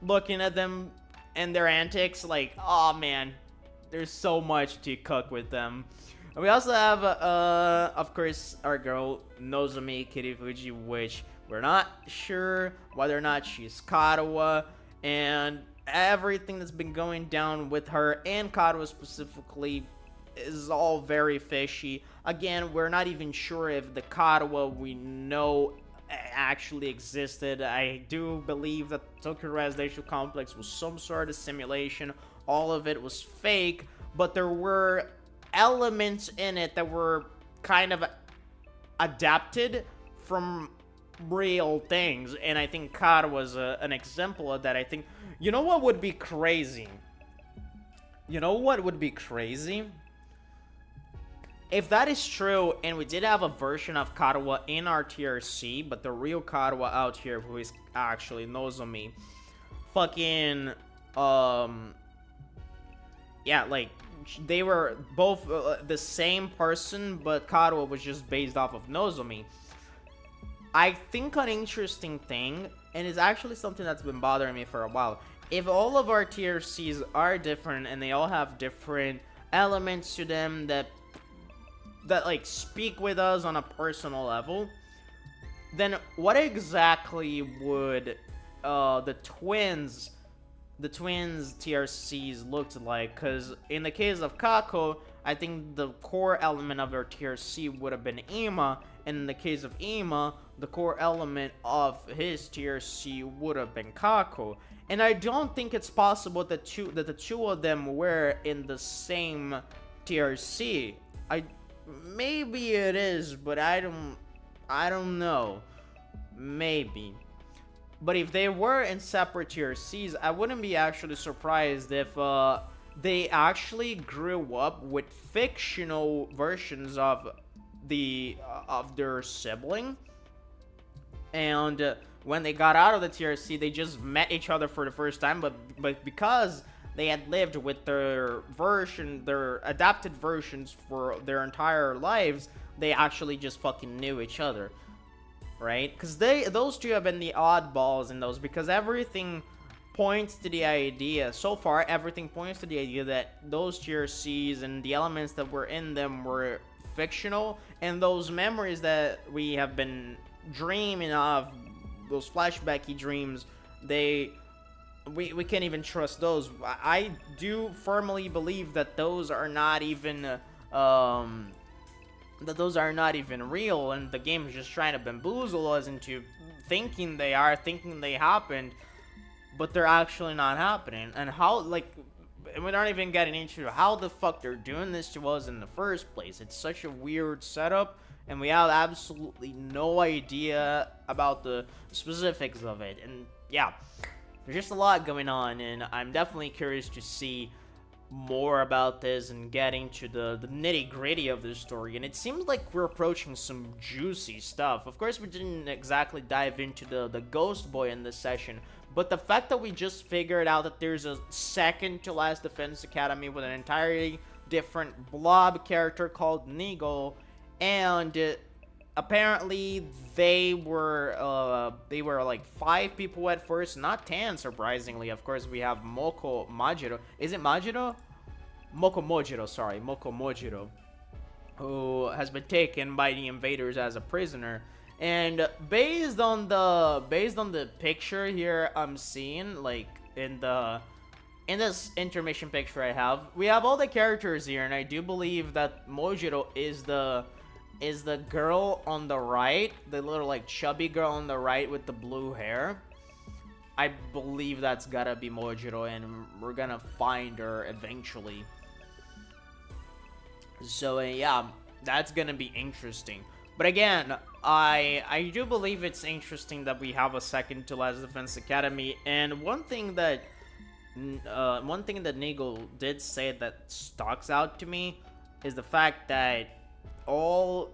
looking at them and their antics. Like, oh man, there's so much to cook with them. And we also have of course our girl Nozomi Kirifuji, which we're not sure whether or not she's Karawa, and everything that's been going down with her and Karawa specifically is all very fishy. Again, we're not even sure if the Karawa we know actually existed. I do believe that the Tokyo Residential Complex was some sort of simulation. All of it was fake, but there were elements in it that were kind of adapted from real things, and I think Karawa was an example of that. I think, you know what would be crazy? You know what would be crazy? If that is true, and we did have a version of Karawa in our TRC, but the real Karawa out here, who is actually Nozomi, fucking, yeah, like, they were both the same person, but Karawa was just based off of Nozomi. I think an interesting thing, and it's actually something that's been bothering me for a while, if all of our TRCs are different and they all have different elements to them that like speak with us on a personal level, then what exactly would the twins TRCs looked like? Because in the case of Kako, I think the core element of our TRC would have been Ima, and in the case of Ima, the core element of his TRC would have been Kako. And I don't think it's possible that the two of them were in the same TRC. Maybe it is, but I don't know. Maybe. But if they were in separate TRCs, I wouldn't be actually surprised if they actually grew up with fictional versions of their sibling, and when they got out of the TRC, they just met each other for the first time, but because they had lived with their adapted versions for their entire lives, they actually just fucking knew each other, right? Because those two have been the oddballs in those, because everything points to the idea, so far, everything points to the idea that those TRCs and the elements that were in them were fictional, and those memories that we have been dreaming of, those flashbacky dreams, we can't even trust those. I do firmly believe that those are not even that those are not even real, and the game is just trying to bamboozle us into thinking they are, thinking they happened, but they're actually not happening. And how, like, and we're not even getting into how the fuck they're doing this to us in the first place. It's such a weird setup, and we have absolutely no idea about the specifics of it. And yeah, there's just a lot going on, and I'm definitely curious to see more about this and getting to the nitty-gritty of the story. And it seems like we're approaching some juicy stuff. Of course, we didn't exactly dive into the ghost boy in this session, but the fact that we just figured out that there's a second to last defense academy with an entirely different blob character called Nigel, and apparently they were like 5 people at first, not 10, surprisingly. Of course, we have Moko Majiro. Is it Majiro? Moko Mojiro, sorry, Moko Mojiro, who has been taken by the invaders as a prisoner. And based on the picture here I'm seeing, like in this intermission picture I have, we have all the characters here, and I do believe that Mojiro is the girl on the right, the little like chubby girl on the right with the blue hair. I believe that's gotta be Mojiro, and we're gonna find her eventually. So yeah, that's gonna be interesting. But again, I do believe it's interesting that we have a second to last defense academy. And one thing that Nigel did say that stalks out to me is the fact that all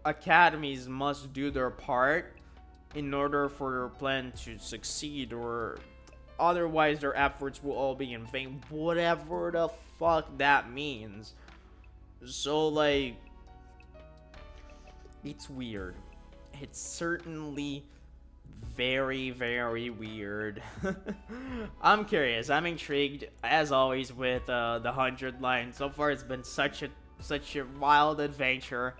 academies must do their part in order for their plan to succeed, or otherwise their efforts will all be in vain, whatever the fuck that means. So like, it's weird. It's certainly very, very weird. I'm curious, I'm intrigued as always with the 100 line. So far it's been such a wild adventure,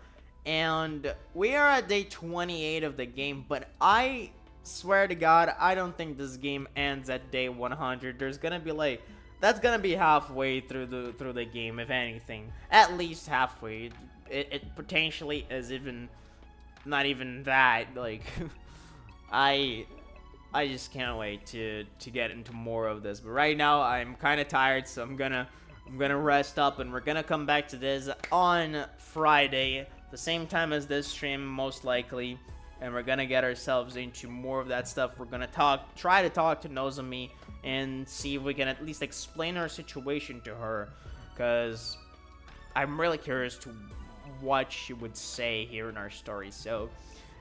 and we are at day 28 of the game, but I swear to God, I don't think this game ends at day 100. There's gonna be like, that's gonna be halfway through the game, if anything, at least halfway. It potentially is even not even that. Like, I just can't wait to get into more of this. But right now I'm kind of tired, so I'm gonna rest up, and we're gonna come back to this on Friday, the same time as this stream most likely, and we're gonna get ourselves into more of that stuff. We're gonna try to talk to Nozomi and see if we can at least explain our situation to her, because I'm really curious to what she would say here in our story. So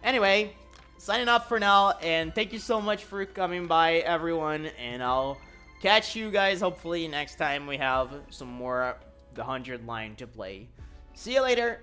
anyway, signing off for now, and thank you so much for coming by, everyone, and I'll catch you guys hopefully next time we have some more the 100 line to play. See you later.